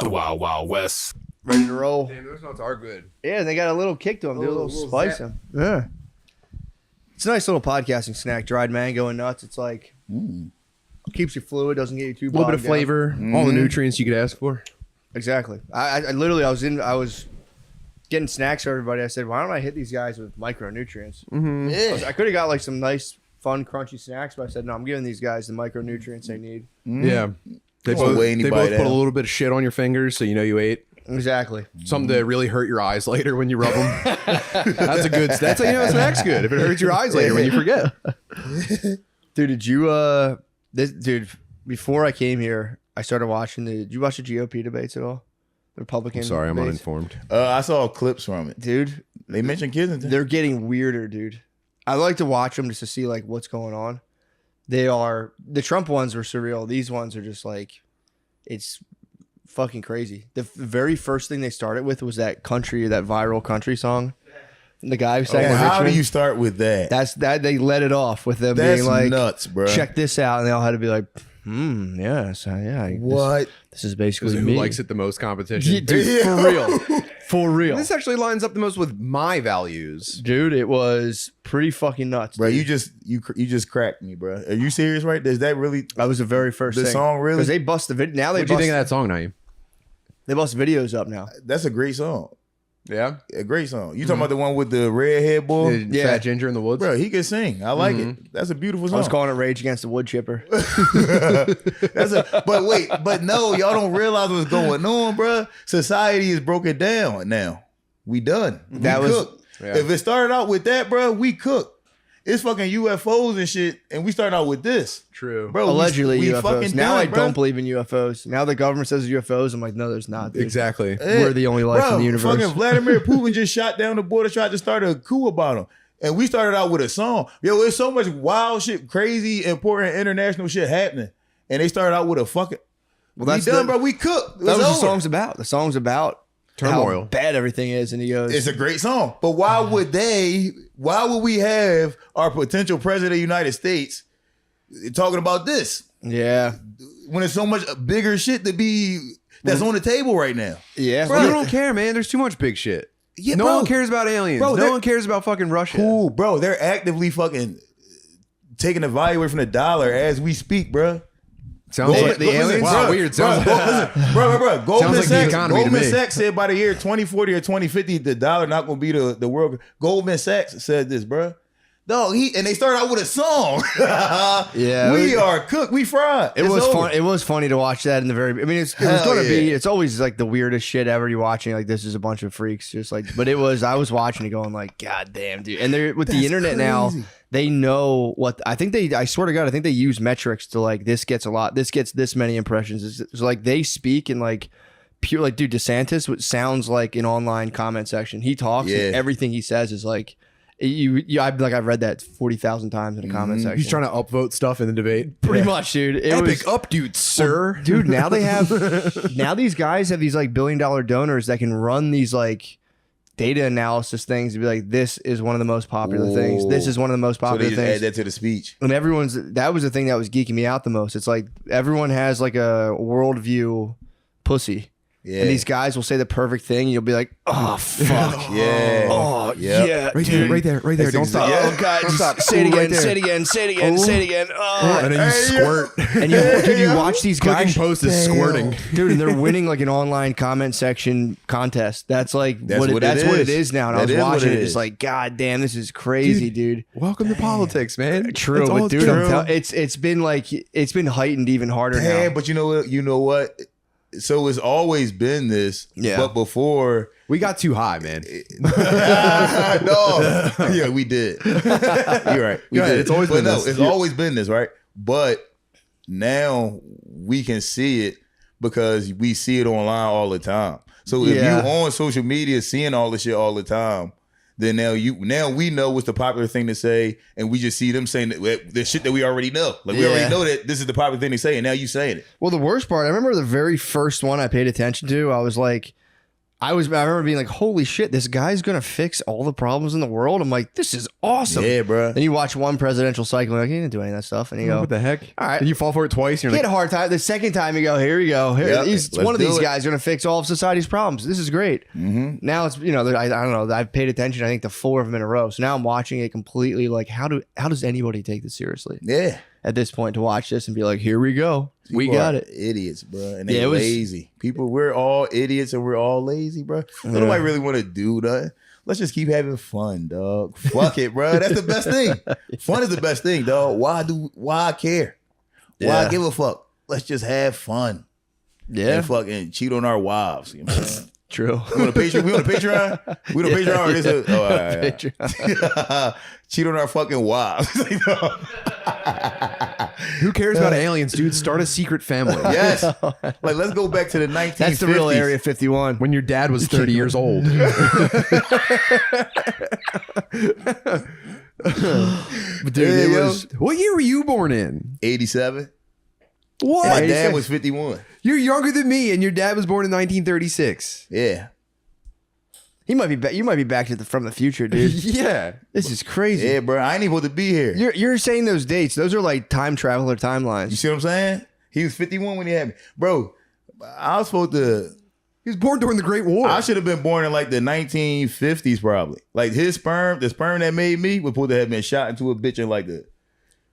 The Wild Wild West. Ready to roll. Damn, those nuts are good. Yeah, they got a little kick to them. They a little spice them. Yeah. It's a nice little podcasting snack. Dried mango and nuts. It's like keeps you fluid, doesn't get you too. A little bit of flavor, all the nutrients you could ask for. Exactly. I literally I was getting snacks for everybody. I said, why don't I hit these guys with micronutrients? Yeah. I could have got like some nice, fun, crunchy snacks, but I said, no, I'm giving these guys the micronutrients they need. Yeah. They Won't both, weigh they anybody both put a down. little bit of shit on your fingers so you know you ate. Exactly. Something to really hurt your eyes later when you rub them. That's a good. That's how you know a snack's good. If it hurts your eyes later when you forget. Dude, did you dude, before I came here, I started watching did you watch the GOP debates at all? The Republican I'm sorry, I'm debates? uninformed. I saw clips from it. Dude, They mentioned kids. they're getting weirder, dude. I like to watch them just to see like what's going on. The Trump ones were surreal. These ones are just like, it's fucking crazy. The very first thing they started with was that viral country song. The guy who sang How do Richmond. you start with that? That's they let it off with them That's being like, nuts, bro. check this out, and they all had to be like, yes, yeah. What? This is basically Who me. likes it the most competition? Yeah, dude, for real. For real. This actually lines up the most with my values. Dude, it was pretty fucking nuts. Bro, dude. you just cracked me, bro. Are you serious? Right? Is that really That was the very first the thing. song? Really? Because they bust the video. Now they What do you bust, think of that song, Naeem? they bust videos up now. That's a great song. Yeah? A great song. You talking about the one with the redhead boy? Yeah. Fat Ginger in the Woods? Bro, he can sing. I like it. That's a beautiful I song. was calling it Rage Against the Wood Chipper. But no, y'all don't realize what's going on, bro. Society is broken down now. We done. That we was- cooked. Yeah. If it started out with that, bro, we cooked. It's fucking UFOs and shit, and we started out with this, True. bro. Allegedly we UFOs. fucking Now done, I bro. don't believe in UFOs. Now the government says UFOs. I'm like, no, there's not. Dude. Exactly. We're the only life Bro, in the universe. Fucking Vladimir Putin just shot down the border, tried to start a coup about him. And we started out with a song. Yo, there's so much wild shit, crazy, important international shit happening. And they started out with a fucking, Well, we that's done, the- bro. We cooked. That was the over. song's about. The song's about Turmoil. how bad everything is. And he goes, It's a great song. But why would we have our potential president of the United States talking about this yeah. when there's so much bigger shit that's on the table right now? Yeah. Bro, I don't care, man. There's too much big shit. Yeah, no bro. one cares about aliens. Bro, no they're- one cares about fucking Russia. Cool, bro. They're actively fucking taking the value away from the dollar as we speak, bro. Sounds like the aliens. Wow, bro, weird. Sounds bro. Goldman like the Sachs. economy to Goldman me. Sachs said by the year 2040 or 2050, the dollar not gonna be the world. Goldman Sachs said this, bro. No, and they started out with a song. Yeah. we are cooked. We fried. It It's was over. fun. It was funny to watch that in the very. I mean, it was Hell going to be. yeah. It's always like the weirdest shit ever. You watching like this is a bunch of freaks, just like. But it was. I was watching it, going like, God damn, dude. And they're with the internet now. They know what I think. I swear to God, I think they use metrics to like this gets a lot. This gets this many impressions. It's like they speak in like pure like dude DeSantis, which sounds like an online comment section. He talks. Yeah. And everything he says is like. I've read that 40,000 times in a comment section. He's trying to upvote stuff in the debate. pretty much, dude. It Epic was, updude, sir. dude. Now they have now these guys have these like $1 billion donors that can run these like data analysis things to be like, this is one of the most popular things. This is one of the most So popular they just things. add that to the speech. And that was the thing that was geeking me out the most. It's like everyone has like a worldview pussy. Yeah. And these guys will say the perfect thing, and you'll be like, "Oh fuck, Yeah. oh Yep. yeah, Right dude. there. Don't stop. Oh god, stop. say it Ooh, again, right there. say it again, say it again, say it again. Oh, And then you squirt. and you watch these Clicking guys, post is squirting. dude, and they're winning like an online comment section contest. That's like That's what what it it is. is now. And That I was is what watching it it, it's is. like, God damn, this is crazy, dude. Welcome to politics, man. True, That's all but it's dude, true. it's been heightened even harder Yeah, now. but you know what? So it's always been this. Yeah. But before, We got too high, man. no, yeah, we did. You're right. We Go ahead. did. It's always but been no, this. it's always been this, right? But now we can see it because we see it online all the time. So if Yeah. you on social media seeing all this shit all the time, then now we know what's the popular thing to say, and we just see them saying the shit that we already know. Like we Yeah. already know that this is the popular thing to say, and now you saying it. Well, the worst part, I remember the very first one I paid attention to. I was like, I remember being like, holy shit, this guy's gonna fix all the problems in the world. I'm like, this is awesome. Yeah, bro. Then you watch one presidential cycle, and like, he didn't do any of that stuff. And you go, What the heck? All right. And you fall for it twice. And he you're had like, a hard time. The second time you go, here we go. Yep, He's let's one of do these it. guys going to fix all of society's problems. This is great. Now it's, you know, I don't know. I've paid attention, I think, to 4 of them in a row. So now I'm watching it completely like, how does anybody take this seriously Yeah. at this point to watch this and be like, here we go. We People got are it. Idiots, bro. And they Yeah, it was- lazy. People, we're all idiots and we're all lazy, bro. Nobody really want to do that. Let's just keep having fun, dog. Fuck it, bro. That's the best thing. Fun is the best thing, dog. Why care? Why Yeah. give a fuck? Let's just have fun. Yeah. And fucking cheat on our wives. You know what I'm saying? True. We on a Patreon? We on a Patreon? We on a Patreon? Or this is, oh, all right. Patreon. Cheat on our fucking wives. who cares about aliens, dude? Start a secret family. Yes. Like, let's go back to the 1950s. That's the real Area 51. When your dad was 30 years old. Dude, Yeah, it yo. was. What year were you born in? 87. What? My 86. dad was 51. You're younger than me, and your dad was born in 1936. Yeah. He might be back. You might be back from the future, dude. Yeah. This is crazy. Yeah, bro. I ain't even supposed to be here. You're saying those dates. Those are like time traveler You timelines. see what I'm saying? He was 51 when he had me. Bro, I was supposed to... He was born during the Great War. I should have been born in like the 1950s probably. Like his sperm, the sperm that made me was supposed to have been shot into a bitch in like the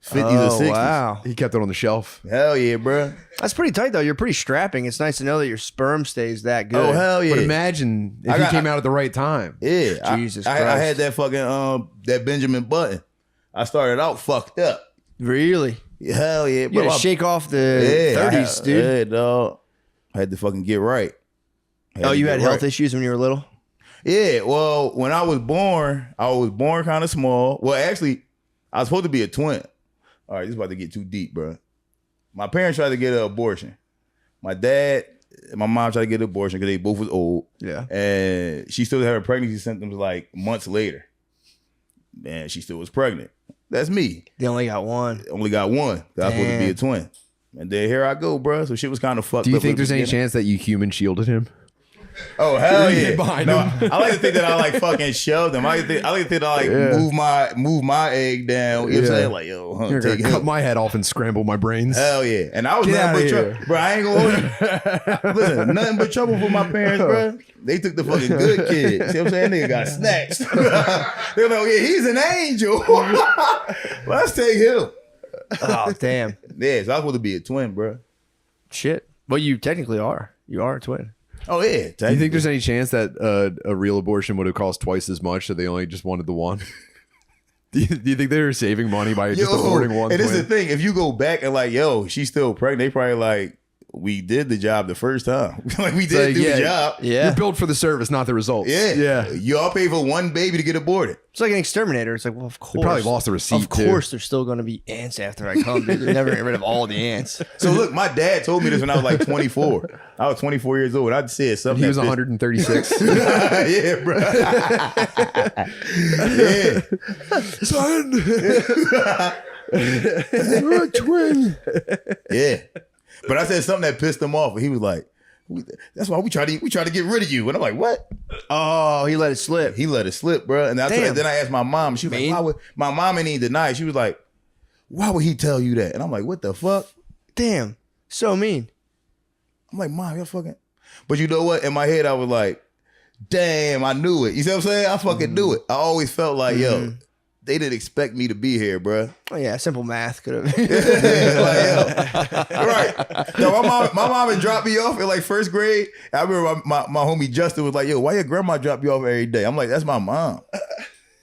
50s or 60s. Wow. He kept it on the shelf. Hell yeah, bro. That's pretty tight, though. You're pretty strapping. It's nice to know that your sperm stays that good. Oh, hell yeah. But imagine if I he got- came out at the right time. Yeah. Jesus I Christ. had that fucking, that Benjamin Button. I started out fucked up. Really? Hell yeah, You bro. gotta shake off the 30s, dude. Yeah, dog. I had to fucking get right. Oh, you had health issues when you were little? Yeah, well, when I was born kind of small. Well, actually, I was supposed to be a twin. All right, this is about to get too deep, bro. My parents tried to get an abortion. My dad and my mom tried to get an abortion because they both was old. Yeah. And she still had her pregnancy symptoms like months later. And she still was pregnant. That's me. They only got one. Only got one. I was supposed to be a twin. And then here I go, bro. So shit was kind of fucked up. Do you think at the there's any beginning. chance that you human shielded him? Oh hell You yeah! get behind No, him. I like to think that I like fucking shoved them. I like to think that I like move my egg down. You know what I'm saying? Like yo, You're take gonna cut him. my head off and scramble my brains. Hell yeah! And I was Get nothing outta but here. trouble, bro. I ain't gonna hold you. Listen, nothing but trouble for my parents, bro. They took the fucking good kid. See what I'm saying? Nigga got snatched. They're like, yeah, he's an angel. Let's take him. Oh, damn. Yeah, so I was supposed to be a twin, bro. Shit. Well, you technically are. You are a twin. Oh yeah. Do you think there's any chance that a real abortion would have cost twice as much, so they only just wanted the one? do you think they were saving money by just aborting one? And this is twin? the thing. If you go back and like, yo, she's still pregnant, they probably like, we did the job the first time. Like we did like, do yeah, the job. Yeah. You're built for the service, not the results. Yeah. Yeah. Y'all pay for one baby to get aborted. It's like an exterminator. It's like, well, of course. probably lost the receipt, Of course, there's still going to be ants after I come, dude. They're never get rid of all the ants. So look, my dad told me this when I was like 24. I was 24 years old. I'd said something. He was that 136. yeah, bro. yeah. Son. You're a twin. Yeah. But I said something that pissed him off, and he was like, "That's why we try to get rid of you." And I'm like, "What?" Oh, he let it slip. He let it slip, bro. And Damn. then I asked my mom. She was Man. like, "Why would my mom ain't even deny it?" She was like, "Why would he tell you that?" And I'm like, "What the fuck?" Damn. So mean. I'm like, "Mom, you're fucking." But you know what? In my head, I was like, "Damn, I knew it." You see what I'm saying? I fucking knew it. I always felt like, yo, they didn't expect me to be here, bro. Oh, yeah. Simple math could have. Right. No, my mom had dropped me off in like first grade. I remember my homie Justin was like, "Yo, why your grandma drop you off every day?" I'm like, "That's my mom."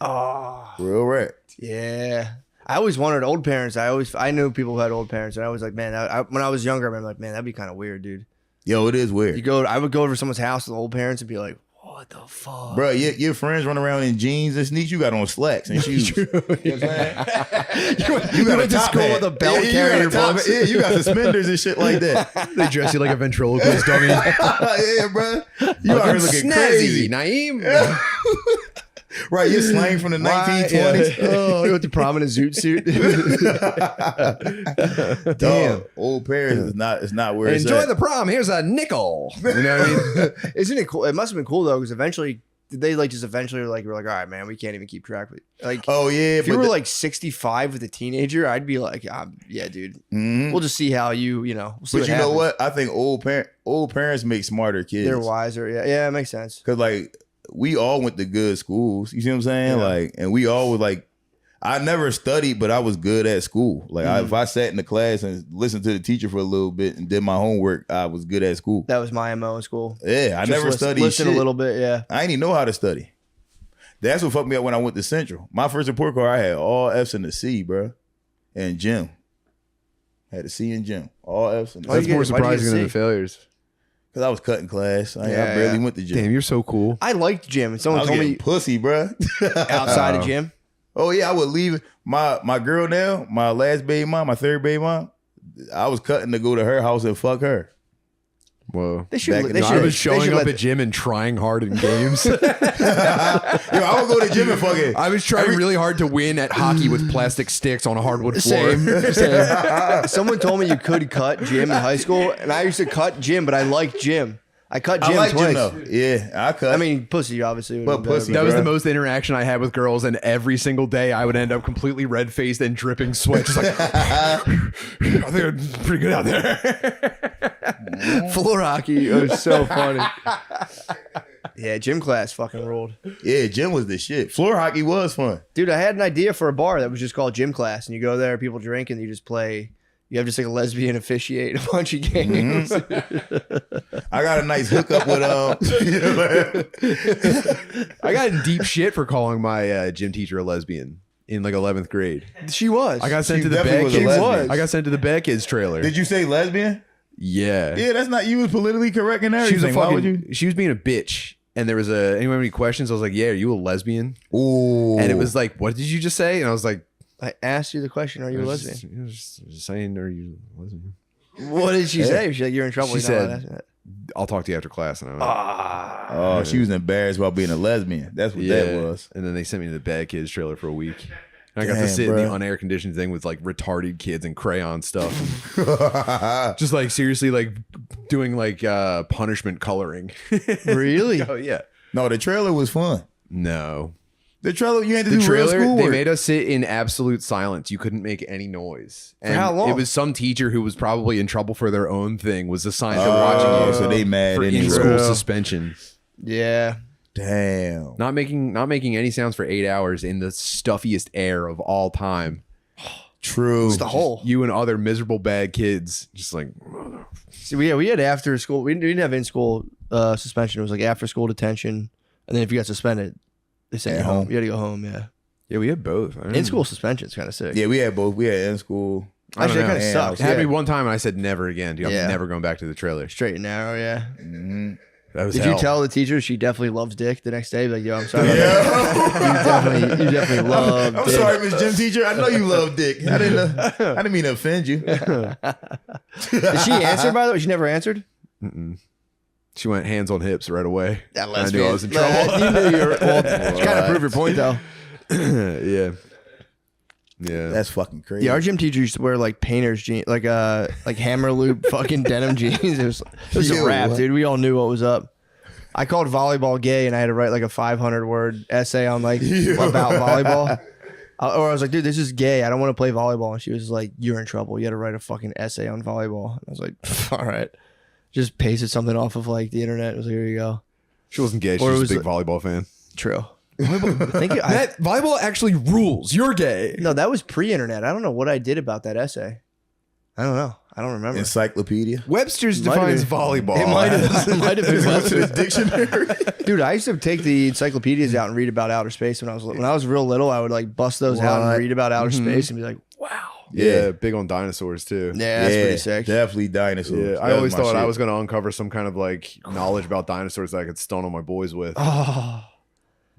Oh, Real right. yeah. I always wanted old parents. I knew people who had old parents, and I was like, man, when I was younger, I remember like, man, that'd be kind of weird, dude. Yo, it is weird. I would go over to someone's house with old parents and be like, what the fuck? Bro, your friends run around in jeans and sneaks. You got on slacks and shoes. You know what I'm saying? You got went to school with a belt carrying your books. Yeah, you got suspenders and shit like that. They dress you like a ventriloquist dummy. Yeah, bro. You out here looking Snazzy, crazy. Naeem. Right, you're slang from the 1920s. Oh, you went to prom in a zoot suit. Damn, old Paris is not where it's Enjoy at. the prom. Here's a nickel. You know what I mean? Isn't it cool? It must have been cool though, because eventually they like just eventually were like, all right, man, we can't even keep track with like. Oh yeah, if you were like 65 with a teenager, I'd be like, yeah, dude. We'll just see how you know. We'll see but you know what? I think old parents make smarter kids. They're wiser. Yeah, it makes sense. Cause like we all went to good schools. You see what I'm saying? Yeah. Like, and we all was like, I never studied, but I was good at school. Like, if I sat in the class and listened to the teacher for a little bit and did my homework, I was good at school. That was my MO in school. Yeah, I never studied Listen shit. a little bit, yeah. I didn't even know how to study. That's what fucked me up when I went to Central. My first report card, I had all F's and a C, bro, and gym. Had a C in gym, all F's and a That's C. more why'd you surprising get than C? the failures. Because I was cutting class. I Yeah, barely yeah. went to gym. Damn, you're so cool. I liked gym, and I someone was told getting me pussy, bro. outside of gym. Oh yeah, I would leave my girl now, my last baby mom, my third baby mom. I was cutting to go to her house and fuck her. Whoa. They should. Back in They the- should. I was they showing should up let at gym and trying hard in games. Yo, I would go to gym and fuck it. I was trying really hard to win at hockey with plastic sticks on a hardwood floor. Same. Someone told me you could cut gym in high school, and I used to cut gym, but I liked gym. I cut gym I like twice. gym though. Yeah, I cut. I mean, pussy obviously. But pussy, That was the Bruh. most interaction I had with girls, and every single day I would end up completely red faced and dripping sweat. Just like, I think I'm pretty good out there. floor hockey. It was so funny. Yeah, gym class fucking ruled. yeah, gym was the shit. Floor hockey was fun. Dude, I had an idea for a bar that was just called gym class, and you go there, people drink, and you just play. You have just like a lesbian officiate a bunch of games. I got a nice hookup with I got in deep shit for calling my gym teacher a lesbian in like 11th grade. She was. I got sent She to the definitely bad was a kids. lesbian. I got sent to the bad kids trailer. Did you say lesbian? Yeah. Yeah, that's not. You was politically correct in She was everything. a Why would fucking. you? She was being a bitch, and there was anyone have any questions? I was like, "Yeah, are you a lesbian?" Ooh. And it was like, "What did you just say?" And I was like, I asked you the question, are you a I was lesbian? just saying, are you a lesbian? What did she say? She's like, you're in trouble. She You're not allowed to said, ask me that. I'll talk to you after class. And I went, Oh, she was embarrassed about being a lesbian. That's what that was. And then they sent me to the bad kids trailer for a week. And I got to Damn, sit in bro. the unair conditioned thing with like retarded kids and crayon stuff. Just like seriously, like doing like punishment coloring. Really? Oh yeah. No, the trailer was fun. No. The trailer, you had to The do real trailer, schoolwork. they made us sit in absolute silence. You couldn't make any noise. And how long? It was some teacher who was probably in trouble for their own thing was assigned to watching Oh, you so they mad for anyway. in-school suspension. Yeah. Damn. Not making any sounds for 8 hours in the stuffiest air of all time. True. It's the whole. You and other miserable bad kids, just like See, we had after school. We didn't have in school suspension. It was like after school detention, and then if you got suspended, they sent At you home. home. You had to go home. Yeah. yeah, we had both. In school suspension is kind of sick. Yeah, we had both. We had in school. Actually, that kind of Man, sucks. It had Yeah. me one time, and I said never again. Dude, Yeah. I'm never going back to the trailer. Straight and narrow. Yeah. That was Did hell. you tell the teacher she definitely loves dick the next day? Like, yo, I'm sorry. About that. You definitely love. I'm dick. sorry, Miss Gym Teacher. I know you love dick. I didn't mean to offend you. Did she answer? By the way, she never answered. She went hands on hips right away. That I knew I was in You knew you were. Well, kind of prove your point though. Yeah. Yeah. That's fucking crazy. Yeah, our gym teacher used to wear like painter's jeans, like hammer loop fucking denim jeans. It was a Yo, wrap, what? dude. We all knew what was up. I called volleyball gay, and I had to write like a 500-word essay on like about volleyball. Or I was like, dude, this is gay. I don't want to play volleyball. And she was like, you're in trouble. You got to write a fucking essay on volleyball. And I was like, all right. Just pasted something off of like the internet. It was like, here you go. She wasn't gay. She Or it was was a big volleyball fan. True. Volleyball, That volleyball actually rules. You're gay. no, that was pre-internet. I don't know what I did about that essay. I don't know. I don't remember. Encyclopedia. Webster's Might have defines been. volleyball. It might have been Webster's. Dictionary. Dude, I used to take the encyclopedias out and read about outer space when I was real little. I would like bust those out and What? read about outer space and be like, wow. Yeah, big on dinosaurs too. Yeah, that's pretty sick. Definitely dinosaurs. Yeah, That I was always my thought I shit. was going to uncover some kind of like knowledge about dinosaurs that I could stun on my boys with. Oh,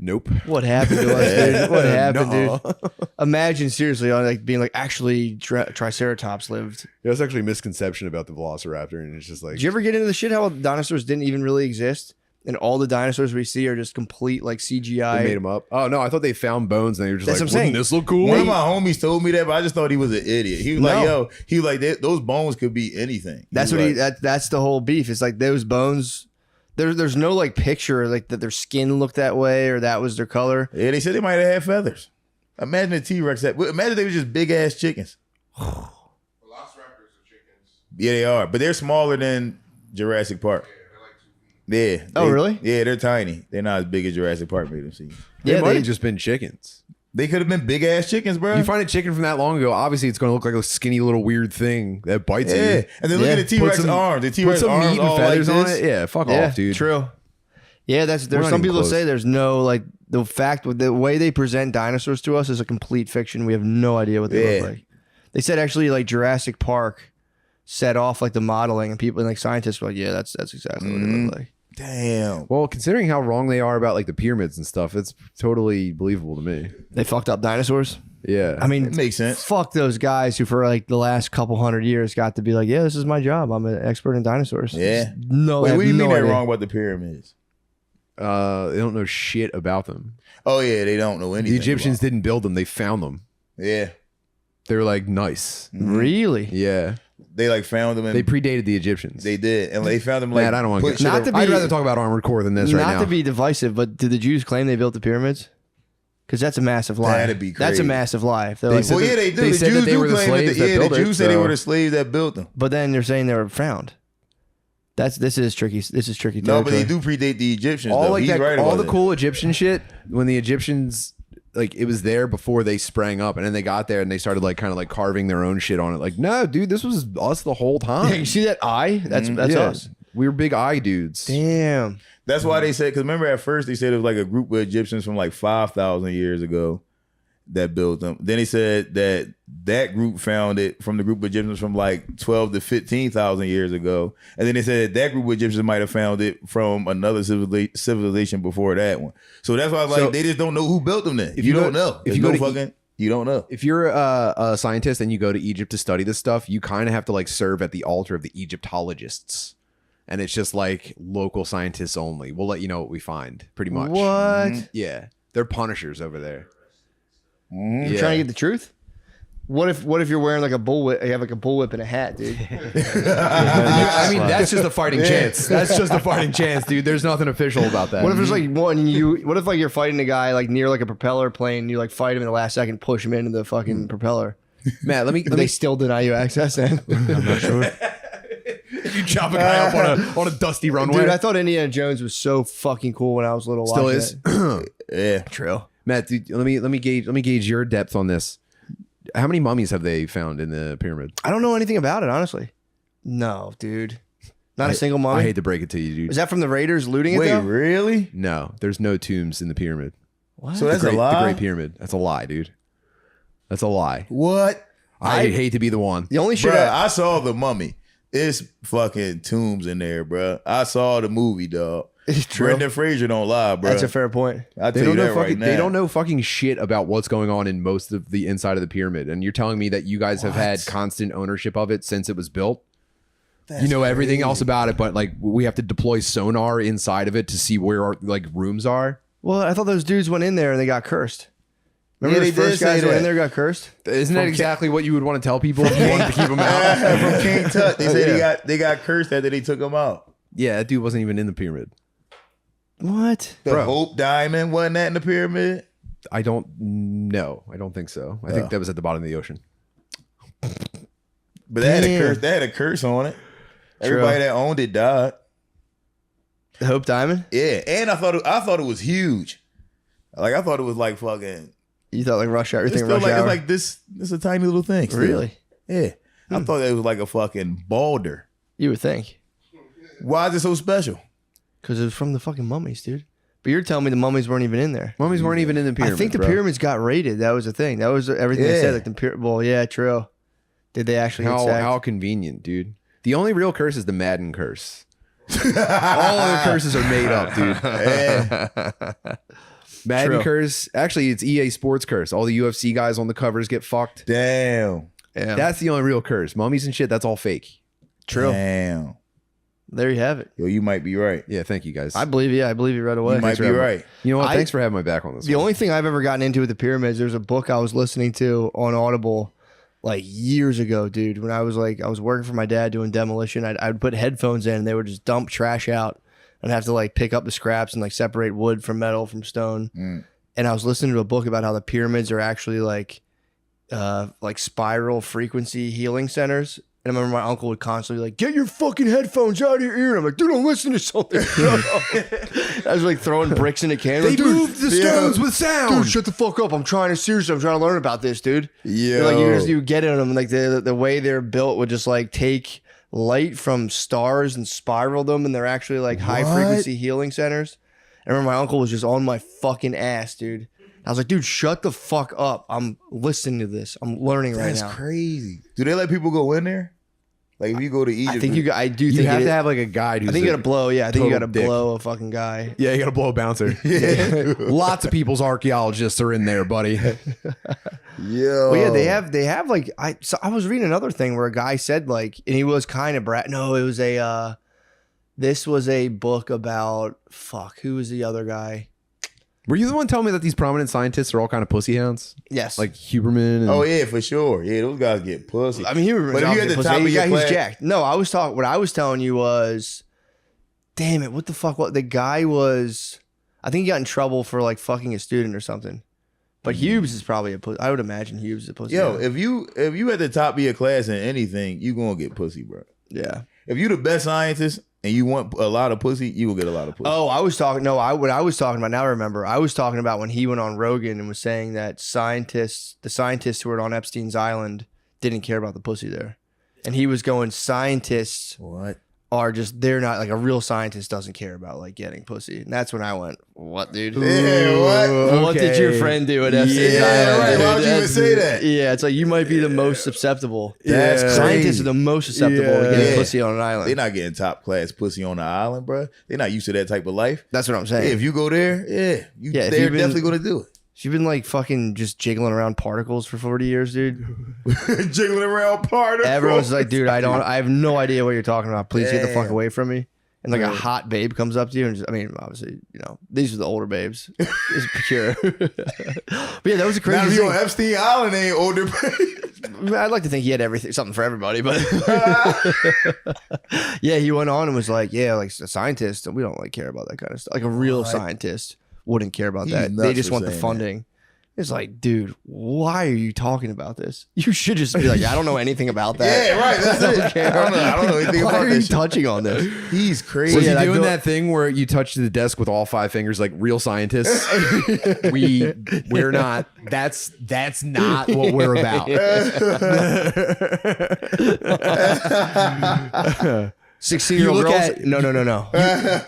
Nope. what happened to us, dude? What happened, Nuh-uh. dude? Imagine seriously on like being like actually Triceratops lived. There's actually a misconception about the Velociraptor, and it's just like Did you ever get into the shit how dinosaurs didn't even really exist? and all the dinosaurs we see are just complete like CGI. They made them up. Oh no, I thought they found bones and they were just That's like, what I'm saying. wouldn't this look cool? One of my homies told me that, but I just thought he was an idiot. He was like, No. yo, he was like, those bones could be anything. That's was what like, that's the whole beef. It's like those bones. There's no like picture like that their skin looked that way or that was their color. Yeah, they said they might have had feathers. Imagine a T-Rex. Imagine they were just big ass chickens. Velociraptors are chickens. Yeah, they are, but they're smaller than Jurassic Park. They're like 2 feet. Yeah. Oh, really? Yeah, they're tiny. They're not as big as Jurassic Park made them seem. They Yeah, might they- have just been chickens. They could have been big ass chickens, bro. You find a chicken from that long ago, obviously it's going to look like a skinny little weird thing that bites yeah, you. and then look Yeah. at the T-Rex Put some- arms. The Put T-Rex some arms meat and all feathers like on this. it. Yeah, fuck Yeah, off, dude. true. Yeah, there's not some even people close. say there's no like the fact with the way they present dinosaurs to us is a complete fiction. We have no idea what they Yeah. look like. They said actually like Jurassic Park set off like the modeling and people and like scientists were like, yeah, that's exactly what they look like. Damn. Well, considering how wrong they are about like the pyramids and stuff, it's totally believable to me. They fucked up dinosaurs. Yeah. I mean, It makes sense. fuck those guys who for like the last couple hundred years got to be like, yeah, this is my job. I'm an expert in dinosaurs. Yeah. No, Wait, I what do you have mean no they're idea. wrong about the pyramids? They don't know shit about them. Oh yeah, they don't know anything. The Egyptians about didn't build them; they found them. it. Yeah, They were like nice. Really? Yeah, they like found them and they predated the Egyptians. they did, and they found them like. Man, I don't want put to. shit Not up- to be- I'd rather talk about Armored Core than this right Not now. to be divisive, but did the Jews claim they built the pyramids? Because that's a massive lie. That'd be That's a crazy. massive lie. If they're They like, said Well, yeah, they do. They the said that Jews they do were the claim slaves that. that Yeah, built the it, Jews said they so- were the slaves that built them. but then they're saying they were found. This is tricky. This is tricky. No, but they territory. do predate the Egyptians. all though. like He's that, right all about the that. cool Egyptian shit. When the Egyptians, like, it was there before they sprang up, and then they got there and they started like kind of like carving their own shit on it. Like, no, dude, this was us the whole time. Yeah, you see that eye? That's Yeah. us. We were big eye dudes. Damn. That's why they said. Because remember, at first they said it was like a group of Egyptians from like 5,000 years ago that built them. Then he said that that group found it from the group of Egyptians from like 12 to 15,000 years ago. And then they said that group of Egyptians might have found it from another civilization before that one. So that's why I was like, So- they just don't know who built them then. If You you don't go- know. if There's you go no to fucking, you don't know. If you're a scientist and you go to Egypt to study this stuff, you kind of have to like serve at the altar of the Egyptologists. And it's just like local scientists only. We'll let you know what we find, pretty much. What? Yeah. They're punishers over there. You're trying to get the truth? What if you're wearing like a bullwhip? You have like a bullwhip and a hat, dude. I mean, that's just a fighting chance. That's just a fighting chance, dude. There's nothing official about that. What if there's like one you? What if like you're fighting a guy like near like a propeller plane? And you like fight him in the last second, push him into the fucking propeller. Matt, let me They still deny you access, then. I'm not sure. You chop a guy up on a dusty runway. Dude, I thought Indiana Jones was so fucking cool when I was little. Still watching is. it. Yeah. True. Matt, dude, let me gauge your depth on this. How many mummies have they found in the pyramid? I don't know anything about it, honestly. No, dude. Not a single mummy. I hate to break it to you, dude. Is that from the Raiders looting it? Wait, Though? really? No, there's no tombs in the pyramid. What? So that's the a lie? The Great Pyramid. That's a lie, dude. That's a lie. What? I hate to be the one. the only shit. Bruh, I saw the mummy. It's fucking tombs in there, bruh. I saw the movie, dog. It's true. Brendan Fraser don't lie, bruh. That's a fair point. I They tell you don't know that right fucking. now. They don't know fucking shit about what's going on in most of the inside of the pyramid. And you're telling me that you guys have had constant ownership of it since it was built. You know everything else about it, but like we have to deploy sonar inside of it to see where our like rooms are. Well, I thought those dudes went in there and they got cursed. Remember Yeah, those they did first guys say went in that. there got cursed? Isn't that exactly what you would want to tell people if you wanted to keep them out? From King Tut. They said they got cursed after they took him out. Yeah, that dude wasn't even in the pyramid. What? The Bro. Hope Diamond wasn't that in the pyramid? I don't know. I don't think so. I think that was at the bottom of the ocean. But they had a curse. They had a curse on it. Everybody that owned it died. The Hope Diamond? Yeah, and I thought it was huge. Like I thought it was like fucking. You thought like Rush Hour? It's Everything still Rush like Hour? it's like this. It's a tiny little thing. Still. Really? Yeah. I thought it was like a fucking boulder. You would think. Why is it so special? Because it was from the fucking mummies, dude. But you're telling me the mummies weren't even in there. Mummies weren't even in the pyramid. I think the bro. pyramids got raided. That was the thing. That was everything they Yeah. said. Like the well, yeah, true. Did they actually get sacked? How convenient, dude. The only real curse is the Madden curse. All other curses are made up, dude. Madden True. curse. Actually, it's EA Sports curse. All the UFC guys on the covers get fucked. Damn. Yeah. That's the only real curse. Mummies and shit, that's all fake. true. Damn. There you have it. Yo, you might be right. Yeah, thank you guys. I believe you. I believe you right away. You might be right. You know what? I- Thanks for having my back on this. The one. only thing I've ever gotten into with the pyramids, there's a book I was listening to on Audible like years ago, dude. When I was working for my dad doing demolition, I'd put headphones in and they would just dump trash out. I'd have to like pick up the scraps and like separate wood from metal from stone. And I was listening to a book about how the pyramids are actually like spiral frequency healing centers. And I remember my uncle would constantly be like, get your fucking headphones out of your ear. And I'm like, dude, don't listen to something. I was like throwing bricks in a can. They Like, dude, moved the stones with sound. dude, shut the fuck up. I'm trying to learn about this, dude. Yeah. Like you get in them, like the way they're built would just like take light from stars and spiral them, and they're actually like high frequency healing centers. I remember my uncle was just on my fucking ass, dude. I was like, dude, shut the fuck up. I'm listening to this. I'm learning right now. That's crazy. Do they let people go in there? Like if you go to Egypt, I think you You have to have like a guide. Who's I think you gotta blow. Yeah, I think you total gotta dick. blow a fucking guy. Yeah, you got to blow a bouncer. Yeah. Lots of people's archaeologists are in there, buddy. Yo. Well, yeah, they have like I was reading another thing where a guy said like, and he was kind of No, it was this was a book about who was the other guy? Were you the one telling me that these prominent scientists are all kind of pussy hounds? Yes, Like Huberman? And Oh yeah, for sure. Yeah, those guys get pussy. I mean, he was. But if you at the top of your he's class, jacked. No, I was talking. What I was telling you was, damn it, what the fuck? What the guy was? I think he got in trouble for like fucking a student or something. But Hughes is probably a pussy. I would imagine Hughes is a pussy. yo, if you at the top of your class in anything, you gonna get pussy, bro. yeah. If you the best scientist and you want a lot of pussy, you will get a lot of pussy. Oh, I was talking. No, what I was talking about now. I remember. I was talking about when he went on Rogan and was saying that the scientists who were on Epstein's island, didn't care about the pussy there, and he was going, scientists What? are just, they're not like, a real scientist doesn't care about like getting pussy, and that's when I went, what, dude? Yeah, what? What did your friend do at Epstein's Yeah, island? right. dude? Why would you even say that? Yeah, it's like you might be the most susceptible. That's crazy. Scientists are the most susceptible to getting Yeah. pussy on an island. They're not getting top class pussy on the island, bro. They're not used to that type of life. That's what I'm saying. If you go there, if they're you've been- definitely gonna do She's been like fucking just jiggling around particles for 40 years, dude. it. Jiggling around part of Everyone's like, dude, I have no idea what you're talking about. Please get the fuck Damn. away from me. And like a hot babe comes up to you and just, I mean, obviously, these are the older babes. It's pure. But yeah, that was a Now crazy if you thing. on Epstein Island, they ain't older. I'd like to think he had something for everybody, but yeah, he went on and was like, yeah, like a scientist, we don't like care about that kind of stuff. Like a real scientist wouldn't care about He's that. nuts They just for want the saying funding. It's like, dude, why are you talking about this? You should just be like, I don't know anything about that. Yeah, right. That's I it. don't care. I don't know anything Why about are you this shit. touching on this? He's crazy. Was yeah, I he doing feel- that thing where you touch the desk with all 5 fingers like real scientists? We're not. That's not what we're about. 16-year-old You look girls? at- No.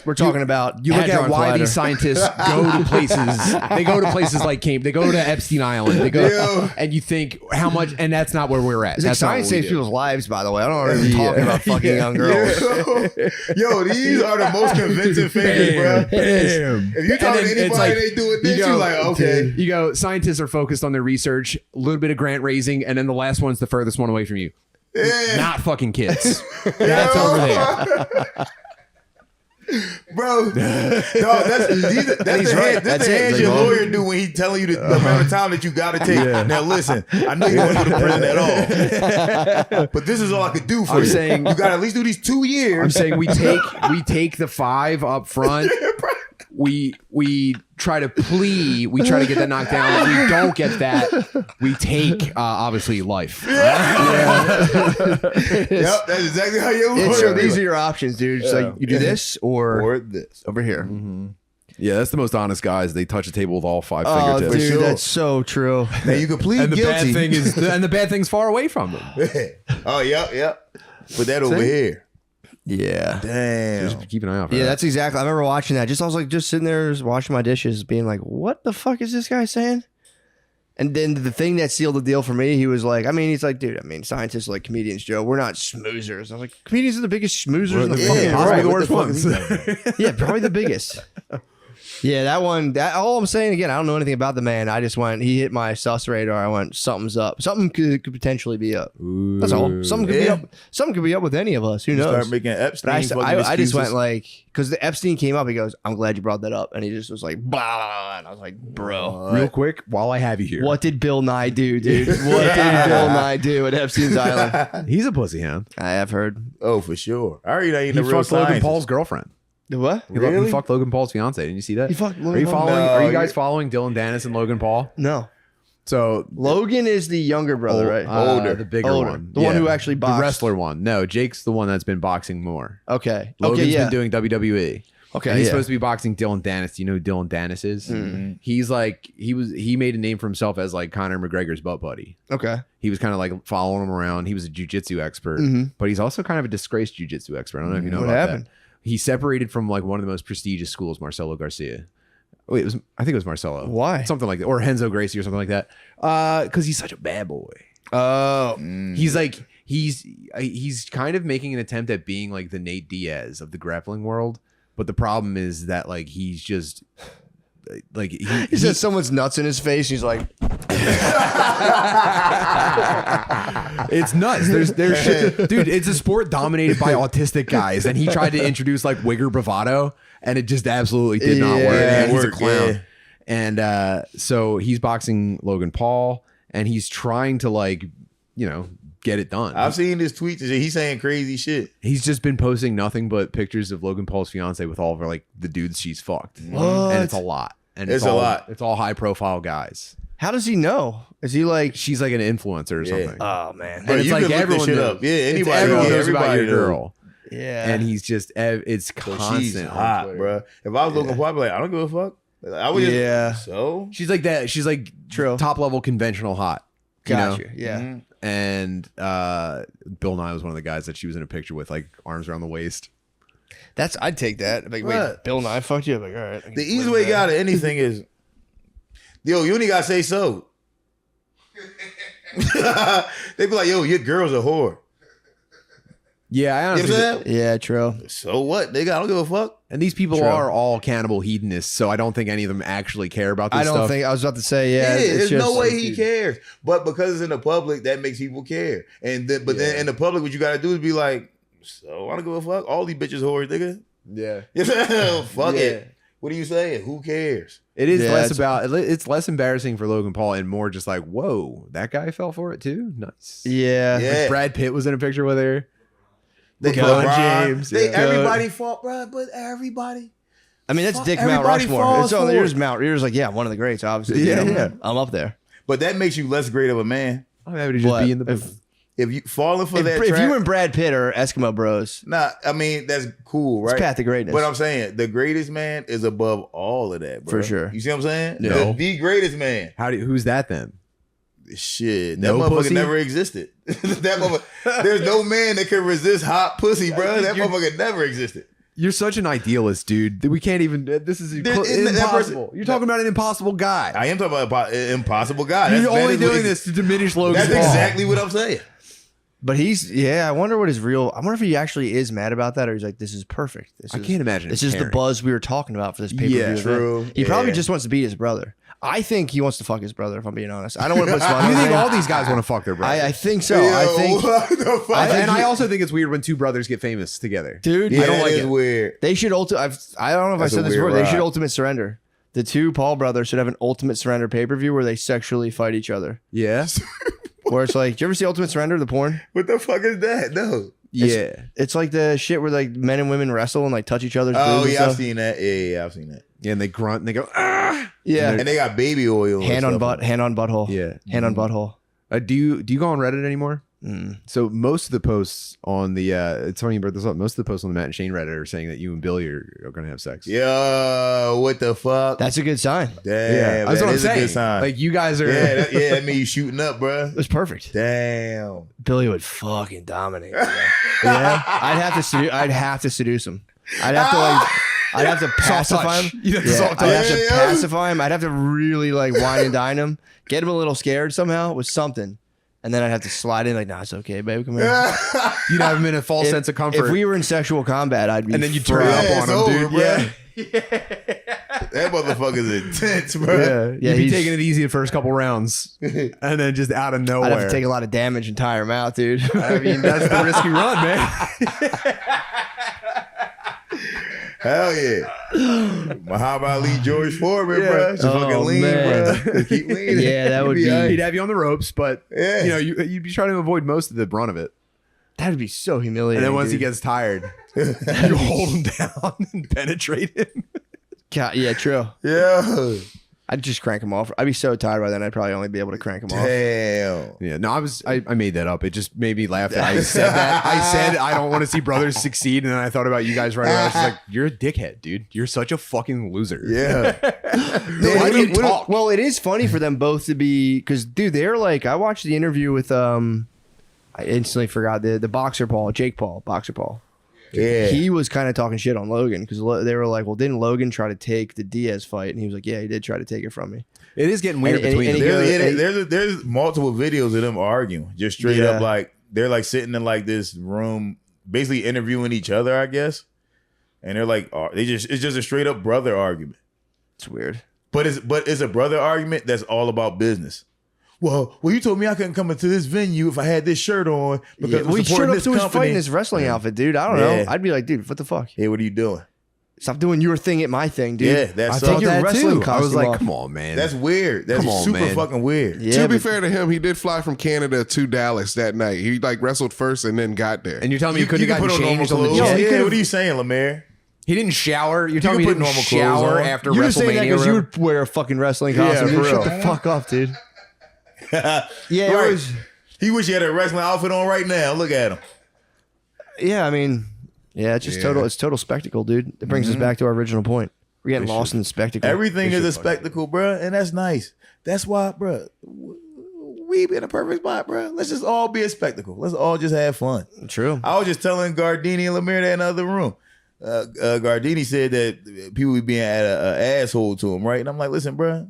We're talking about You look Hadron at why Collider. these scientists go to places. They go to places like Cape. They go to Epstein Island. They go, Yo. and you think how much? And that's not where we're at. It's like That's not science what we saves do. people's lives, by the way. I don't know if you're talking about fucking young girls. Yo, these are the most convincing fingers, bro. Bam. If you talk to And then anybody, it's like, they do it this, you you go, like, okay. You go, scientists are focused on their research, a little bit of grant raising, and then the last one's the furthest one away from you. Yeah. Not fucking kids. That's over there. Bro, no, that's the hands your lawyer do when he telling you the amount of time that you got to take. Now listen, I know you don't go to prison at all, but this is all I could do for I'm you. saying- You got to at least do these 2 years. I'm saying we take the 5 up front. We try to plea. We try to get that knocked down. If we don't get that, we take obviously life. Yep, that's exactly how your lawyer. So be these like, are your options, dude. It's like you do this or this. over here. Yeah, that's the most honest guys. They touch a table with all 5 Oh, fingertips. dude, sure. that's so true. Now you can plead And the guilty. bad thing is, and the bad thing's far away from them. Oh, yep. Put that over here. Yeah. Damn. Just keep an eye out for Yeah, that. that's exactly. I remember watching that. I was like, just sitting there washing my dishes, being like, "What the fuck is this guy saying?" And then the thing that sealed the deal for me, he was like, he's like, dude, scientists are like comedians, Joe. We're not schmoozers. I was like, comedians are the biggest schmoozers in the fucking Yeah, possibly right. the What worst the fuck ones. is he talking about? Yeah, probably the biggest. Yeah, that one. That all I'm saying again, I don't know anything about the man. I just went. He hit my sus radar. I went. Something's up. Something could potentially be up. That's all. Something could be up. Something could be up with any of us. Who knows? Start making Epstein. But I just went like, because the Epstein came up. He goes, "I'm glad you brought that up," and he just was like, "Blah," and I was like, "Bro, Real quick, while I have you here, what did Bill Nye do, dude? What did Bill Nye do at Epstein's Island?" he's a pussy hound. I have heard. Oh, for sure. I already know you He the real fucked Logan scientist. Paul's girlfriend. The what? He fucked Logan Paul's fiance. Didn't you see that? He fucked Are Logan you Paul? following? No, Are you guys you- following Dylan Dennis and Logan Paul? No. So Logan is the younger brother, right? Older. the bigger Older. one, The one who actually boxed. the wrestler one. No, Jake's the one that's been boxing more. Okay. Logan's okay. Yeah. been doing WWE. Okay. And he's yeah. supposed to be boxing Dylan Dennis. Do you know who Dylan Dennis is? Mm-hmm. He's like he made a name for himself as like Conor McGregor's butt buddy. Okay. He was kind of like following him around. He was a jiu-jitsu expert, but he's also kind of a disgraced jiu-jitsu expert. I don't know if you know What about happened? that. He separated from like one of the most prestigious schools, Marcelo Garcia. Wait, I think it was Marcelo. Why? Something like that, or Renzo Gracie or something like that. Because he's such a bad boy. Oh. He's like he's kind of making an attempt at being like the Nate Diaz of the grappling world, but the problem is that like he's just like He said someone's nuts in his face. He's like, it's nuts. There's shit, dude. It's a sport dominated by autistic guys, and he tried to introduce like wigger bravado, and it just absolutely did not work. Yeah, He's a worked, clown, yeah. and so he's boxing Logan Paul, and he's trying to like get it done. I've seen his tweets and shit. He's saying crazy shit. He's just been posting nothing but pictures of Logan Paul's fiance with all of her like the dudes she's fucked, What? and it's a lot. And It's a all, lot. It's all high profile guys. how does he know? Is he like, She's like an influencer or Yeah. something. oh man, Bro, and it's you like can look this everyone shit knows. up. Yeah, It's anybody everyone knows. knows about your Everybody knows. girl. yeah, And he's just it's So constant. she's on hot, Twitter. bro. If I was Logan Paul, I'd be like, I don't give a fuck. Like, I would just, Yeah. So She's like that. She's like True. top level conventional hot. You know? gotcha. Yeah, And Bill Nye was one of the guys that she was in a picture with, like arms around the waist. that's I'd take that. Like, wait, What? Bill Nye fucked you. Like, all right. I can the live easy with way that. out of anything is, yo, you only gotta say so. They be like, yo, your girl's a whore. Yeah, I You know honestly. what I'm saying? Yeah, true. So what, nigga? I don't give a fuck. And these people True. are all cannibal hedonists, so I don't think any of them actually care about this I don't stuff. think I was about to say. Yeah, Yeah, it's there's just, no way he cares. But because it's in the public, that makes people care. And then, but then in the public, what you gotta do is be like, so I don't give a fuck. All these bitches whores, nigga. Yeah, You know, fuck Yeah. it. What are you saying? Who cares? it is Yeah, less it's- about. It's less embarrassing for Logan Paul and more just like, whoa, that guy fell for it too. Nice. Yeah. Yeah. Brad Pitt was in a picture with her. They LeBron LeBron, James, They yeah. everybody fought, bro. But everybody. I mean, that's Fuck, Dick Mount everybody Rushmore. falls It's on for yours, it. Mount. Yours, like, yeah, one of the greats, obviously. Yeah, You know, yeah. I'm up there. But that makes you less great of a man. I'm happy to just But be in the. If you falling for if, that if trap, you and Brad Pitt are Eskimo Bros, nah, I mean that's cool, right? it's path to greatness. But I'm saying the greatest man is above all of that, bro. For sure. You see what I'm saying? No. The greatest man. Who's that then? Shit, that No motherfucker pussy? never existed. That motherfucker, there's no man that can resist hot pussy, bro. That motherfucker never existed. You're such an idealist, dude. We can't even. This is Isn't that impossible. person- You're talking about an impossible guy. I am talking about impossible guy. That's You're only that is what- doing this to diminish Logan That's Paul. exactly what I'm saying. But he's, yeah, I wonder what his real, I wonder if he actually is mad about that or he's like, this is perfect. This I is, can't imagine. This him is the caring. buzz we were talking about for this pay-per-view. Yeah, event. true. He probably Yeah. just wants to beat his brother. I think he wants to fuck his brother, if I'm being honest. I don't want to put smut on You his think name. all these guys want to fuck their brother? I think so. Yo, I think, what the fuck? I also think it's weird when two brothers get famous together. dude, yeah, I don't that like is it. weird. They should I don't know if That's I a said this weird before. They should ride. ultimate surrender. The two Paul brothers should have an ultimate surrender pay-per-view where they sexually fight each other. Yeah, Where it's like, do you ever see Ultimate Surrender, the porn? What the fuck is that? No. yeah, It's like the shit where like men and women wrestle and like touch each other's Oh boobs and yeah, I've stuff. seen that. Yeah, I've seen that. yeah. And they grunt and they go, ah. Yeah. And they got baby oil. and Hand on stuff. butt, hand on butthole. Yeah. Hand on butthole. Do you go on Reddit anymore? Mm. So most of the posts on the it's funny you brought this up. Most of the posts on the Matt and Shane Reddit are saying that you and Billy are going to have sex. Yo, what the fuck? That's a good sign. Damn, that's that what I'm is a saying. good sign. Like you guys are. yeah, that means you shooting up, bro. It's perfect. Damn. Billy would fucking dominate. Yeah. I'd have to seduce him. I'd have to like I'd have to pacify touch. him. You have to Yeah, soft I'd have touch. to Yeah. pacify him. I'd have to really like wine and dine him, get him a little scared somehow with something. And then I'd have to slide in like, nah, it's okay, babe. Come here. You'd have him in a false sense of comfort. If we were in sexual combat, I'd be and then you turn fried. up Yeah, on it's him, over, dude. bro. Yeah. That motherfucker's intense, bro. Yeah, You'd be he's- taking it easy the first couple rounds, and then just out of I'd nowhere. have to take a lot of damage and tire him out, dude. I mean, that's the risk you run, man. Hell yeah. Muhammad Ali, George Foreman, bro. Just fucking lean, man. bro. Keep leaning. Yeah, that would You'll be- all right. He'd have you on the ropes, but Yeah. you know, you'd be trying to avoid most of the brunt of it. That'd be so humiliating. And then once he dude. gets tired, you hold him down and penetrate him. God, yeah, true. Yeah. I'd just crank him off. I'd be so tired by then. I'd probably only be able to crank him off. Damn. Yeah, no, I made that up. It just made me laugh that I said that. I said I don't want to see brothers succeed, and then I thought about you guys right away. I was like, you're a dickhead, dude. You're such a fucking loser. Yeah. Why do you talk? Well, it is funny for them both to be because, dude, they're like. I watched the interview with I instantly forgot the boxer Jake Paul, boxer Paul. Yeah. He was kind of talking shit on Logan because they were like, well, didn't Logan try to take the Diaz fight? And he was like, yeah, he did try to take it from me. It is getting weird And- between and them. he- There's multiple videos of them arguing, just straight Yeah. up like they're like sitting in like this room, basically interviewing each other, I guess. And they're like, it's just a straight up brother argument. It's weird. But it's a brother argument that's all about business. Well, you told me I couldn't come into this venue if I had this shirt on because Yeah, I'm well, he showed supporting up this to his company. fight in his wrestling outfit, dude. I don't Yeah. know. I'd be like, dude, what the fuck? Hey, what are you doing? Stop doing your thing at my thing, dude. Yeah, that's I so- thought Take your that wrestling too. I was costume like, off. come on, man. That's weird. That's Come on, super man. fucking weird. Yeah, To be but- fair to him, he did fly from Canada to Dallas that night. He like wrestled first and then got there. and you're telling me you couldn't have can gotten put on normal changed on the clothes. jet? he Yeah, could've- what are you saying, Lemaire? He didn't shower. You're telling me can he put didn't normal clothes shower on. after You're just saying that WrestleMania? because you or would wear a fucking wrestling Yeah, costume. for dude. Shut real. the fuck up, dude. Yeah, it Right. was. He wish he had a wrestling outfit on right now. Look at him. Yeah, I mean, yeah, it's just Yeah. total. It's total spectacle, dude. It brings us back to our original point. We're getting lost in the spectacle. Everything is a spectacle, bro, and that's nice. That's why, bro, we be in a perfect spot, bro. Let's just all be a spectacle. Let's all just have fun. True. I was just telling Gardini and Lemaire that in the other room. Gardini said that people be being an asshole to him, right? And I'm like, listen, bro,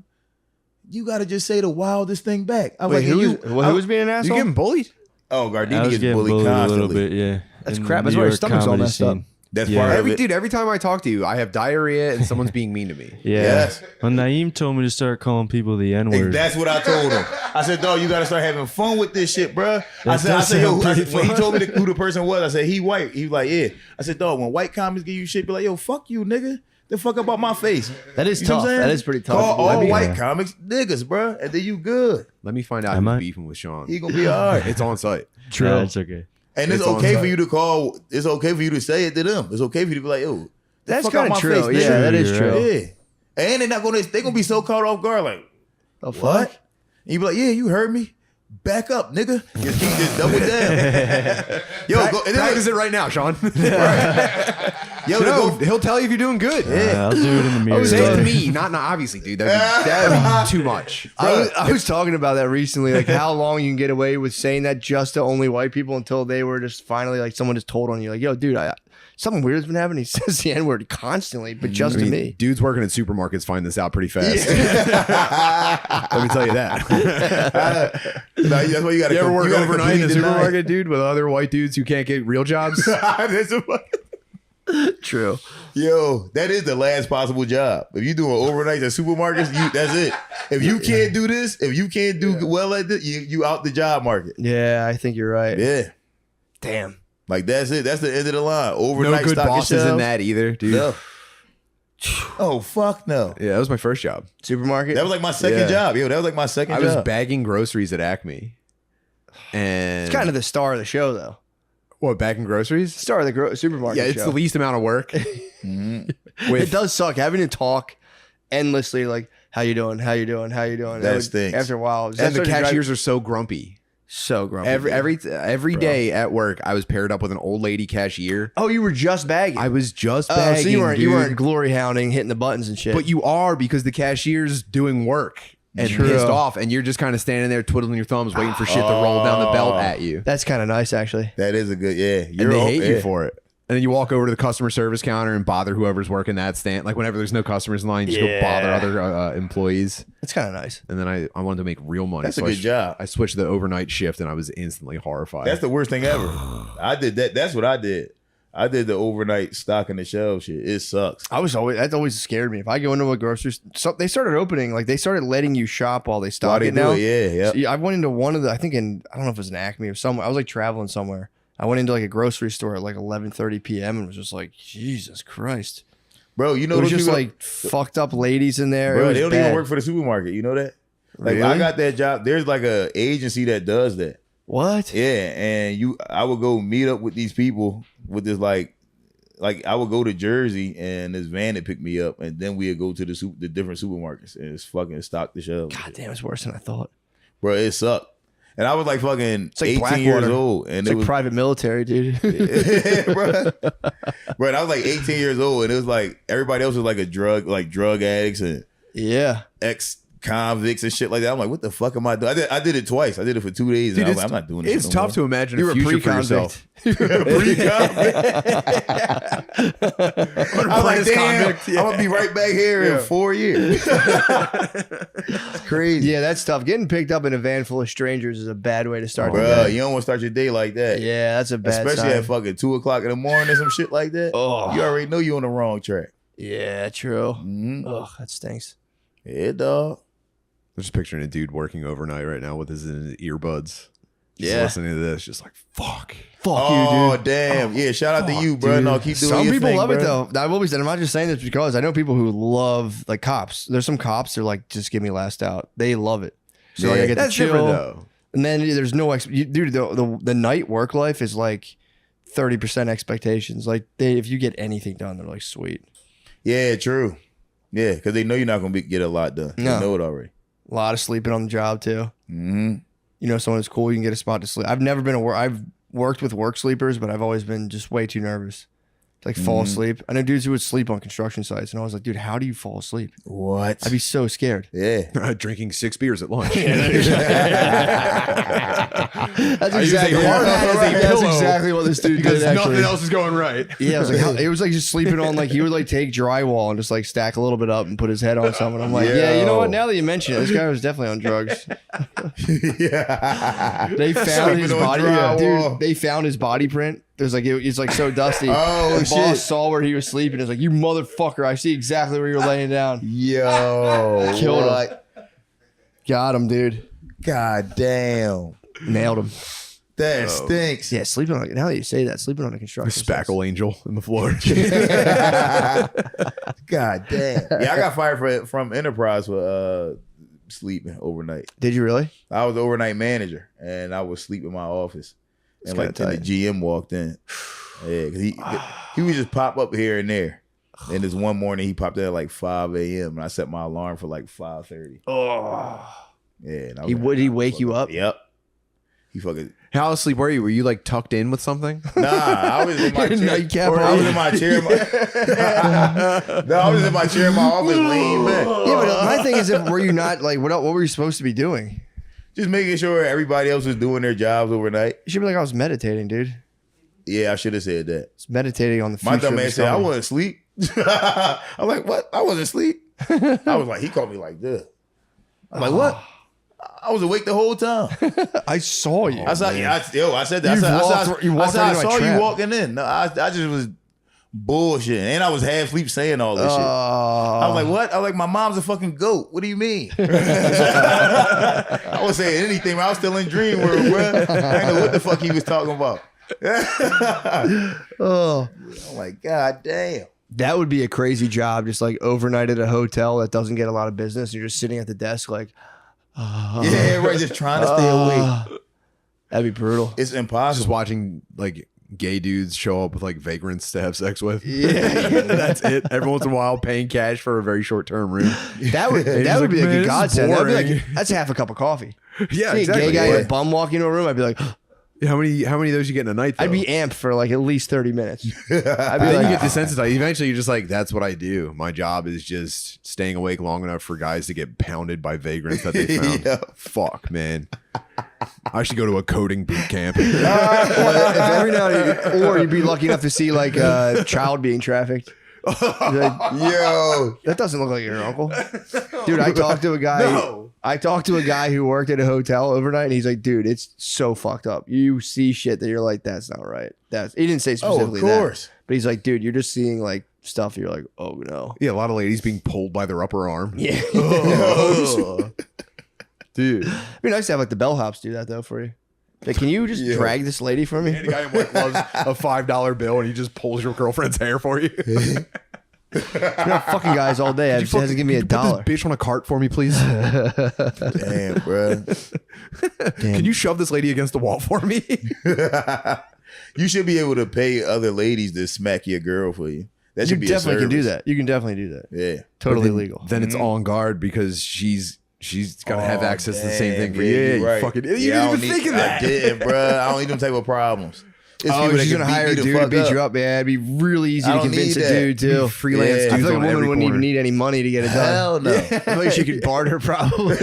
you got to just say the wildest thing back. I was Wait, like, who was being an You asshole? getting bullied? oh, I Gardini was gets getting bullied bullied a little constantly. bit, yeah. That's In crap. the That's New why your York stomach's all comedy messed up. scene. That's Yeah. part of it. Every time I talk to you, I have diarrhea and someone's being mean to me. Yeah. Yes. When Naeem told me to start calling people the N word. That's what I told him. I said, dog, you gotta start having fun with this shit, bro. That does Yo, sound when pretty he told me who the person was, I said, he white. He was like, yeah. I said, dog, when white comics give you shit, be like, yo, fuck you, nigga. The fuck about my face. That is You know what tough. I'm saying? That is pretty tough. Call all I mean, white comics niggas, bro, and then you good. Let me find out Am who's I? beefing with Sean. He gonna be all right. It's on site. True. Nah, it's okay. And it's It's on okay site. for you to call. It's okay for you to say it to them. It's okay for you to be like, yo, That's fuck out kind my of true. face, Yeah, nigga. that is You're true. right. Yeah. And they're not gonna. They gonna be so caught off guard, like, The fuck? what? And you be like, yeah, you heard me. Back up, nigga. Just keep just double down. Yo, go, and then Practice it right now, Sean. yo, No, go. he'll tell you if you're doing good. I'll do it in the mirror. Say it to me, not obviously, dude. That'd be too much. I was talking about that recently, like how long you can get away with saying that just to only white people until they were just finally like someone just told on you, like, yo, dude, something weird's been happening. He says the N word constantly, but just to me. Dudes working in supermarkets find this out pretty fast. Let me tell you that. That's why you gotta. You ever work gotta overnight in a completely deny. supermarket, dude, with other white dudes who can't get real jobs? That's a- True. Yo, that is the last possible job. If you doing overnight at supermarkets, that's it. If you can't do this, if you can't do well at this, you out the job market. Yeah, I think you're right. Yeah, Damn. like that's it. That's the end of the line. No Overnight good stocking bosses in shelves. that either, dude. No. Oh fuck no. Yeah, that was my first job. Supermarket? That was like my second Yeah. job. Yo, that was like my second I was job. bagging groceries at Acme. And it's kind of the star of the show, though. what, bagging groceries? Star of the supermarket Yeah, it's show. the least amount of work. It does suck having to talk endlessly, like, how you doing? How you doing? How you doing? That would- stinks. After a while. And the cashiers are so grumpy. so grumpy. Every day at work, I was paired up with an old lady cashier. Oh, you were just bagging. I was just Oh, bagging, so you weren't dude. glory hounding, hitting the buttons and shit. But you are, because the cashier's doing work and True. pissed off, and you're just kind of standing there twiddling your thumbs, waiting for shit to roll down the belt at you. That's kind of nice, actually. That is a good, yeah. And they hate you for it. And then you walk over to the customer service counter and bother whoever's working that stand. Like whenever there's no customers in line, you just go bother other employees. That's kind of nice. And then I wanted to make real money. That's a so good job. I switched to the overnight shift, and I was instantly horrified. That's the worst thing ever. I did that. That's what I did. I did the overnight stocking the shelf shit. It sucks. That always scared me. If I go into a grocery store, they started opening, like they started letting you shop while they stock it now. Yeah. So I went into one of the, I think I don't know if it was an Acme or somewhere. I was like traveling somewhere. I went into like a grocery store at like 11:30 p.m. and was just like, Jesus Christ. Bro, you know it was those just people, like fucked up ladies in there. bro, It was they don't bad. even work for the supermarket. You know that? Like Really? I got that job. There's like a agency that does that. What? Yeah, and I would go meet up with these people with this like I would go to Jersey and this van would pick me up, and then we'd go to the different supermarkets and it's fucking stock the shelves. God damn, it's worse than I thought. Bro, it sucked. And I was like fucking Like 18 years Blackwater. old, and It's it like was private military, dude. bro. Bro, and I was like 18 years old, and it was like everybody else was like drug addicts and Yeah. ex-convicts and shit like that. I'm like, what the fuck am I doing? I did it twice. I did it for 2 days. Dude, and I was like, I'm not doing this. It's shit no tough to imagine You a were future for pre-convict. yourself. I'm like, damn, I'm gonna be right back here in 4 years. It's crazy. Yeah, that's tough. Getting picked up in a van full of strangers is a bad way to start the Bro, day. you don't want to start your day like that. Yeah, that's a bad Especially sign. at fucking 2 o'clock in the morning or some shit like that. Oh. You already know you're on the wrong track. Yeah, true. Mhm. Ugh, that stinks. Yeah, dog. I'm just picturing a dude working overnight right now with his earbuds. Just Yeah. listening to this, just like, fuck. Fuck Oh, you, dude. damn. Yeah, shout out to you, bro. Dude. No, keep doing Some your people thing, love bro. it though. I've always said, I'm not just saying this because I know people who love like cops. There's some cops they're like, just give me last out. They love it. So like, Yeah. I get That's to chill. different though. And then there's no dude. The night work life is like 30% expectations. Like if you get anything done, they're like sweet. Yeah, true. Yeah, because they know you're not going to get a lot done. No. They know it already. A lot of sleeping on the job too. Mm-hmm. You know, someone who's cool, you can get a spot to sleep. I've never been I've worked with work sleepers, but I've always been just way too nervous to like fall asleep. I know dudes who would sleep on construction sites, and I was like, dude, how do you fall asleep? What? I'd be so scared. Yeah. Drinking 6 beers at lunch. That's I use a exactly, hard hat as a that's pillow exactly what this dude because did. Actually, nothing else is going right. yeah, it was like just sleeping on like he would like take drywall and just like stack a little bit up and put his head on something. I'm like, yeah, you know what? Now that you mention it, this guy was definitely on drugs. Yeah. They found Sleeping his on body, drywall. dude. They found his body print. There's like it's like so dusty. Oh, the shit. boss saw where he was sleeping. It's like, you motherfucker! I see exactly where you're laying down. Yo. Killed him. what? Got him, dude. God damn. Nailed him. That stinks. Yeah, sleeping on. Now that you say that, sleeping on a construction site. Spackle angel in the floor. God damn. Yeah, I got fired from Enterprise for sleeping overnight. Did you really? I was the overnight manager, and I would sleep in my office. And like kinda then the GM walked in. Yeah, because he would just pop up here and there. And this one morning he popped in at like 5 a.m. and I set my alarm for like 5:30. Oh. Yeah. And I was He like, would he wake you up? Yep. He fucking How asleep were you? Were you like tucked in with something? nah. I was in my Your chair. nightcap Or I was in my chair. No, I was in my chair in my office, leaning back. Yeah, but my thing is, were you not like what were you supposed to be doing? Just making sure everybody else was doing their jobs overnight. You should be like, I was meditating, dude. Yeah, I should have said that. It's meditating on the future. My dumb of man this said, I company. wasn't asleep. I'm like, what? I wasn't asleep. I was like, he called me like this. I'm like, what? I was awake the whole time. I saw you. I saw, I said that. You I walked right I into my saw you trap. walking in. No, I just was bullshit. And I was half asleep saying all this shit. I was like, what? I was like, my mom's a fucking goat. What do you mean? I was saying anything, but I was still in dream world, bro. I didn't know what the fuck he was talking about. Oh, I'm like, God damn. that would be a crazy job. Just like overnight at a hotel that doesn't get a lot of business. You're just sitting at the desk, like, Yeah, right. Just trying to stay awake. that'd be brutal. It's Just impossible. watching like gay dudes show up with like vagrants to have sex with. Yeah. That's it. Every once in a while, paying cash for a very short term room. That would just that would like, be a "Man, good this is godsend. That'd be boring." like, that's half a cup of coffee. Yeah, See a exactly. gay guy Yeah. with a bum walk into a room, I'd be like, How many of those you get in a night? Though? I'd be amped for like at least 30 minutes. I'd be Then like, you get desensitized. Eventually, you're just like, that's what I do. My job is just staying awake long enough for guys to get pounded by vagrants that they found. Yeah. Fuck, man. I should go to a coding boot camp. or if every now and then, or you'd be lucky enough to see like a child being trafficked. He's like, Yo, that doesn't look like your uncle. Dude, I talked to a guy. No. I talked to a guy who worked at a hotel overnight, and he's like, dude, it's so fucked up. You see shit that you're like, that's not right. He didn't say specifically course. that. But he's like, dude, you're just seeing like stuff. You're like, oh no. Yeah, a lot of ladies being pulled by their upper arm. Yeah. Dude. It'd be nice to have like the bellhops do that though for you. Like, can you just drag this lady for me? And a guy in white gloves, a $5 bill, and he just pulls your girlfriend's hair for you. You're not fucking guys all day. It hasn't given me Could you $1. put this bitch on a cart for me, please? damn, bro. Can you shove this lady against the wall for me? You should be able to pay other ladies to smack your girl for you. That You should be definitely a can do service. that. You can definitely do that. Yeah. Totally legal. Then it's on guard because she's got to have access to the same thing for you. Yeah, You right. fucking, you Yeah, I didn't don't even think of need- that. I didn't, bro. I don't need them type of problems. It's Oh, people that she's can gonna hire a beat me the dude to fuck beat up. you up, man. It'd be really easy I to don't convince need a that. dude too. Freelance I dudes feel like a on woman every wouldn't even corner. need any money to get it done. Hell no. I feel like she could barter probably.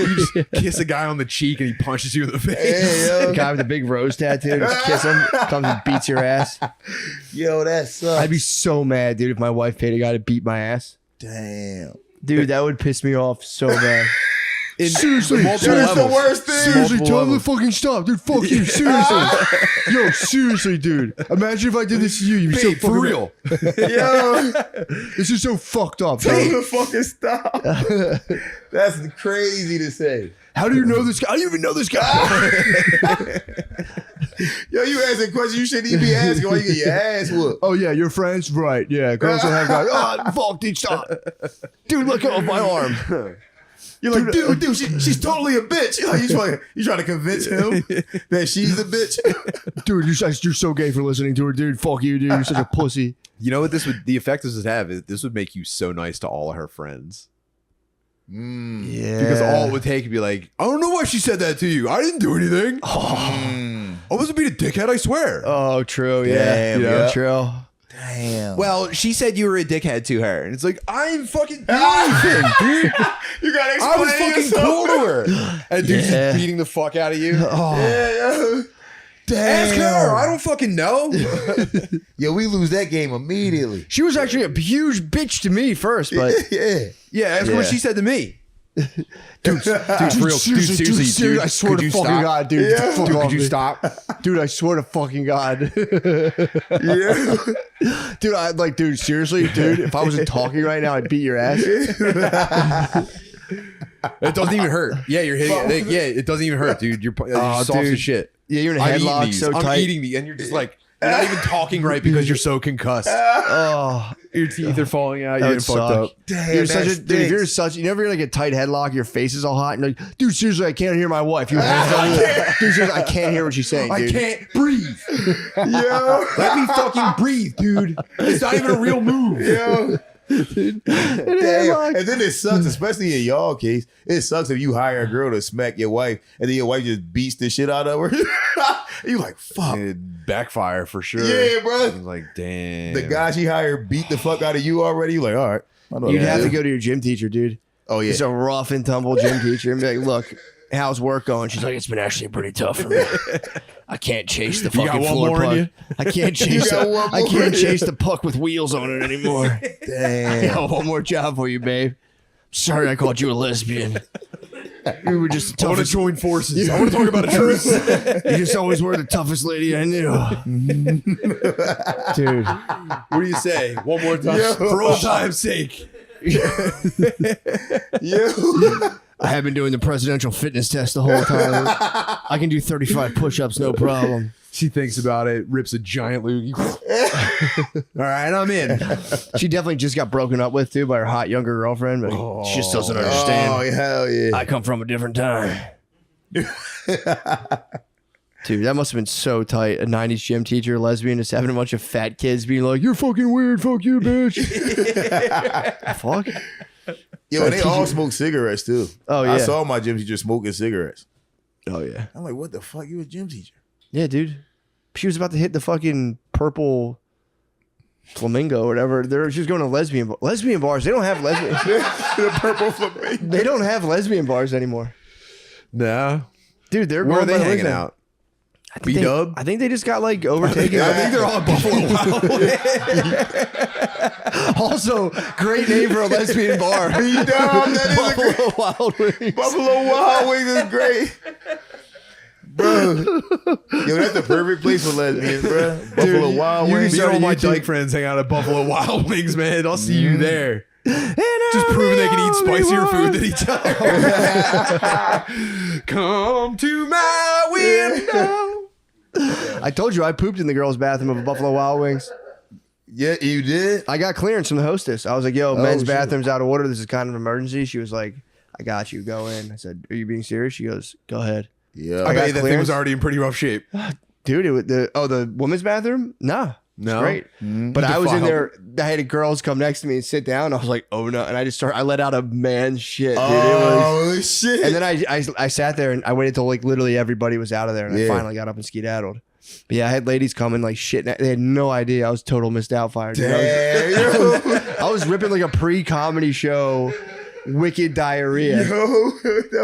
Kiss a guy on the cheek and he punches you in the face. Hey, yo. Guy with the big rose tattoo, just kiss him, comes and beats your ass. Yo, that sucks. I'd be so mad, dude, if my wife paid a guy to beat my ass. Damn. Dude, that would piss me off so bad. Seriously, Dude, it's the worst thing. Seriously, tell him to fucking stop, dude. Fuck you, seriously. Yo, seriously, dude. Imagine if I did this to you. You'd be so for fucking real. Yo, This is so fucked up, tell him dude. to fucking stop. That's crazy to say. How do you know this guy? I don't even know this guy. Yo, you asking questions you shouldn't even be asking while you get your ass whooped. Oh yeah, your friends, right? Yeah, girls don't have guys. Oh, fuck, dude, stop, dude. Let go of my arm. You're like, dude, she's totally a bitch. Like, you trying to convince him that she's a bitch? Dude, you're so gay for listening to her, dude. Fuck you, dude. You're such a pussy. You know what the effect this would have is this would make you so nice to all of her friends. Yeah, Because all it would take would be like, I don't know why she said that to you. I didn't do anything. I wasn't being a dickhead, I swear. Oh, true. Yeah, Damn, yeah. true. Damn. Well, she said you were a dickhead to her. And it's like, I didn't fucking do anything, dude. You gotta explain I was fucking yourself. cool to her. And dude's Yeah. just beating the fuck out of you. Yeah. Ask her. I don't fucking know. Yo, we lose that game immediately. She was actually a huge bitch to me first, but Yeah. Yeah, ask her what she said to me. dude, seriously, dude, I swear could to you fucking stop? God, dude. Yeah. Fuck Dude, off, could you dude. stop? Dude, I swear to fucking God. Yeah. Dude, I like, dude, seriously, dude, if I wasn't talking right now, I'd beat your ass. It doesn't even hurt. Yeah, you're hitting. Yeah, it doesn't even hurt, dude. You're soft dude. as shit. Yeah, you're in a I'm eating headlock these. so I'm tight. eating these, and you're just like you're not even talking right because you're so concussed. Oh, Your teeth are falling out. that You're would fucked suck. up. Damn, You're that such a dude. If you're stinks. such, you never like a tight headlock. Your face is all hot, and like, dude, seriously, I can't hear my wife. You hands on me. Dude, seriously, I can't hear what she's saying. I Dude. can't breathe. Yo. Let me fucking breathe, dude. It's not even a real move. Yo. Headlock. Damn. And then it sucks, especially in y'all case. It sucks if you hire a girl to smack your wife and then your wife just beats the shit out of her. You like, fuck. It'd backfire for sure. Yeah, bro. I was like, damn. The guy she hired beat the fuck out of you already. You like, all right. I know You'd that. have to go to your gym teacher, dude. Oh, yeah. He's a rough and tumble gym teacher, and be like, "Look, how's work going?" She's like, "It's been actually pretty tough for me. I can't chase the got fucking one floor more in puck. you? I can't chase. got one I more can't in you?" chase the puck with wheels on it anymore. Damn. I got one more job for you, babe. Sorry, I called you a lesbian. You were just the I want to toughest. join forces. I want to talk about a truce. You just always were the toughest lady I knew, dude. What do you say? One more time. Yo. For old time's sake. Yo. I have been doing the presidential fitness test the whole time. I can do 35 push-ups, no problem. She thinks about it, rips a giant loogie. All right, I'm in. She definitely just got broken up with too by her hot younger girlfriend, but she just doesn't understand. Oh, hell yeah. I come from a different time. Dude, that must have been so tight. A 90s gym teacher, lesbian, just having a bunch of fat kids being like, "You're fucking weird, fuck you, bitch." Fuck. Yo, and they all smoke cigarettes too. Oh, I yeah. saw my gym teacher smoking cigarettes. Oh, yeah. I'm like, what the fuck? You a gym teacher? Yeah, dude. She was about to hit the fucking purple flamingo or whatever. She was going to lesbian bars. They don't have lesbian. The purple flamingo. They don't have lesbian bars anymore. Nah. Dude, they're Where are going they by hanging Lisbon. out? B-Dub? I think they just got like overtaken. I think they're all Buffalo Wild Wings. Also, great name for a lesbian bar. B-Dub, that is a great. Buffalo Wild Wings. Buffalo Wild Wings is great. Bro, yo, that's the perfect place for lesbians, bro. Buffalo Wild Wings. Me and all my dyke friends hang out at Buffalo Wild Wings, man. I'll see you there. Just proving they can eat spicier food than each other. Come to my window. I told you I pooped in the girls' bathroom of Buffalo Wild Wings. Yeah, you did. I got clearance from the hostess. I was like, yo, men's bathroom's out of order. This is kind of an emergency. She was like, I got you. Go in. I said, are you being serious? She goes, go ahead. Yeah. I got That thing clearance. was already in pretty rough shape. Dude, the women's bathroom? Nah. No? Great. But I was in there. I had girls come next to me and sit down. I was like, oh no. And I let out a man's shit, dude. Oh, shit. And then I sat there and I waited till like literally everybody was out of there. And I Yeah. finally got up and skedaddled. But yeah, I had ladies coming like shit. They had no idea. I was total missed out fire. Dude. I was ripping like a pre-comedy show, wicked diarrhea.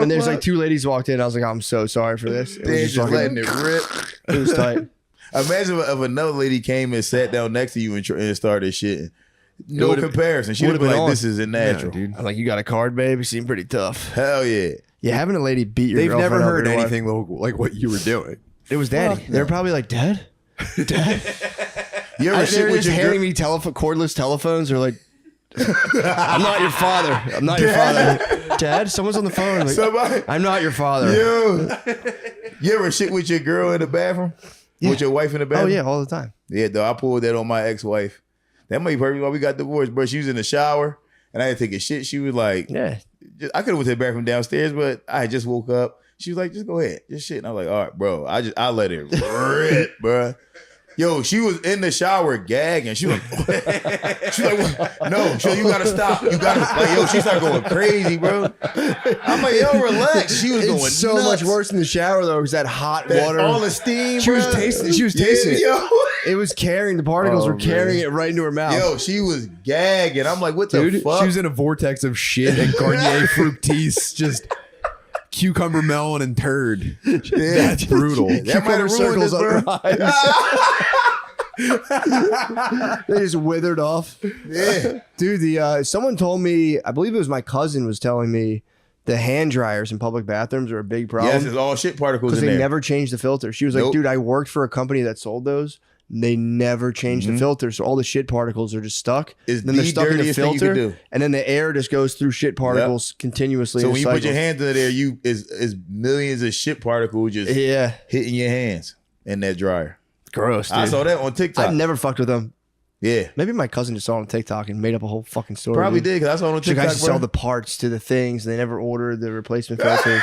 And there's like two ladies walked in. I was like, I'm so sorry for this. It was Just fucking- letting it rip. It was tight. Imagine if another lady came and sat down next to you and started shitting. No would've- comparison. She would have been would've like, been this isn't natural. dude. I'm like, you got a card, babe? You seem pretty tough. Hell yeah. Yeah, having a lady beat your They've girlfriend never over heard your wife- anything like what you were doing. It was daddy. They were probably like, Dad? You ever They're shit with just your handing girl? me cordless telephones. They're like, I'm not your father. I'm not your father. Dad, someone's on the phone. I'm like, Somebody. I'm not your father. Yo. You ever shit with your girl in the bathroom? Yeah. With your wife in the Oh, bathroom? yeah, all the time. Yeah, though. I pulled that on my ex-wife. That might be perfect why we got divorced, bro. She was in the shower and I had to take a shit. She was like, Yeah. I could have went to the bathroom downstairs, but I had just woke up. She was like, just go ahead. Just shit. And I was like, all right, bro. I let it rip, bro. Yo, she was in the shower gagging. She was like, she's like, what? No, so you gotta stop. You gotta, like, yo, she started going crazy, bro. I'm like, yo, relax. She was going It's so nuts. much worse in the shower, though, because that hot water. All the steam, She was bro. tasting it. She was tasting it. Yo. It was carrying, the particles Oh, were carrying man. it right into her mouth. Yo, she was gagging. I'm like, what the Dude, fuck? she was in a vortex of shit and Garnier Fructis, just cucumber, melon, and turd. That's brutal. That might have ruined this, bro. They just withered off. Yeah. Dude, someone told me, I believe it was my cousin was telling me, the hand dryers in public bathrooms are a big problem. Yes, it's all shit particles because in they there. never changed the filter. She was like, Nope. dude, I worked for a company that sold those. They never changed the filter, so all the shit particles are just stuck. It's then they're the stuck in the dirtiest thing you can filter, do. and then the air just goes through shit particles continuously. So in when you put your cycles. hands in there, you is millions of shit particles just Yeah, hitting your hands in that dryer. gross. Dude. I saw that on TikTok. I've never fucked with them. Yeah, Maybe my cousin just saw it on TikTok and made up a whole fucking story. probably dude. did because I saw it on She's like, I TikTok. just sell the parts to the things. They never ordered the replacement filters.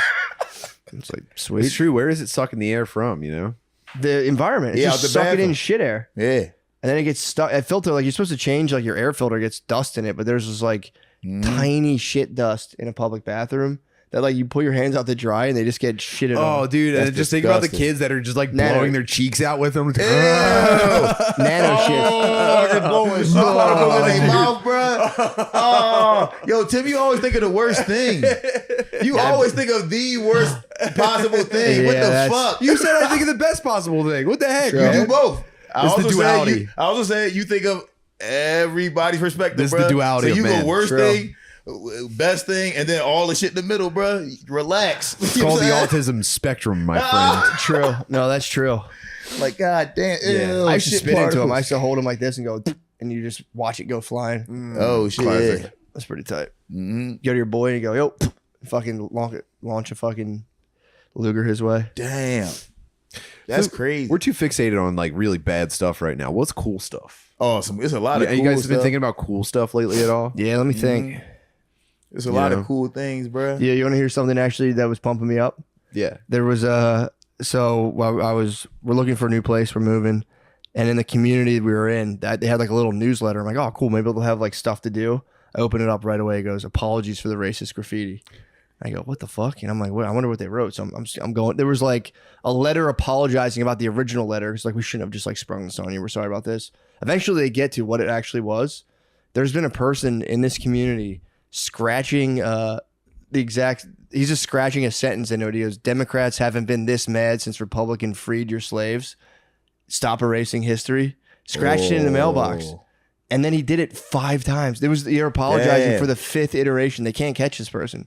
It's like It's sweet. true. Where is it sucking the air from, you know? The environment. It's Yeah, just out the suck it in bathroom. shit air. Yeah, And then it gets stuck. A filter, like you're supposed to change, like your air filter gets dust in it, but there's this like tiny shit dust in a public bathroom that like you pull your hands out to dry and they just get shitted Oh, on. dude. And That's just think about the disgusting. kids that are just like Nano. blowing their cheeks out with them. Nano shit. Oh, just blowing shit particles in their mouth, bro. Oh, yo, Tim, you always think of the worst thing. You always think of the worst possible thing. What Yeah, the that's- fuck? You said I think of the best possible thing. What the heck, You man? do both. I It's the also said duality. I also said you think of everybody's perspective. This is bruh. the duality So of you man. go worst True. thing, best thing, and then all the shit in the middle, bro. Relax. It's called the autism spectrum, my friend. True. No, that's true. Like, god damn. Ew, I used to shit spit into them. I particles. used to hold them like this and go, and you just watch it go flying. Oh shit. Classic. Yeah. That's pretty tight. Mm-hmm. Go to your boy and you go, yo, fucking launch a fucking Luger his way. Damn. That's crazy. We're too fixated on like really bad stuff right now. What's cool stuff? Awesome. It's a lot of You cool guys have been stuff. thinking about cool stuff lately at all? Yeah, let me think. There's a lot know? of cool things, bro. Yeah, you want to hear something actually that was pumping me up? Yeah. There was so while we're looking for a new place, we're moving, and in the community we were in, that they had like a little newsletter. I'm like, oh, cool, maybe they'll have like stuff to do. I open it up right away. It goes, apologies for the racist graffiti. I go, what the fuck? And I'm like, what? I wonder what they wrote. So I'm going. There was like a letter apologizing about the original letter. It's like we shouldn't have just like sprung this on you. We're sorry about this. Eventually, they get to what it actually was. There's been a person in this community scratching the exact. He's just scratching a sentence into it. He goes, "Democrats haven't been this mad since Republican freed your slaves. Stop erasing history." Scratched it in the mailbox. And then he did it 5 times. They're apologizing for the 5th iteration. They can't catch this person.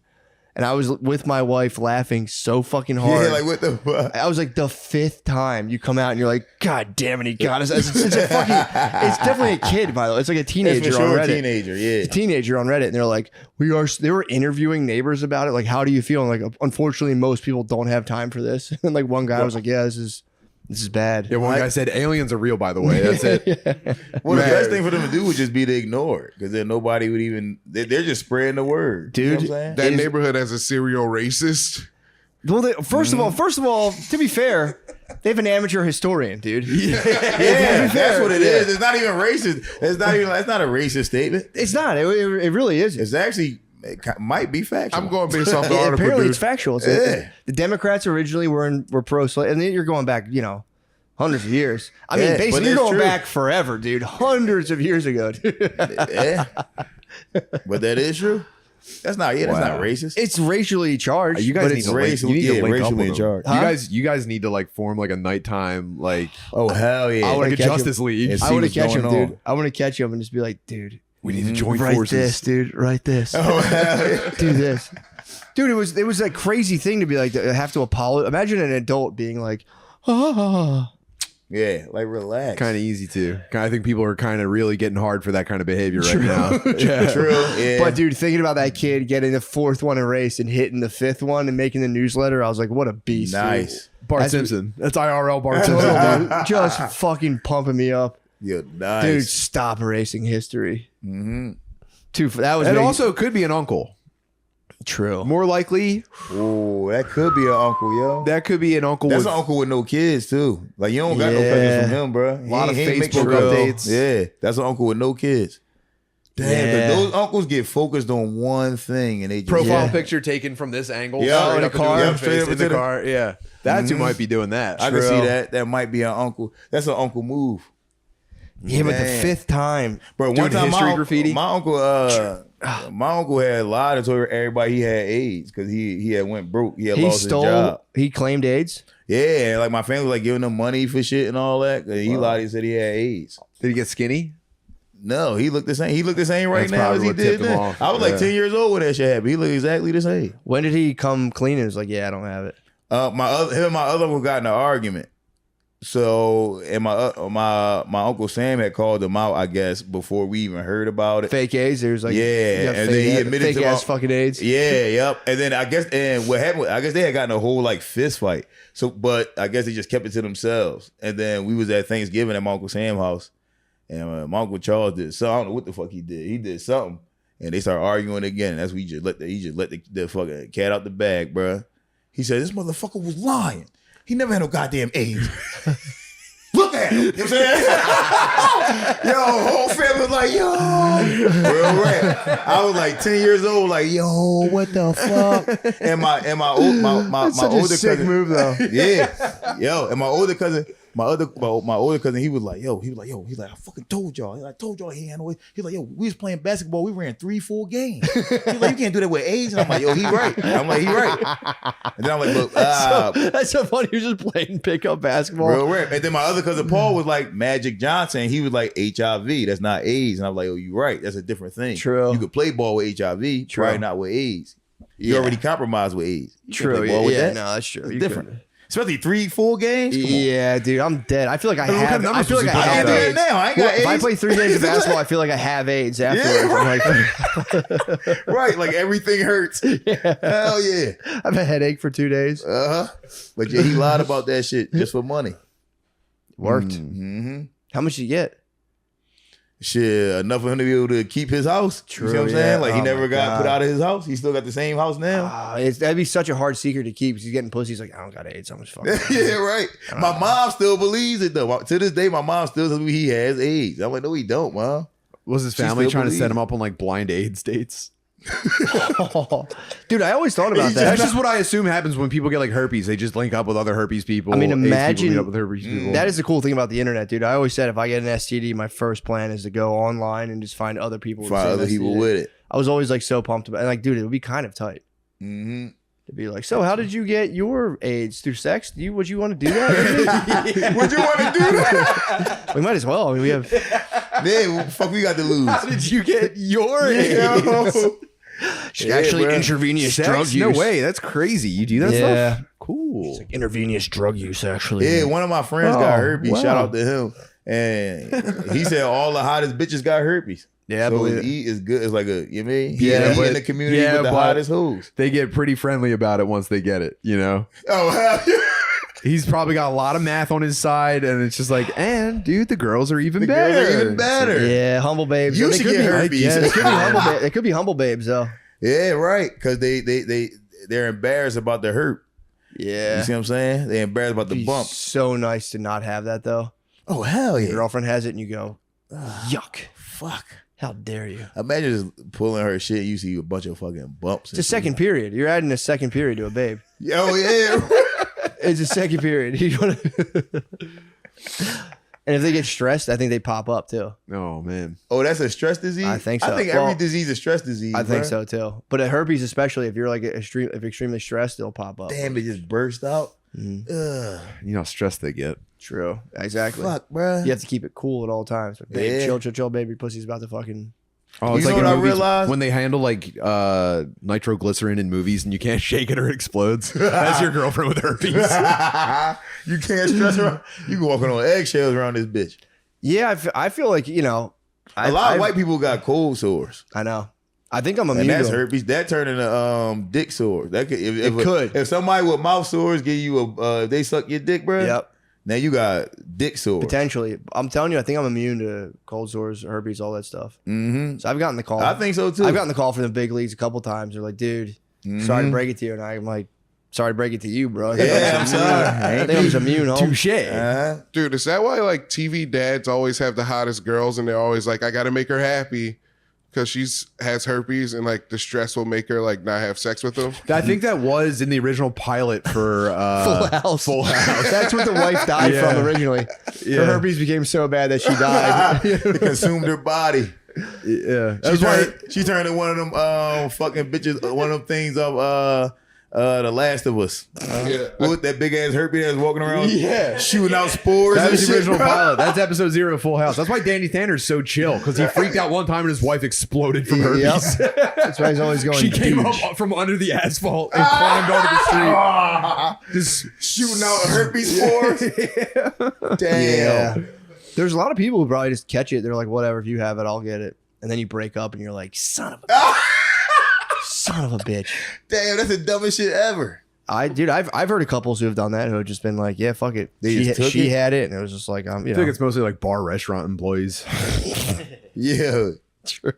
And I was with my wife laughing so fucking hard. Yeah, like what the fuck? I was like, the 5th time you come out and you're like, God damn it, he got us. It's definitely a kid, by the way. It's like a teenager It's for sure on Reddit. Teenager, yeah. A teenager on Reddit. And they're like, they were interviewing neighbors about it. Like, how do you feel? And like, unfortunately, most people don't have time for this. And like one guy was like, yeah, this is bad. Yeah, one guy said aliens are real, by the way. That's it. Well, the best thing for them to do would just be to ignore it, because then nobody would even. They're just spreading the word, Dude. You know what I'm saying? That neighborhood has a serial racist. Well, first of all, to be fair, they have an amateur historian, dude. Yeah, that's what it is. It's not even racist. It's not even. It's not a racist statement. It's not. It really isn't. It's actually. It might be factual. I'm going based off the article, Apparently, dude. it's factual. The Democrats originally were pro-slave, and then you're going back, hundreds of years. I mean, Yeah, basically, but you're it's going true. back forever, dude. Hundreds of years ago, dude. Yeah, but that is true. That's not. Yeah, that's not racist. It's racially charged. You guys but need it's to link, racial- you need yeah, to link up racially with them. charged. You guys need to like form like a nighttime like Oh hell yeah! I like a catch Justice him. League. It's- I see want to what's catch him, going on. dude. I want to catch him and just be like, dude, We need to join write forces. this, dude. Write this. Oh hell yeah! Do this. Dude, it was a crazy thing to be like, to have to apologize. Imagine an adult being like, Yeah, like relax. Kind of easy too. I think people are kind of really getting hard for that kind of behavior right now. Yeah. True. Yeah. But dude, thinking about that kid getting the 4th one erased and hitting the 5th one and making the newsletter, I was like, what a beast. dude. Nice. Bart Simpson. That's IRL Bart Simpson. Total, dude. Just fucking pumping me up. Yeah, nice. Dude, stop erasing history. Mm-hmm. That was It big. also could be an uncle. True. More likely, Oh, that could be an uncle, yo. that could be an uncle That's with an uncle with no kids too. Like you don't got no cousins from him, bro. A lot of Facebook updates. Yeah, that's an uncle with no kids. Damn, Yeah. but those uncles get focused on one thing and they just profile Yeah. picture taken from this angle. Yeah, straight in a up into car. his Yeah, face, straight up in into the the- car. Yeah, that's who might be doing that. I can see True. that. That might be an uncle. That's an uncle move. Yeah, but the Man. 5th time. Bro, one Doing time history my, graffiti? my uncle had lied and told everybody he had AIDS because he had went broke. He had lost his job. He claimed AIDS. Yeah, like my family was like giving him money for shit and all that. He lied and said he had AIDS. Did he get skinny? No, he looked the same. He looked the same right That's now probably as he what did tipped him then. off. I was like Yeah. 10 years old when that shit happened. He looked exactly the same. When did he come clean and was like, yeah, I don't have it? Him and my other uncle got in an argument. So, and my uncle Sam had called him out, I guess, before we even heard about it. Fake AIDS. There's like, Yeah, you got and then he admitted fake to ass my- fucking AIDS. Yeah, yep. And then and what happened? I guess they had gotten a whole like fist fight. So, but I guess they just kept it to themselves. And then we was at Thanksgiving at my uncle Sam's house, and my uncle Charles did something. I don't know what the fuck he did. He did something, and they started arguing again. And that's when he just let the fucking cat out the bag, bruh. He said this motherfucker was lying. He never had no goddamn AIDS. Look at him. You know what I'm saying? Yo, whole family was like, yo. Real rap. I was like 10 years old, like, yo, what the fuck? And my older sick cousin. move though. Yeah. Yo, and my older cousin, my older cousin, he was like, I fucking told y'all. I told y'all he had no. He's like, yo, we was playing basketball. We ran 3-4 games. He's like, you can't do that with AIDS. And I'm like, yo, he right. I'm like, he right. And then I'm like, look, That's so funny. You're just playing pickup basketball. real rap. And then my other cousin Paul was like Magic Johnson. He was like HIV. That's not AIDS. And I'm like, oh, you right. That's a different thing. True. You could play ball with HIV, probably not with AIDS. You Yeah. already compromised with AIDS. You can't True. play ball with Yeah. that. No, that's true. It's You different. couldn't. Especially 3-4 games. Come on. Yeah, dude, I'm dead. I feel like I what kind have. of I numbers feel was like he I putting have out I there? AIDS. now. I ain't Well, got if I AIDS. play 3 games of basketball, I feel like I have AIDS afterwards. I'm like, Right, like everything hurts. Hell yeah. I have a headache for 2 days. But yeah, he lied about that shit just for money. Worked. Mm-hmm. How much you get? Shit, enough for him to be able to keep his house. True, You see what I'm yeah. saying? Like he Oh never my got put God. out of his house. He still got the same house now. That'd be such a hard secret to keep because he's getting pussy. He's like, I don't got AIDS. I'm just fucking. Yeah, right. My mom still believes it though. To this day, my mom still tells me he has AIDS. I'm like, no, he don't, mom. Was his She family still trying to believes set it. him up on like blind AIDS dates? Dude, I always thought about that. That's just what I assume happens when people get like herpes. They just link up with other herpes people. I mean, AIDS people imagine- meet up with herpes people. That is the cool thing about the internet, dude. I always said if I get an STD, my first plan is to go online and just find other people. with the Find same other people STD. with it. I was always like so pumped about it. And like, dude, it would be kind of tight. Mm-hmm. To be like, so how did you get your AIDS through sex? Would you want to do that? Would you want to do that? We might as well. I mean, we have. Yeah, what the fuck we got to lose? How did you get your Yo. Actually, bro. intravenous sex? drug use. No way. That's crazy. You do that Yeah. stuff? Cool. Intravenous drug use, actually. Yeah, one of my friends got Oh, herpes. wow. Shout out to him. And he said all the hottest bitches got herpes. Yeah, I so believe his it. eat is good. It's like a, you know what I mean? Yeah, He but- in the community yeah, with the but- hottest hoes. They get pretty friendly about it once they get it, you know? Oh, hell yeah. He's probably got a lot of math on his side, and it's just like, and dude, the girls are even The better. girls are even better. Yeah, humble babes. You They should could get be- herpes. Yeah, they could be humble. They could be humble babes though. Yeah, right. Because they're embarrassed about the hurt. Yeah. You see what I'm saying? They're embarrassed about the Be bump. so nice to not have that though. Oh, hell Your yeah. girlfriend has it, and you go, yuck! Fuck. How dare you? Imagine just pulling her shit. You see a bunch of fucking bumps. It's a second period. You're adding a second period to a babe. Oh, yeah. It's a second period. You wanna- And if they get stressed, I think they pop up too. Oh, man. Oh, that's a stress disease? I think so. I think Well, every disease is a stress disease. I think bruh. so too. But at herpes, especially if you're like extremely stressed, it'll pop up. Damn, it just burst out. Mhm. Ugh. You know how stressed they get. True. Exactly. Fuck, bruh. You have to keep it cool at all times. But babe, Yeah. chill, baby. Pussy's about to fucking. Oh, You know in what I movies realized? when they handle like nitroglycerin in movies and you can't shake it or it explodes. That's your girlfriend with herpes. You can't stress her. You can walking on eggshells around this bitch. Yeah, I feel like A lot of white people got cold sores. I know. I think I'm And immune that's to 'em. herpes. That turned into dick sores. That could, It could. If somebody with mouth sores give you if they suck your dick, bro. Yep. Now you got dick sores. Potentially. I'm telling you, I think I'm immune to cold sores, herpes, all that stuff. Mm-hmm. So I've gotten the call. I think so too. I've gotten the call from the big leagues a couple times. They're like, dude, sorry to break it to you. And I'm like, sorry to break it to you, bro. I think Yeah, I'm I'm immune. sorry. I think I'm just immune, home. Touche. Uh-huh. Dude, is that why like TV dads always have the hottest girls and they're always like, I gotta make her happy because she's has herpes and like the stress will make her like not have sex with them? I think that was in the original pilot for Full House. Full House. That's what the wife died Yeah. from originally. Yeah. Her herpes became so bad that she died. It consumed her body. Yeah. She turned into one of them fucking bitches. One of them things of The Last of Us. With that big ass herpes that's walking around, shooting out spores. That and was the shit, original bro. pilot. That's episode 0 of Full House. That's why Danny Tanner's so chill because he freaked out one time and his wife exploded from herpes. That's why he's always going. She came douche. up from under the asphalt and climbed onto the street. Just Shooting out herpes spores. Damn. Yeah. There's a lot of people who probably just catch it. They're like, whatever, if you have it, I'll get it. And then you break up and you're like, son of a bitch. Damn, that's the dumbest shit ever. I've heard of couples who have done that who have just been like, yeah, fuck it. They just took she it? had it, and it was just like, I think it's mostly like bar restaurant employees. Yeah. true.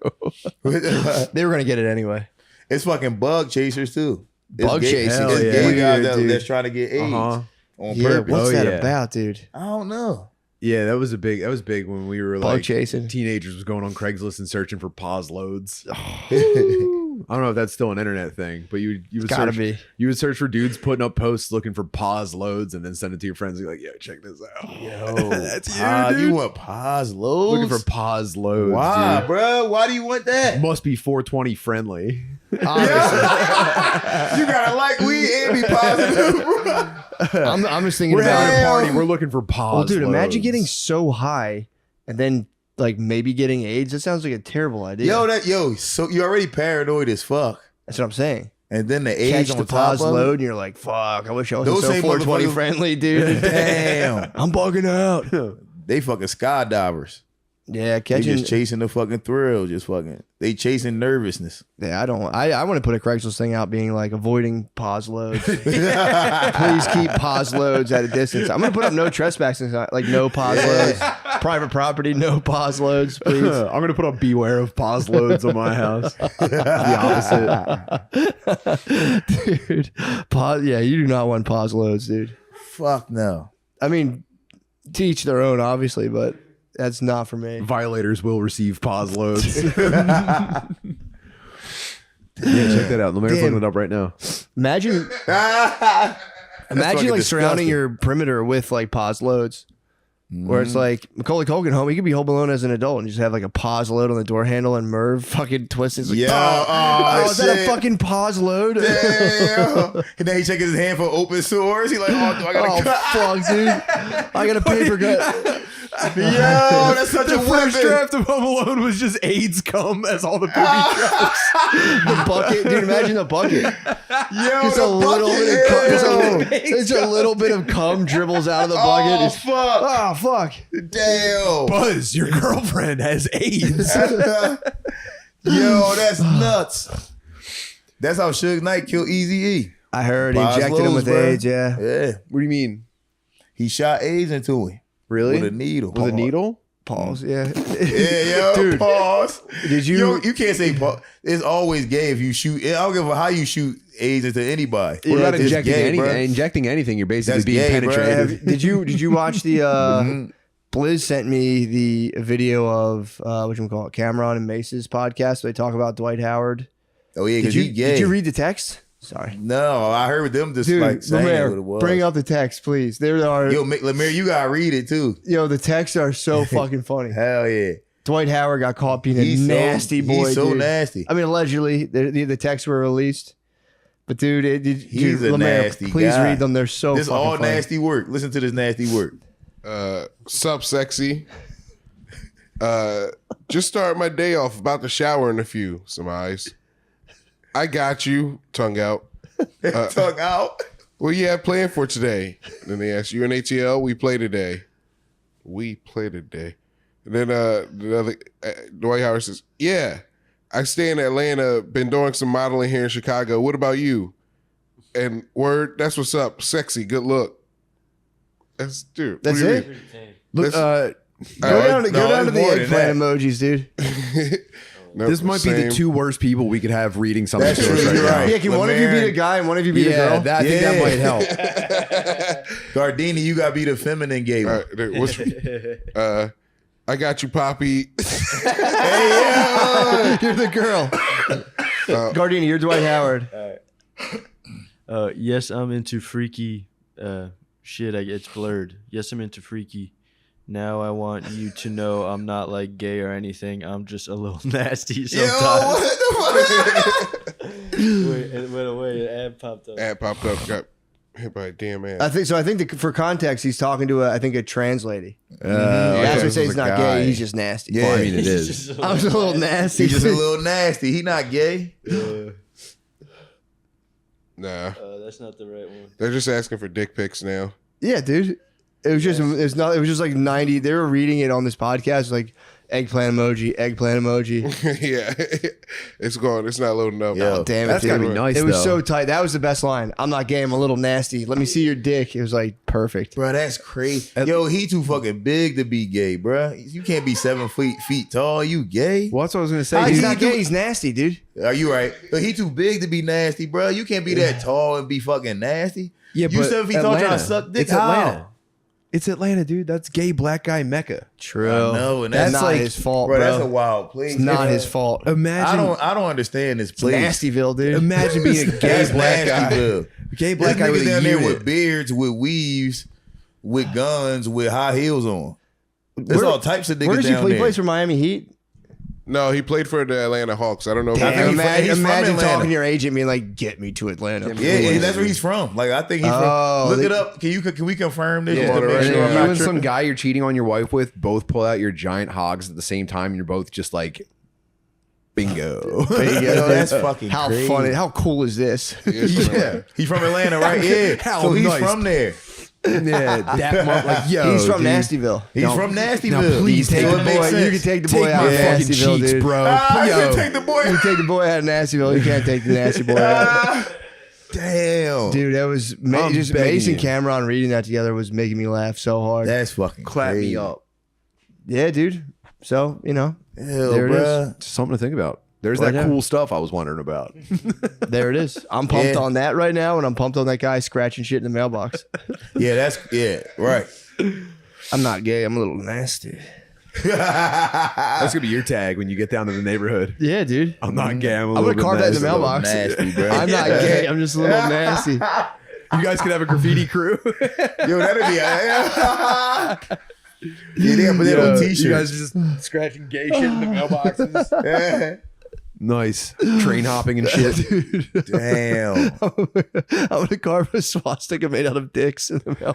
They were gonna get it anyway. It's fucking bug chasers too. It's Bug gay- chasing. It's Hell gay yeah. guys Dude. that's trying to get AIDS Uh-huh. on Yeah, purpose. what's Oh, that yeah. about, dude? I don't know. Yeah, that was big when we were Bug like chasing. teenagers was going on Craigslist and searching for pause loads. I don't know if that's still an internet thing, but you would Gotta search, be. you would search for dudes putting up posts looking for pause loads and then send it to your friends. You're like, yo, check this out. Yo, That's you, dude. you want pause loads? Looking for pause loads. Why, dude. bro? Why do you want that? Must be 420 friendly. Honestly, You gotta like weed and be positive, bro. I'm just thinking We're about having it. a party. We're looking for pause. Well, dude, imagine loads. getting so high and then like maybe getting AIDS. That sounds like a terrible idea. So you already paranoid as fuck, That's what I'm saying. and then the Catch AIDS on the top pause of load, it. and you're like, "Fuck! I wish I wasn't Those so same 420 motherfuckers- friendly, dude." Damn, I'm bugging out. they fucking skydivers. Yeah, They catching. just chasing the fucking thrill. Just fucking. They chasing nervousness. Yeah, I want to put a Craigslist thing out, being like avoiding pause loads. Please keep pause loads at a distance. I'm gonna put up no trespassing, like no pause loads, private property, no pause loads, please. I'm gonna put up beware of pause loads on my house. The opposite. Dude, pause. Yeah, you do not want pause loads, dude. Fuck no. I mean, to each their own, obviously, but that's not for me. Violators will receive pause loads. Yeah, check that out. Let me Damn. look it up right now. Imagine fucking like surrounding disgusting. your perimeter with like pause loads. Where it's like Macaulay Culkin home, he could be Home Alone as an adult and just have like a pause load on the door handle and Merv fucking twists. It's like, is that a fucking pause load? Damn. And then he checking his hand for open sores. He like, oh, do I gotta fuck, dude. I got a paper cut. Yo, that's such a First weapon. draft of Home Alone was just AIDS cum as all the booby traps. The bucket, dude. Imagine the bucket. Yo, Just the a little bucket, bit of cum. yeah. Just a little bit of cum dribbles out of the bucket. Oh, It's- fuck. Oh, fuck. Damn. Buzz, your girlfriend has AIDS. Yo, that's nuts. That's how Suge Knight killed Eazy-E. I heard he Buzz injected him with bro. AIDS, yeah. Yeah. What do you mean? He shot AIDS into him. Really? With a needle. With a needle? Pause, yeah. Yeah, yo, Dude. pause. Did You can't say pause. It's always gay if you shoot. I don't give a how you shoot AIDS into anybody. What about It's injecting gay, anything? bro. Injecting anything, you're basically That's being gay, bro. penetrated. Did you watch the Blizz sent me the video of what you call it, Cameron and Mace's podcast. They talk about Dwight Howard. Oh yeah, because he gay. Did you read the text? Sorry. No, I heard them just Dude, like saying Lemaire, what it was. bring up the text, please. There are Yo, Lemaire, you gotta read it too. the texts are so fucking funny. Hell yeah. Dwight Howard got caught being a nasty boy. He's so dude. nasty. I mean, allegedly, the texts were released. But dude, He's a Lemaire, nasty please guy. read them. They're so This fucking all funny. nasty work. Listen to this nasty work. Sup, sexy. Just start my day off. About to shower in a few. Some eyes. I got you. Tongue out. Tongue out. What you have planned for today? Then they ask you in ATL. We play today. We play today. And then the other Dwight Howard says, "Yeah, I stay in Atlanta. Been doing some modeling here in Chicago. What about you?" And word, that's what's up. Sexy, good look. That's dude. That's what do you it? mean? Look, That's- go down to it's the more than eggplant emojis, dude. Nope, This might be the same. two worst people we could have reading something That's to us true, right you're now. right. Yeah, can one of you be Lemaire. the guy and one of you be the Yeah, girl? I think that Yeah. might help. Gardini, you gotta be the feminine gay All one. right, there- what's, I got you, Poppy. You're the girl. Gardini, you're Dwight Howard. Yes, I'm into freaky shit. It's blurred. Yes, I'm into freaky. Now I want you to know I'm not like gay or anything. I'm just a little nasty Yo, sometimes. what the fuck? Wait, it went away. An ad popped up. Ad popped up, got hit by a damn ass. I think so. I think for context, he's talking to a trans lady. okay. That's what This say is he's a not guy. gay. He's just nasty. Yeah. Well, I mean, it He's is. just I was a little nasty. He's just a little nasty. He not gay. Nah, that's not the right one. they're just asking for dick pics now. Yeah, dude. It was just it's not. It was just like 90. They were reading it on this podcast, like eggplant emoji. Yeah, it's going. It's not loading up. Yo. Damn it, That's dude. gotta be nice, It was though. so tight. That was the best line. I'm not gay. I'm a little nasty. Let me see your dick. It was like perfect. Bro, that's crazy. Yo, he too fucking big to be gay, bro. You can't be 7 feet tall. You gay? Well, that's what I was going to say. He's dude. not gay. He's nasty, dude. Are you right? But he too big to be nasty, bro. You can't be that tall and be fucking nasty. Yeah, you but 7 feet tall trying to Atlanta. suck dick. It's How? Atlanta. It's Atlanta, dude. That's gay black guy mecca. True. I know, and That's that's not like- his fault, Bro, bro. that's a wild place. It's not bro. his fault. Imagine, I don't understand this place. Nastyville, dude. imagine being a gay That's black guy. Nastyville. Gay There's black guy with niggas a down there unit. with beards, with weaves, with guns, with high heels on. There's Where- all types of niggas Where does he down play? He there. plays for Miami Heat. No, he played for the Atlanta Hawks. I don't know. if Damn, he- he's from Imagine Atlanta. talking to your agent, being like, "Get me to Atlanta." Yeah, that's where he's from. Like I think he's Oh, from. Look they- it up. Can we confirm this? Yeah, just to make and sure then I'm you not and some tripping? guy you're cheating on your wife with both pull out your giant hogs at the same time, and you're both just like, bingo. Yo, that's fucking How crazy. funny! How cool is this? Yeah, he's from Atlanta, right? Yeah, How so he's nice. from there. Yeah, that like yo, He's from dude. Nastyville. He's from Nastyville. Now, please take So the it makes boy. You sense. can take the Take boy out my of fucking Nastyville, cheeks, dude. bro. I Yo. can take the boy. You take the boy out of Nastyville. You can't take the nasty boy out. Damn, Dude, that was I'm just begging Mace and you. Cameron reading that together was making me laugh so hard. that's fucking Clap crazy. me up. Yeah, dude. So Hell, There it bruh. Just something to think about. There's Right that now. cool stuff I was wondering about. there it is. I'm pumped Yeah. on that right now, and I'm pumped on that guy scratching shit in the mailbox. Yeah, right. I'm not gay. I'm a little nasty. That's gonna be your tag when you get down to the neighborhood. Yeah, dude. I'm not gay. I'm a I'm little gonna carve that in the bit mailbox. Nasty, bro. I'm not gay. I'm just a little nasty. You guys could have a graffiti crew. Yo, that'd be. Yeah, they gotta put that on You guys t-shirts. are just scratching gay shit in the mailboxes. Yeah. Nice. Train hopping and shit. Damn. I'm gonna carve a swastika made out of dicks in the mail.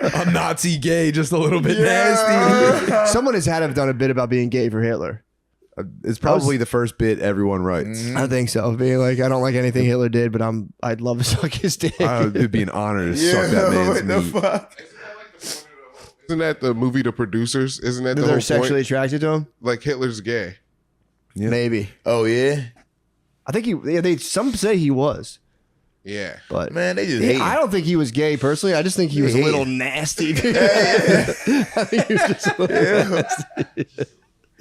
I'm Nazi gay, just a little bit nasty. Someone has had to have done a bit about being gay for Hitler. It's probably the first bit everyone writes. I think so. Being like, I don't like anything Hitler did, but I'd love to suck his dick. It'd be an honor to suck that man's what the meat. fuck? Isn't that the movie The Producers? Isn't that the They're whole sexually point? attracted to him. Like Hitler's gay. Yeah. Maybe. Oh yeah, I think some say he was, Yeah. but man, they just hate. I don't think he was gay personally. I just think he was a hate little it. nasty. Dude. I think he was just a little nasty.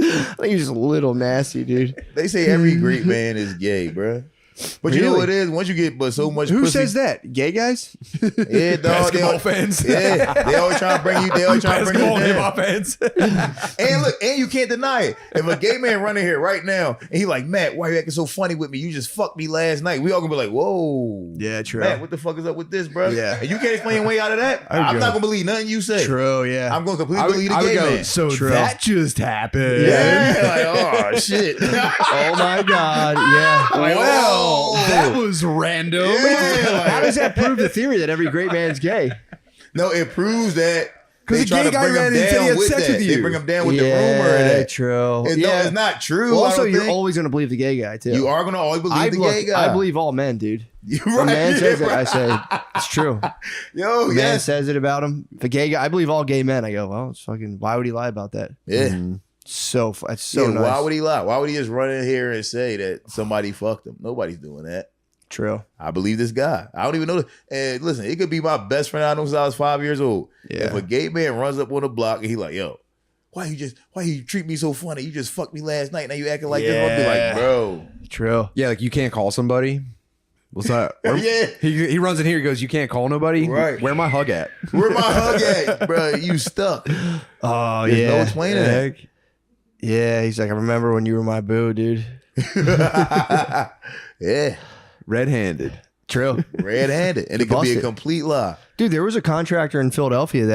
I think he's just a little nasty, dude. They say every great man is gay, bro. But you know Really? what it is? Once you get so much Who pussy, says that? Gay guys? Yeah, dog. Basketball fans. Yeah, they always trying to bring you. They always trying to bring you down. fans. And look, and you can't deny it. If a gay man running here right now and he like, Matt, why you acting so funny with me? You just fucked me last night. We all gonna be like, whoa. Yeah, true. Matt, what the fuck is up with this, bro? Yeah. And you can't explain your way out of that. I I'm agree. not gonna believe nothing you say. True, yeah. I'm gonna completely believe the gay man. so True. that just happened. Yeah, like, oh shit. Oh my God, yeah. Well, That was random. Yeah, How does that prove the theory that every great man's gay? no, it proves that 'Cause they a try gay to guy bring ran him in and said he down had with sex that. with you. They bring him down with the rumor of that. True. No, it's not true. Well, I also, don't you're think. always going to believe the gay guy, too. You are gonna always believe the gay guy. I believe all men, dude. You're If a right. man says it, yeah, I say, it's true. Yo, A man yes. says it about him. If a gay guy, I believe all gay men. I go, well, it's fucking, why would he lie about that? Yeah. It's so Yeah, nice. why would he lie? Why would he just run in here and say that somebody fucked him? Nobody's doing that. True. I believe this guy. I don't even know. And listen, it could be my best friend I know since I was 5 years old. Yeah. If a gay man runs up on the block and he like, yo, why you treat me so funny? You just fucked me last night. Now you acting like this. I'll be Yeah. like, bro. True. Yeah, like you can't call somebody. What's that? Yeah. He runs in here. He goes, "You can't call nobody. Right. Where my hug at?" Where my hug at, bro? You stuck. Oh, There's yeah. no explaining that. Yeah, he's like, I remember when you were my boo, dude. Yeah. Red-handed. True. Red-handed. And it could be a Busted. complete lie. Dude, there was a contractor in Philadelphia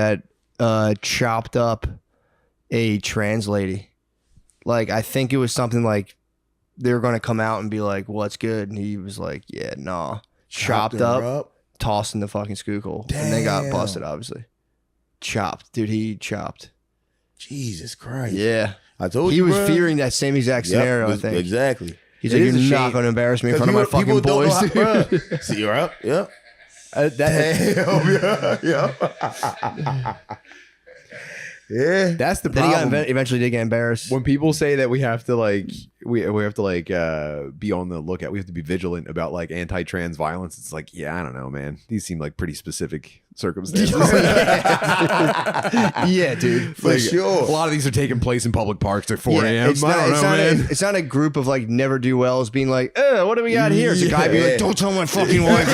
that chopped up a trans lady. Like, I think it was something like they were going to come out and be like, what's good? And he was like, yeah, nah. Chopped her up, up. tossed in the fucking schuylkill. And then got Damn. busted, obviously. Chopped. Dude, he chopped. Jesus Christ. Yeah. I told He you, was bro. fearing that same exact Yep, scenario, I think. Exactly. He's It like, is you're a not shame. going to embarrass me in 'Cause front of my people fucking don't know boys. how- dude. bruh. See, you're up. Yep. That, Damn. Yeah. that's the Then he problem. eventually did get embarrassed. When people say that we have to like we have to like be on the lookout, we have to be vigilant about like anti-trans violence. It's like, yeah, I don't know, man. These seem like pretty specific circumstances. Yeah, dude. For Like, sure. A lot of these are taking place in public parks at 4 a.m. It's I not, don't it's, know, not man. it's not a group of like never do wells being like, what do we got here? It's a guy being Yeah. like, don't tell my fucking wife.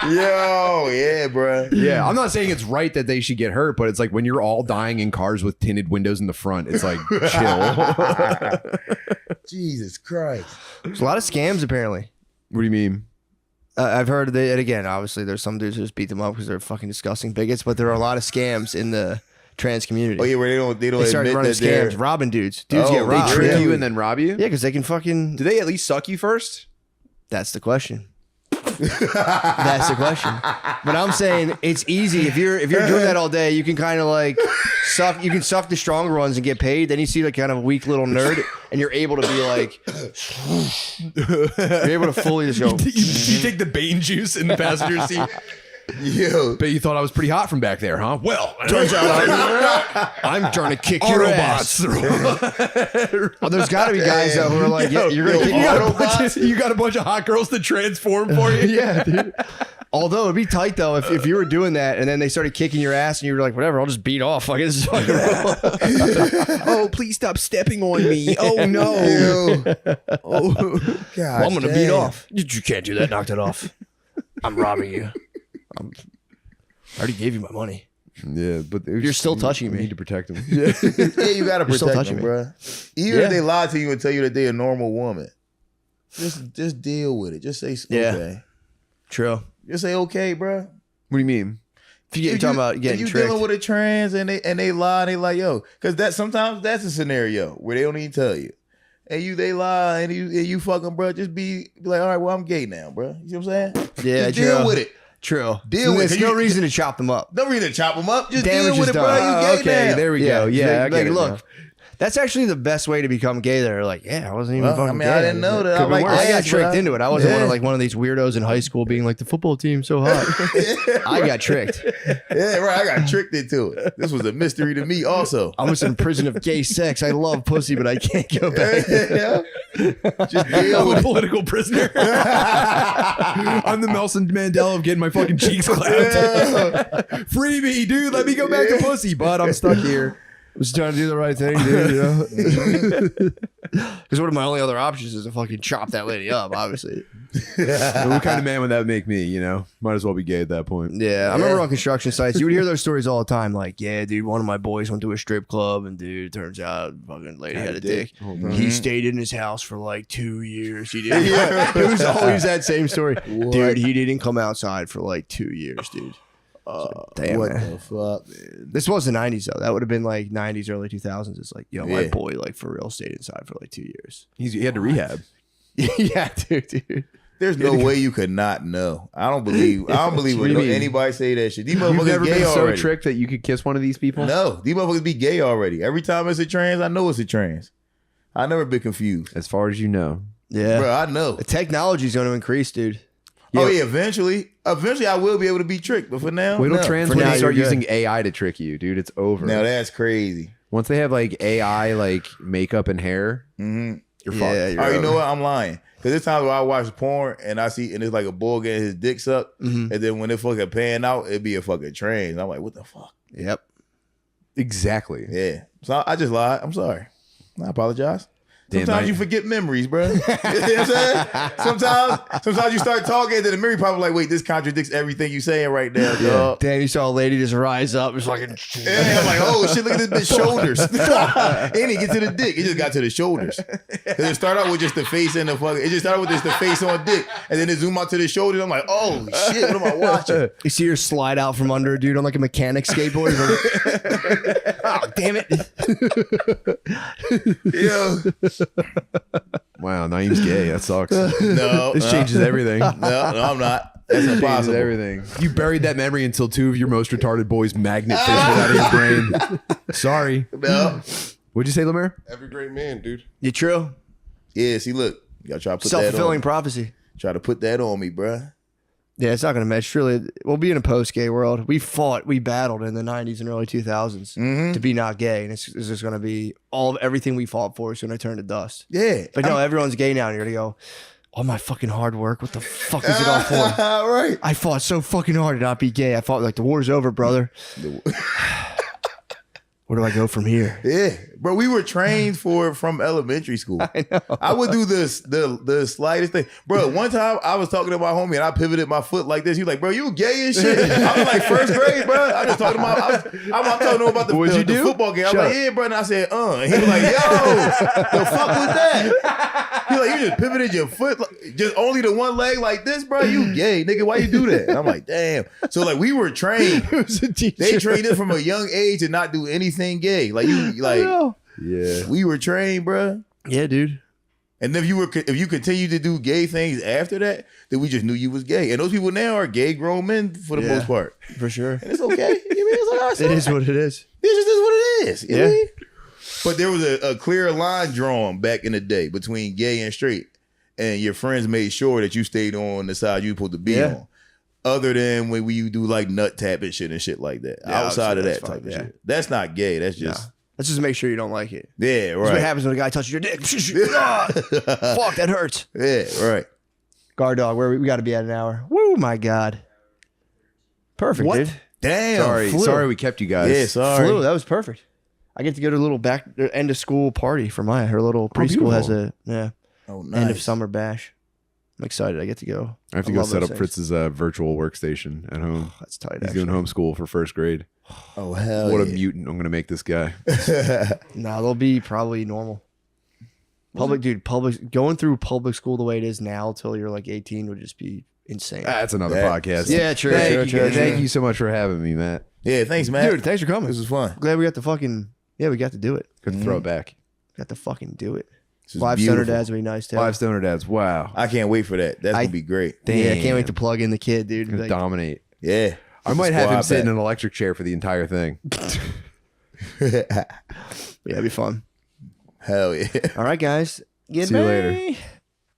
Yo, yeah, bro. Yeah, I'm not saying it's right that they should get hurt, but it's like when you're all dying in cars with tinted windows in the front, it's like chill. Jesus Christ. There's a lot of scams apparently. What do you mean? I've heard that, and again, obviously there's some dudes who just beat them up because they're fucking disgusting bigots, but there are a lot of scams in the trans community. Oh yeah, where they don't They started admit running that they're scams, robbing dudes. Dudes Oh, get they robbed. Trick Really? you and then rob you? Yeah, because they can fucking. Do they at least suck you first? That's the question. That's the question. But I'm saying it's easy if you're doing that all day. You can kind of like suck. You can suck the stronger ones and get paid. Then you see like kind of a weak little nerd, and you're able to be like, you're able to fully just go. you take the Bane juice in the passenger seat. Yo. Bet you thought I was pretty hot from back there, huh? Well, Turns out I'm trying to kick your ass. Autobots. Well, there's got to be guys though who are like, yeah, you're gonna kick you, your got a bunch of, you got a bunch of hot girls to transform for you. Yeah, dude. Although it'd be tight though if you were doing that and then they started kicking your ass and you were like, whatever, I'll just beat off. Like this is fucking Oh, please stop stepping on me. Oh no. Ew. Oh. God, well, I'm gonna beat damn. off. You can't do that. Knocked it off. I'm robbing you. I already gave you my money. Yeah, but You're still touching me. You need to protect them. Yeah, you gotta You're still protect touching them, me. bro. Even Yeah. if they lie to you and tell you that they're a normal woman. just deal with it. Just say Yeah. okay. True. Just say okay, bro. What do you mean? If you're talking about getting if you tricked. dealing with a trans and they lie, they like, yo, because sometimes that's a scenario where they don't even tell you. And they lie and you fucking, bro, just be like, all right, well, I'm gay now, bro. You see what I'm saying? Yeah, just deal true. with it. True. Deal with it. There's no reason to chop them up. No reason to chop them up. Just Damage deal with is it, bro. done. You gay Okay, now. there we go. Yeah, I get it look, now. that's actually the best way to become gay. They're like, yeah, I wasn't even Well, fucking I mean, gay. I didn't know that. Could I be like worse. I got ass, tricked bro. into it. I wasn't Yeah. one of these weirdos in high school being like, the football team's so hot. I got tricked. Yeah, right. I got tricked into it. This was a mystery to me also. I was in prison of gay sex. I love pussy, but I can't go back. Yeah. Just deal I'm with a it. political prisoner. I'm the Nelson Mandela of getting my fucking cheeks clapped. Free me, dude. Let me go back to pussy, but I'm stuck here. I was trying to do the right thing, dude, you know? Because one of my only other options is to fucking chop that lady up, obviously. What kind of man would that make me, you know? Might as well be gay at that point. Yeah, I remember on construction sites, you would hear those stories all the time. Like, yeah, dude, one of my boys went to a strip club, and dude, turns out fucking lady had a dick. He stayed in his house for like 2 years. He did. It was always that same story. Dude, he didn't come outside for like 2 years, dude. Damn, What man. the fuck, man? This was the 90s, though. That would have been like 90s, early 2000s. It's like, yo, my Yeah. boy, like, for real, stayed inside for like 2 years. He had to rehab. Yeah, dude. There's no way you could not know. I don't believe What do you when mean? anybody say that shit. These You've motherfuckers never gay been so already. tricked that you could kiss one of these people? No, these motherfuckers be gay already. Every time it's a trans, I know it's a trans. I never been confused. As far as you know. Yeah. Bro, I know. The technology's going to increase, dude. Oh yeah, eventually I will be able to be tricked. But for now, Wait till no. trans For when now, they start you're good. using AI to trick you, dude. It's over. Now that's crazy. Once they have like AI, like makeup and hair, Mm-hmm. you're Yeah, fucked. you're Oh, you over. know what? I'm lying. Because there's times where I watch porn and I see, and it's like a bull getting his dick sucked. Mhm. And then when it fucking pan out, it'd be a fucking trans. I'm like, what the fuck? Yep. Exactly. Yeah. So I just lied. I'm sorry. I apologize. Damn, Sometimes I- you forget memories, bro. You know what I'm saying? Sometimes you start talking, and then the memory probably like, wait, this contradicts everything you saying right now, dog. Damn, you saw a lady just rise up. It's fucking. Yeah, I'm like, oh shit, look at this bitch shoulders. Fuck. It didn't get to the dick. It just got to the shoulders. 'Cause it started out with just the face and the fucking. It just started with just the face on dick, and then it zoomed out to the shoulders. I'm like, oh shit, what am I watching? You see her slide out from under a dude on like a mechanic skateboard. Oh, damn it. Yeah. Wow, Naeem's gay. That sucks. No. This changes everything. No, I'm not. That's Changes impossible. everything. You buried that memory until two of your most retarded boys magnet fished it out of your brain. Sorry. No. What'd you say, Lemaire? Every great man, dude. You true? Yeah, see, look. You gotta try to put that Self-fulfilling on. prophecy. Try to put that on me, bruh. Yeah, it's not going to match. Surely, we'll be in a post-gay world. We battled in the 90s and early 2000s to be not gay. And it's just going to be everything we fought for is going to turn to dust. Yeah. But no, everyone's gay now. And you're going to go, all my fucking hard work, what the fuck is it all for? Right. I fought so fucking hard to not be gay. I fought like the war's over, brother. Where do I go from here? Yeah, bro, we were trained from elementary school. I know. I would do the slightest thing, bro. One time I was talking to my homie and I pivoted my foot like this. He was like, "Bro, you gay and shit." I was like first grade, bro. I was talking to I'm talking to him about What'd you the do? football game. I was Shut like, up. "Yeah, bro," and I said, And he was like, "Yo, the fuck was that?" He like, "You just pivoted your foot, just only the one leg like this, bro. You gay, nigga. Why you do that?" And I'm like, "Damn." So like we were trained. It was a teacher. They trained us from a young age to not do anything gay. Like you, like Yeah. we were trained, bruh. Yeah, dude. And if you continue to do gay things after that, then we just knew you was gay. And those people now are gay grown men for the Yeah. most part. For sure. And it's okay. You mean, it's like, all right, It is what it is. It just is what it is. You Yeah. mean? But there was a clear line drawn back in the day between gay and straight. And your friends made sure that you stayed on the side you were supposed to be Yeah. on. Other than when you do like nut tapping shit and shit like that. Yeah, Outside of that's that fine, type of yeah. shit. That's not gay. That's just, Nah. Let's just make sure you don't like it. yeah, That's what right. happens when a guy touches your dick. Ah, fuck, that hurts. Yeah, right. Guard dog, where we got to be at an hour. Woo, my God. Perfect, What? dude. Damn. Sorry we kept you guys. Yeah, sorry. Flew. That was perfect. I get to go to a little end of school party for her little preschool has a Oh, nice. end of summer bash. I'm excited. I get to go. I have to I go love set those up things. Fritz's virtual workstation at home. That's tight. He's Actually. doing homeschool for first grade. Oh, hell What a yeah. mutant I'm going to make this guy. Nah, they'll be probably normal. Public going through public school the way it is now till you're like 18 would just be insane. That's another Yeah. podcast. Yeah, true. Thank you so much for having me, Matt. Yeah, thanks, man. Dude, thanks for coming. This was fun. Glad we got to we got to do it. Good throw it back. Got to fucking do it. This is Live Stoner beautiful. Dads would be nice too. Live Stoner Dads. Wow. I can't wait for that. That's gonna be great. Yeah, I Damn. can't wait to plug in the kid, dude. Gonna Like, dominate. Yeah. I might have him Squad sit in back. an electric chair for the entire thing. yeah, it'd be fun. Hell yeah. All right, guys. Good See you night. later.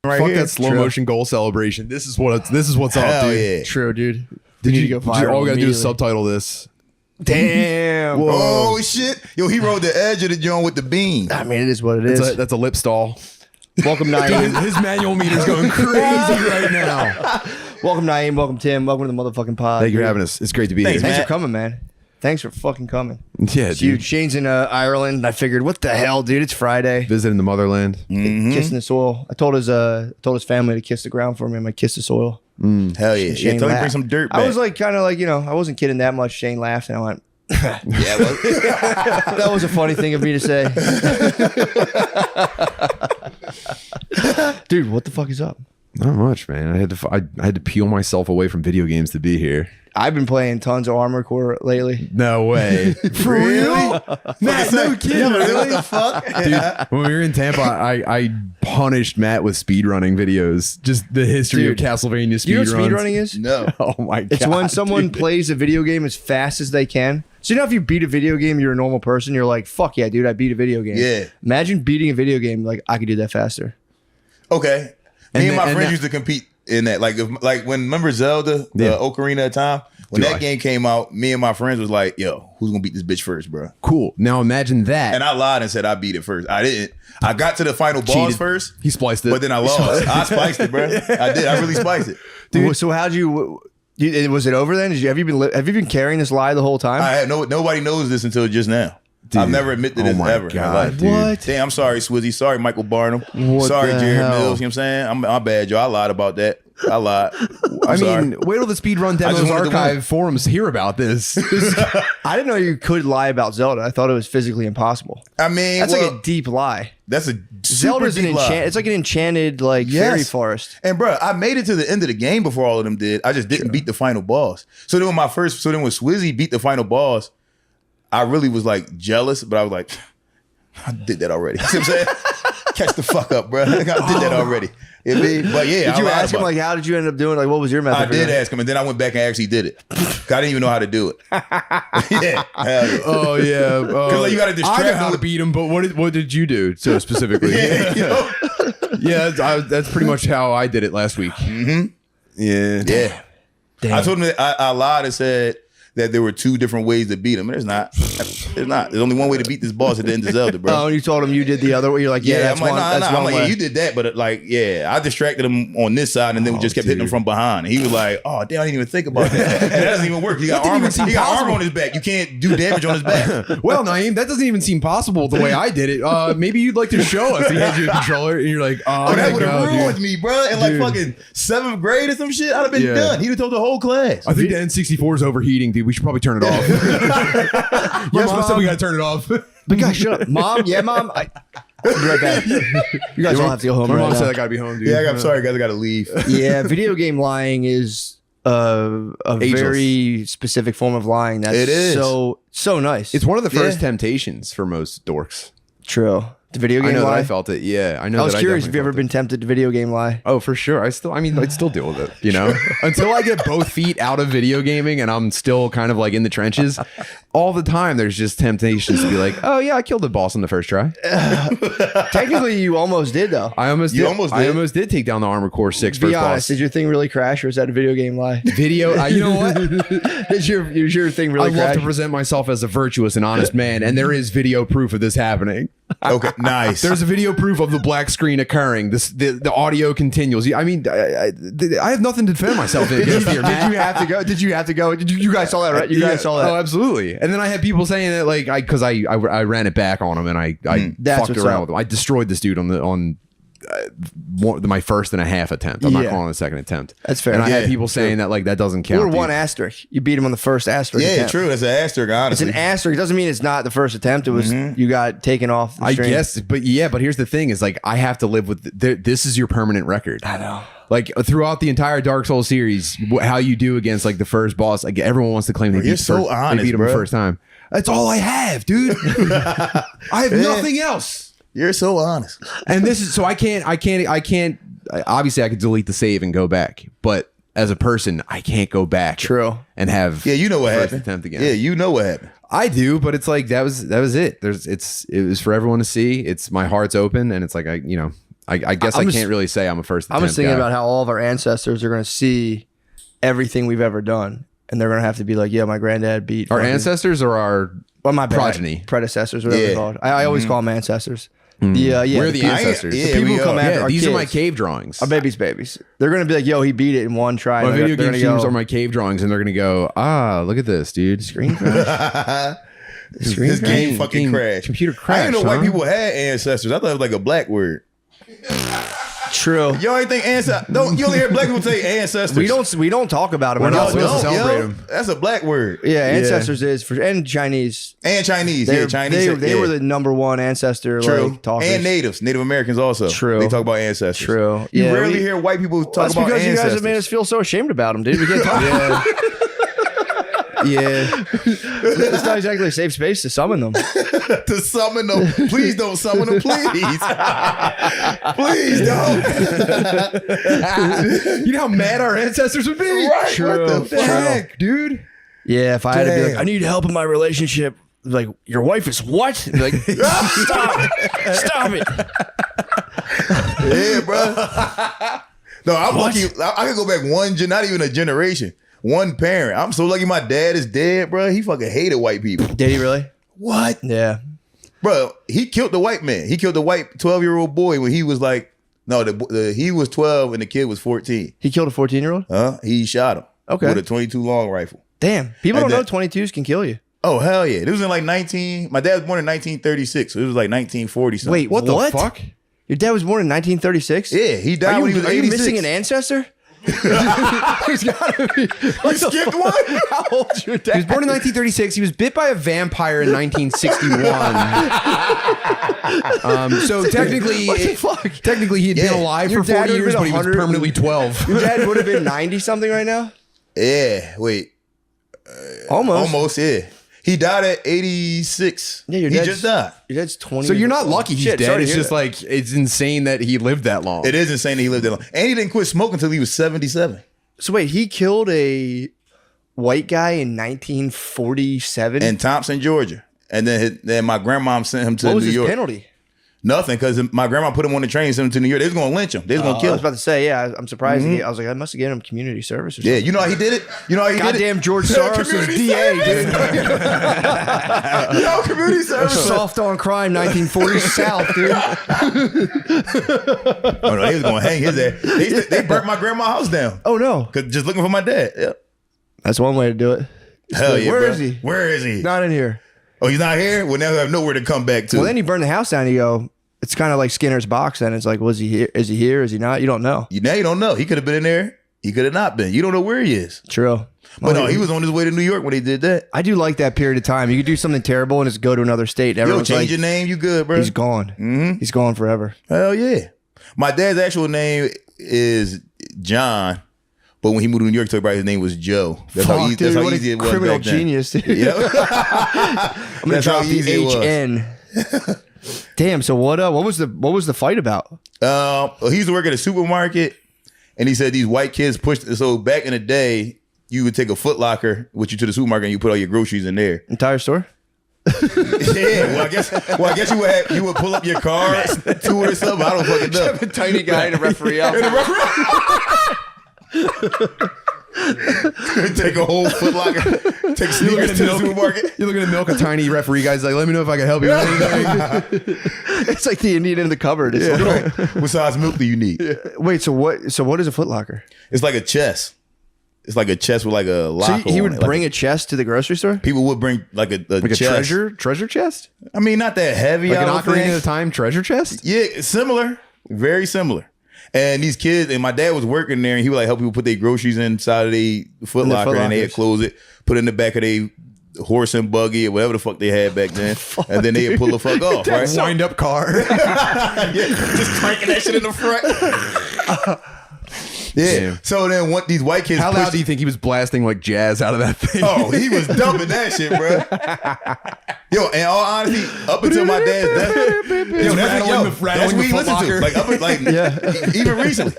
Right Fuck here. that slow motion goal celebration. This is what's up, Hell dude. yeah. True, dude. Did need you, to go did you viral all we gotta do is immediately. subtitle this? Damn. Oh shit. Yo, he rode the edge of the joint with the beam. I mean, it is what it is. That's a lip stall. Welcome, Dude, Naeem. his manual meter's going crazy right now. Welcome, Naeem. Welcome, Tim. Welcome to the motherfucking pod. Thank you for dude. having us. It's great to be Thanks, here. Thanks Matt. for coming, man. Thanks for fucking coming. Yeah, It's dude. huge. Shane's in Ireland. I figured, what the hell, dude? It's Friday. Visiting the motherland. Kissing the soil. I told his family to kiss the ground for me. I'm gonna kiss the soil. Hell yeah. Shane Yeah, tell him laughed. bring some dirt back. I was like, kind of like, I wasn't kidding that much. Shane laughed, and I went, yeah, well, that was a funny thing of me to say. Dude, what the fuck is up? Not much, man. I had to peel myself away from video games to be here. I've been playing tons of Armored Core lately. No way. For real? Matt, no kidding. What the fuck? Dude, when we were in Tampa, I punished Matt with speedrunning videos. Just the history Dude, of Castlevania speedruns. You know what speedrunning is? No. Oh my god. It's when someone dude. plays a video game as fast as they can. So if you beat a video game, you're a normal person. You're like, fuck yeah, dude, I beat a video game. Yeah. Imagine beating a video game like I could do that faster. Okay. And Me and my then- and friends that- used to compete in that. Like when remember Zelda, the Yeah. Ocarina of Time? When Do that I? game came out, me and my friends was like, yo, who's gonna beat this bitch first, bro? Cool. Now imagine that. And I lied and said I beat it first. I didn't. I got to the final boss Cheated. first, He spliced it. but then I lost. I spiced it, bro. I did. I really spiced it. Dude. So how'd you was it over then? Have you been carrying this lie the whole time? I had nobody knows this until just now. I've never admitted Oh this my ever. in my God, life. dude. What? Damn, I'm sorry, Swizzy. Sorry, Michael Barnum. What Sorry, the Jared hell? Mills. You know what I'm saying? I'm bad, Joe. I lied about that. I lied. I sorry. mean, wait till the speedrun just demos wanted to archive win. forums hear about this. I didn't know you could lie about Zelda. I thought it was physically impossible. I mean, That's well, like a deep lie. that's a Zelda's super an deep lie. enchant. It's like an enchanted like Yes. fairy forest. And bro, I made it to the end of the game before all of them did. I just didn't beat the final boss. So then when when Swizzy beat the final boss, I really was like jealous, but I was like, I did that already. You see what I'm saying? Catch the fuck up, bro. I did that already. But yeah, Did you I lied ask him about like, how did you end up doing? Like, what was your method? I did ask him, and then I went back and actually did it. 'Cause I didn't even know how to do it. Yeah, hell yeah. Oh yeah. like, you gotta distract I know how them to with- beat him, but what did you do so specifically? Yeah, you know? Yeah, that's pretty much how I did it last week. Mm-hmm. Yeah. Yeah. I told him that I lied and said that there were two different ways to beat him. There's not. There's not. There's only one way to beat this boss at the end of Zelda, bro. Oh, and you told him you did the other way. You're like, yeah, that's I'm like, one. nah, That's nah. one I'm like, way. yeah, you did that, but I distracted him on this side, and then we just kept hitting him dude. from behind. And he was like, "Oh, damn, I didn't even think about that. And that doesn't even work. He got didn't armor. even seem He got armor possible. on his back. You can't do damage on his back." Well, Naeem, that doesn't even seem possible the way I did it. Maybe you'd like to show us. He hands you a controller, and you're like, Oh, that would have ruined me, bro. In like Dude. fucking 7th grade or some shit, I'd have been Yeah. done. He'd have told the whole class. I think the N64 is overheating, dude. We should probably turn it off. Yes, Mom said we gotta turn it off. But guys, shut up, Mom. Yeah, Mom. I'll be right back. You guys all have to go home My right mom now. said I gotta be home, dude. Yeah, I'm sorry, guys. I got to leave. Yeah, video game lying is a Ageless. very specific form of lying. That's It is. so nice. It's one of the first Yeah. temptations for most dorks. true. The video game I know lie. that I felt it. Yeah, I know. I was that curious if definitely you ever felt been it. tempted to video game lie. Oh, for sure. I'd still deal with it, you know? Until I get both feet out of video gaming and I'm still kind of like in the trenches, all the time there's just temptations to be like, oh yeah, I killed the boss on the first try. Technically, you almost did though. I almost You did. almost I did. almost did take down the Armored Core 6 Be first honest, boss. did your thing really crash, or was that a video game lie? Video, you know what? Did your thing I really love crash? to present myself as a virtuous and honest man, and there is video proof of this happening. Okay, nice. There's a video proof of the black screen occurring. The audio continues. I mean, I have nothing to defend myself against here, man. Did you have to go? Did you have to go? You guys saw that, right? You guys saw that. Oh, absolutely. And then I had people saying that like because I ran it back on him and I That's fucked what's around up. with him. I destroyed this dude on my first and a half attempt. I'm not Yeah. calling it a second attempt. That's fair. And I had Yeah, people saying that like that doesn't count. Or dude. one asterisk. You beat him on the first asterisk. Yeah, attempt. true. That's an asterisk, It's honestly. an asterisk. It doesn't mean it's not the first attempt. It was you got taken off. The I stream. guess, but here's the thing: is like I have to live with this is your permanent record. I know. Like throughout the entire Dark Souls series, how you do against like the first boss, like everyone wants to claim they You're beat, so honest, they beat him bro. the first time. That's all I have, dude. I have nothing else. You're so honest. And this is so I can't. Obviously, I could delete the save and go back, but as a person, I can't go back. True. And have Yeah, you know what first happened. attempt again. Yeah, you know what happened. I do, but it's like that was it. It was for everyone to see. It's my heart's open, and it's like I guess I can't really say I'm a first attempt I'm just thinking guy. about how all of our ancestors are going to see everything we've ever done, and they're going to have to be like, "Yeah, my granddad beat our fucking-" ancestors or our Well, my bad. progeny. predecessors, whatever Yeah. they're called. I always call them ancestors. Yeah, We're the people- ancestors. Yeah, the people we who come are. after Yeah, our these kids, are my cave drawings. our babies. They're going to be like, "Yo, he beat it in one try." My and video they're game gonna streams go, are my cave drawings, and they're gonna go, look at this, dude. screen crash. This game fucking crashed. Computer I crash. didn't know white people had ancestors. I thought it was like a black word. True. Y'all ain't think ancestors? Don't you only hear black people say ancestors? We don't talk about them. We're not enough. supposed to celebrate yo. 'em. That's a black word. Yeah, ancestors is for and Chinese. And Chinese. They're- Yeah, Chinese. They yeah. were the number one ancestor True. like talkers. And natives, Native Americans also. True. They talk about ancestors. True. You Yeah, rarely we- hear white people talk That's about because ancestors. you guys have made us feel so ashamed about them, dude. We can't talk. Yeah. It's not exactly a safe space to summon them. To summon them. Please don't summon them, please. Please don't. You know how mad our ancestors would be? Right. True. What the heck, dude? Yeah, if I had to be like, Damn. I need help in my relationship. Like, your wife is what? Like, stop it. Yeah, bro. No, I'm lucky. I could go back not even a generation. One parent. I'm so lucky my dad is dead, bro. He fucking hated white people. Did he really? What? Yeah. Bro, he killed the white man. He killed the white 12-year-old boy when he was like, no, he was 12 and the kid was 14. He killed a 14-year-old? He shot him. Okay. With a 22 long rifle. Damn. People And don't know that- 22s can kill you. Oh, hell yeah. This was in like my dad was born in 1936, so it was like 1940 something. Wait, What the fuck? Your dad was born in 1936? Yeah, he died when he was Are you 86. missing an ancestor? He's gotta be. You skipped one? How old's your dad? He was born in 1936. He was bit by a vampire in 1961. So technically, What the fuck? technically he had been Yeah. alive Your for dad 40 would've years, been but he was 100 permanently 12. Your dad would have been 90 something right now? Yeah, wait. Almost. Almost, yeah. He died at 86. Yeah, your he dad's- just died. Your dad's 20. So you're not years old. lucky he's Shit, dead. sorry to It's hear just that. like it's insane that he lived that long. It is insane that he lived that long. And he didn't quit smoking until he was 77. So wait, he killed a white guy in 1947? In Thompson, Georgia. And then my grandmom sent him to what was New his York. penalty? Nothing, because my grandma put him on the train and sent him to New York. They was going to lynch him. They was going to I kill was him. about to say, yeah, I'm surprised. I was like, I must have given him community service or something. Yeah, you know how he did it? You know how he did Goddamn it? George Soros is Community DA, service. dude. Yo, community service. Soft on crime, 1940s South, dude. Oh, no, they was going to hang his ass. They burnt my grandma's house down. Oh, no. Cause just looking for my dad. Yeah. That's one way to do it. Hell yeah, Where bro. is he? Where is he? Not in here. Oh, he's not here? Well, now we have nowhere to come back to. Well, then you burn the house down, you go, it's kind of like Skinner's box then. It's like, was he here? Is he here? Is he not? You don't know. Now you don't know. He could have been in there. He could have not been. You don't know where he is. True. But no, he was on his way to New York when he did that. I do like that period of time. You could do something terrible and just go to another state. And Yo, everyone's change like, your name. You good, bro? he's gone. Mhm. He's gone forever. Hell yeah. My dad's actual name is John. But when he moved to New York, to everybody, his name was Joe. That's how, Fuck, that's how what a easy it was. criminal back then. genius, dude. Yep. I'm gonna That's how drop the easy it was. HN. Damn. So what was the fight about? He used to work at a supermarket, and he said these white kids pushed. So back in the day, you would take a Foot Locker with you to the supermarket, and you put all your groceries in there. Entire store? Yeah, well, I guess you would pull up your car to it or something. I don't fucking know. A tiny guy and a referee out. Take a whole Foot Locker, take sneakers to the supermarket. You're looking to milk a tiny referee guy's like, let me know if I can help you. It's like the Indian in the cupboard. It's Yeah, like- right. What size milk do you need? Wait, so what is a Foot Locker? It's like a chest. It's like a chest with like a So lock. he on would it. bring a chest to the grocery store? People would bring like a Like a chest. treasure chest? I mean, not that heavy. Like I an don't Ocarina think. of Time treasure chest? Yeah, similar. Very similar. And these kids, and my dad was working there, and he would like help people put their groceries inside of the Foot Locker, and they had close it, put it in the back of their horse and buggy or whatever the fuck they had back then, and then they'd pull the fuck off, right? Wind up car. Just cranking that shit in the front. Yeah. Damn. So then what these white kids How pushed- loud do you think he was blasting like jazz out of that thing? Oh, he was dumping that shit, bro. Yo, in all honesty, up until my dad's death, yo, that's what he listened to. Like, even recently.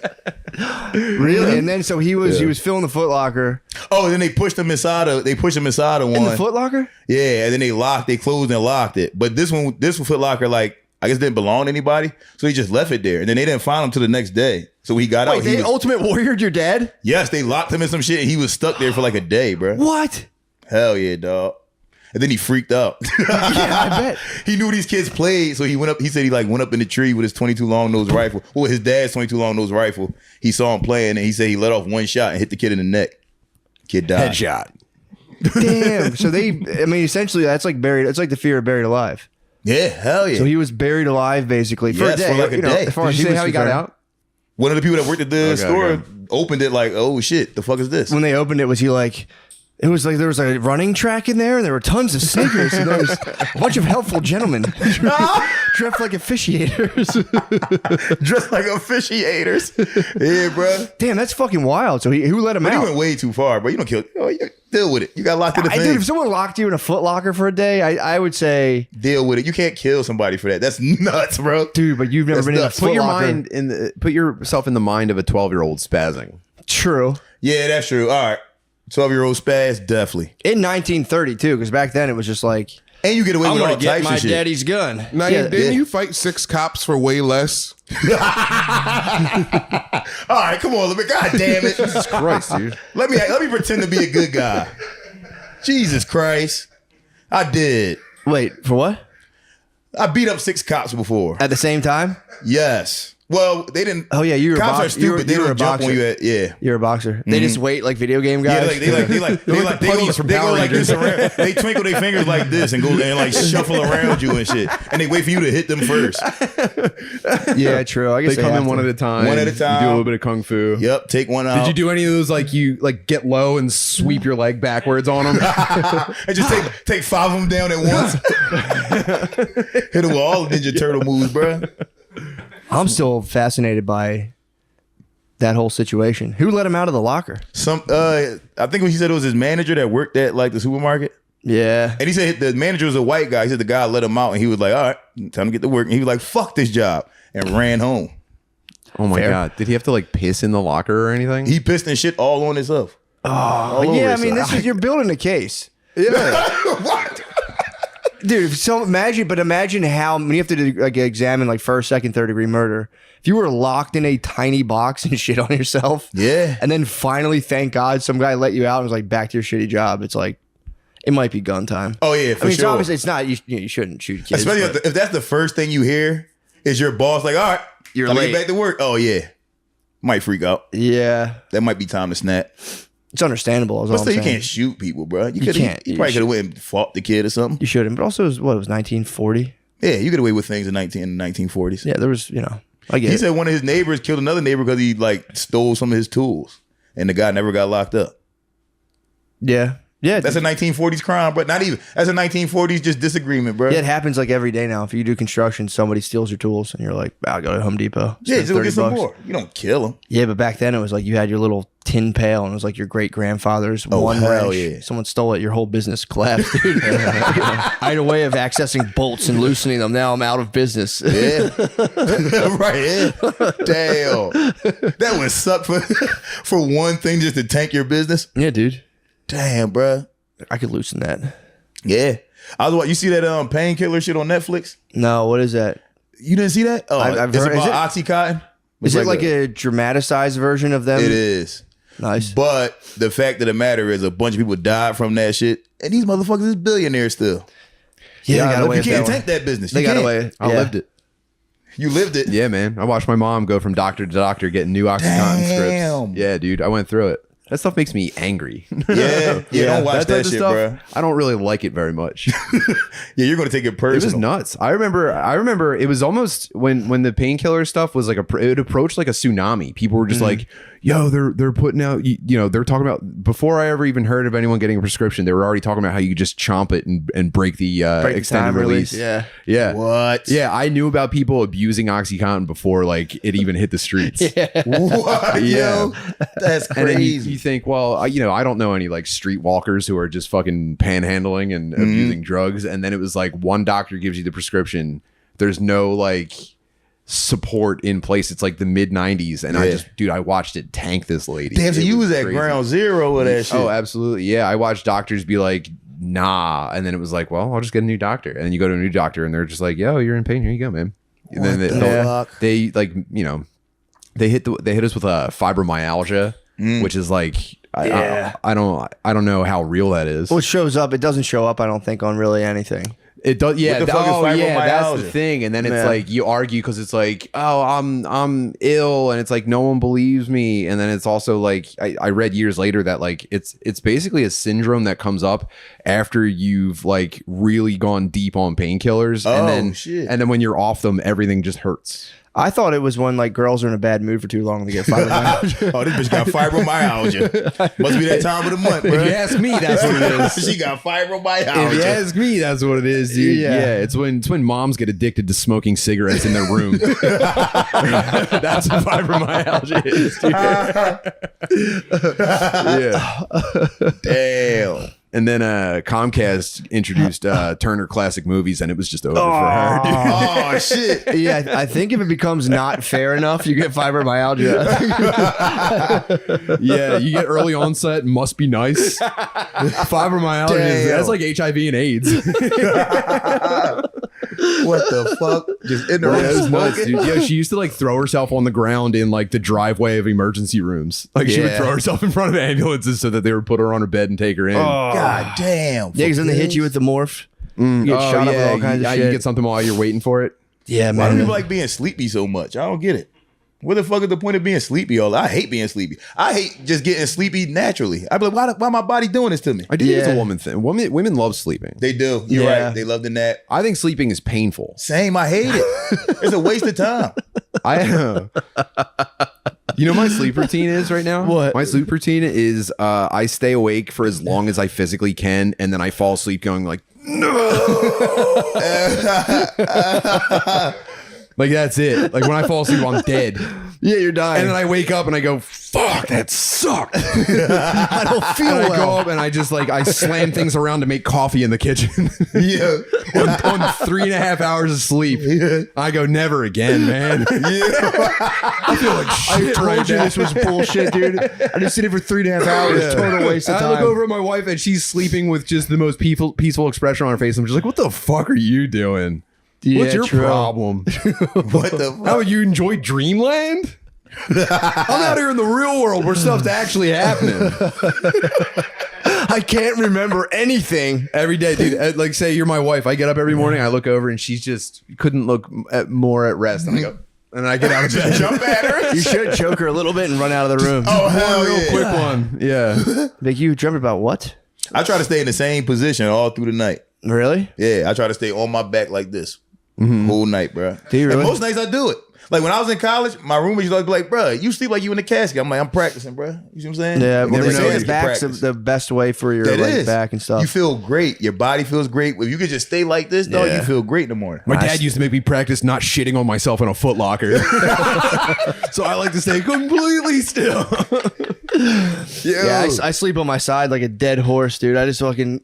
Really? And then so he was filling the Foot Locker. Oh, and then they pushed him inside of one. In the Foot Locker? Yeah, and then they closed and locked it. But this Foot Locker, like, I guess didn't belong to anybody, so he just left it there. And then they didn't find him till the next day. So when he got out. They Ultimate Warriored your dad? Yes, they locked him in some shit. And he was stuck there for like a day, bro. What? Hell yeah, dog. And then he freaked out. Yeah, I bet. He knew these kids played, so he went up. He said he like went up in the tree with his 22 long nose rifle. Well, his dad's 22 long nose rifle. He saw him playing, and he said he let off one shot and hit the kid in the neck. Kid died. Headshot. Damn. So essentially that's like buried. It's like the fear of buried alive. Yeah, hell yeah. So he was buried alive basically for a Yes, day. for like a day. As far Did as you say was how he got concerned. out? One of the people that worked at the store opened it like, oh shit, the fuck is this? When they opened it, was he like? It was like there was a running track in there, and there were tons of sneakers, and there was a bunch of helpful gentlemen dressed like officiators. Dressed like officiators. Yeah, bro. Damn, that's fucking wild. So who let him But he out? went way too far, bro. You don't kill. You deal with it. You got locked in the Dude, thing. if someone locked you in a Foot Locker for a day, I would say, Deal with it. You can't kill somebody for that. That's nuts, bro. dude, but you've never That's been in a nuts. Foot Locker. Put yourself in the mind of a 12-year-old spazzing. True. Yeah, that's true. All right. 12-year-old spaz, definitely. In 1932, because back then it was just like, And you get away I'm with all gonna get types my of shit. daddy's gun. Now, Yeah. didn't you fight 6 cops for way less? All right, come on, God damn it. Jesus Christ, dude. Let me pretend to be a good guy. Jesus Christ. I did. Wait, for what? I beat up 6 cops before. At the same time? Yes. Well, they didn't. Oh yeah, you were a Cops are boxer. You stupid. They were a don't jump boxer. when you at, yeah. You're a boxer. They just wait like video game guys. Yeah, they go like this around. They twinkle their fingers like this and go and like shuffle around you and shit. And they wait for you to hit them first. Yeah, true. I guess They come in one at a time. One at a time. You do a little bit of kung fu. Yep, take one out. Did you do any of those like you like get low and sweep your leg backwards on them? And just take 5 of them down at once. Hit them with all the Ninja Turtle moves, bro. I'm still fascinated by that whole situation. Who let him out of the locker? I think he said it was his manager that worked at like the supermarket. Yeah. And he said the manager was a white guy. He said the guy let him out, and he was like, all right, time to get to work. And he was like, fuck this job, and ran home. Oh my Fair. god! Did he have to like piss in the locker or anything? He pissed and shit all on himself. All over Yeah, I mean, himself. you're building a case. What? Dude, so imagine how when you have to do, like examine like first, second, third degree murder. If you were locked in a tiny box and shit on yourself, Yeah. and then finally, thank God, some guy let you out and was like, back to your shitty job. It's like, it might be gun time. Oh yeah, for I mean, it's sure. obviously it's not. You shouldn't shoot kids. Especially but- if that's the first thing you hear is your boss like, all right, You're time to late. get back to work. Oh yeah, might freak out. yeah, That might be time to snap. it's understandable. Is But all still, I'm you saying. can't shoot people, bro. You can't. You You probably could have went and fought the kid or something. You shouldn't. But also, it was 1940. Yeah, you get away with things in the 1940s. Yeah, there was, I get He it. said one of his neighbors killed another neighbor because he like stole some of his tools, and the guy never got locked up. Yeah. Yeah. That's a 1940s crime, but not even. That's a 1940s just disagreement, bro. Yeah, it happens like every day now. If you do construction, somebody steals your tools, and you're like, "I'll go to Home Depot." Yeah, spend just go get some $30. more. You don't kill him. Yeah, but back then it was like you had your little tin pail, and it was like your great grandfather's Oh, one hell wrench. yeah. Someone stole it. Your whole business collapsed, dude. I had a way of accessing bolts and loosening them. Now I'm out of business. Yeah, right. Yeah. Damn, that would suck for one thing just to tank your business. Yeah, dude. Damn, bro. I could loosen that. Yeah, you see that painkiller shit on Netflix? No, what is that? You didn't see that? Oh, I've it's heard- is about OxyContin. Is it like a dramatized version of them? It is. Nice. But the fact of the matter is, a bunch of people died from that shit, and these motherfuckers is billionaires still. Yeah, they got away You with can't that tank that business. They You got can't. away. I lived it. You lived it. Yeah, man. I watched my mom go from doctor to doctor getting new OxyContin Damn. scripts. Yeah, dude. I went through it. That stuff makes me angry. Yeah, don't watch type that of shit, stuff, bro. I don't really like it very much. Yeah, you're gonna take it It personal. was nuts. I remember it was almost when the painkiller stuff was like it approached like a tsunami. People were just like, yo, they're putting out, they're talking about, before I ever even heard of anyone getting a prescription, they were already talking about how you just chomp it and break the extended time release. Yeah. Yeah. What? Yeah, I knew about people abusing OxyContin before like it even hit the streets. What? Yeah. Yo, that's And then crazy. you think, well, I don't know any like streetwalkers who are just fucking panhandling and abusing drugs. And then it was like one doctor gives you the prescription. There's no like support in place. It's like the mid 90s. And I watched it tank this lady. Damn, so It you was at crazy. ground zero of that shit. Oh, absolutely. Yeah. I watched doctors be like, nah. And then it was like, well, I'll just get a new doctor. And then you go to a new doctor and they're just like, yo, you're in pain. Here you go, man. And then they like, they hit us with a fibromyalgia, which is like, I don't know how real that is. Well, it shows up. It doesn't show up, I don't think, on really anything. It does, yeah. What the fuck is Yeah, that's the fibromyalgia? thing. And then it's like you argue because it's like, oh, I'm ill, and it's like no one believes me. And then it's also like I read years later that like it's basically a syndrome that comes up after you've like really gone deep on painkillers, and then when you're off them, everything just hurts. I thought it was when like girls are in a bad mood for too long to get fibromyalgia. Oh, this bitch got fibromyalgia. Must be that time of the month, bro. If you ask me, that's what it is. She got fibromyalgia. If you ask me, that's what it is, dude. Yeah, it's when moms get addicted to smoking cigarettes in their room. That's what fibromyalgia is, dude. Yeah. Damn. And then Comcast introduced Turner Classic Movies, and it was just over for her, dude. Oh shit. Yeah, I think if it becomes not fair enough, you get fibromyalgia. Yeah, you get early onset, must be nice. Fibromyalgia, that's like HIV and AIDS. What the fuck? Just in the Yeah, it was room nuts, smoking? dude. Yeah, she used to like throw herself on the ground in like the driveway of emergency rooms. Like she would Yeah. throw herself in front of ambulances so that they would put her on her bed and take her in. God damn. Yeah, because then they hit you with the morph. You get shot up with all kinds of shit. You get something while you're waiting for it. Yeah, Why do man. people like being sleepy so much? I don't get it. What the fuck is the point of being sleepy? I hate being sleepy. I hate just getting sleepy naturally. I be like, why my body doing this to me? I do think it's a Yeah. woman thing. Women love sleeping. They do. You're Yeah. right. They love the nap. I think sleeping is painful. Same. I hate it. It's a waste of time. You know what my sleep routine is right now? What? My sleep routine is I stay awake for as long as I physically can, and then I fall asleep going like, no. Like that's it. Like when I fall asleep, I'm dead. Yeah, you're dying. And then I wake up and I go, fuck, that sucked. I don't feel And I go well. up and I just like I slam things around to make coffee in the kitchen. Yeah. on 3.5 hours of sleep. I go, never again, man. I feel like shit told right you now. this was bullshit, dude. I just sit here for 3.5 hours. Yeah. Total waste of I time. look over at my wife and she's sleeping with just the most peaceful expression on her face. I'm just like, what the fuck are you doing? What's your true. problem? What the fuck? How would you enjoy dreamland? I'm out here in the real world where stuff's actually happening. I can't remember anything. Every day, dude. Like, say you're my wife. I get up every morning. I look over and she's just couldn't look more at rest. And I go, and I get out of bed. Jump at her? You should choke her a little bit and run out of the room. Oh, hell Real yeah. quick one. Yeah. Like, you dreamt about what? I try to stay in the same position all through the night. Really? Yeah, I try to stay on my back like this whole night, bro. Do you And really? most nights I do it. Like when I was in college, my roommates used to be like, bro, you sleep like you in the casket. I'm like, I'm practicing, bro. You see what I'm saying? Yeah, Well, but they they say say it's the back's practice. the best way for your That like, is. back and stuff. You feel great. Your body feels great. If you could just stay like this, dog, Yeah. you feel great in the morning. My dad used to make me practice not shitting on myself in a Foot Locker. So I like to stay completely still. Yeah, I sleep on my side like a dead horse, dude. I just fucking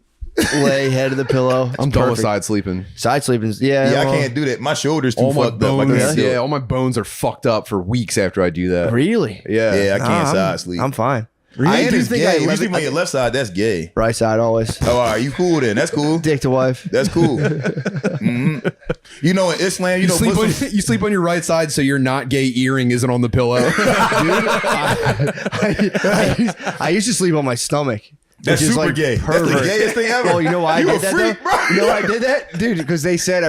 lay head of the pillow. It's I'm done with perfect. side sleeping. Side sleeping. Yeah, Yeah, well, I can't do that. My shoulders too All my fucked up. I bones, can't do it. all my bones are fucked up for weeks after I do that. Really? Yeah. Yeah, I can't Nah, side sleep. I'm fine. I do ain't think gay. I When you love sleep it- on your left side, that's gay. Right side always. Oh, all right, you cool then. That's cool. Dick to wife. That's cool. You know, in Islam, you know, Sleep on, Muslims, you sleep on your right side so your not gay earring isn't on the pillow. I used to sleep on my stomach. That's which is, super like, gay. That's pervert. the gayest thing ever. Oh, you know why I You did a that freak, though? bro. You know why I did that, dude? Because they said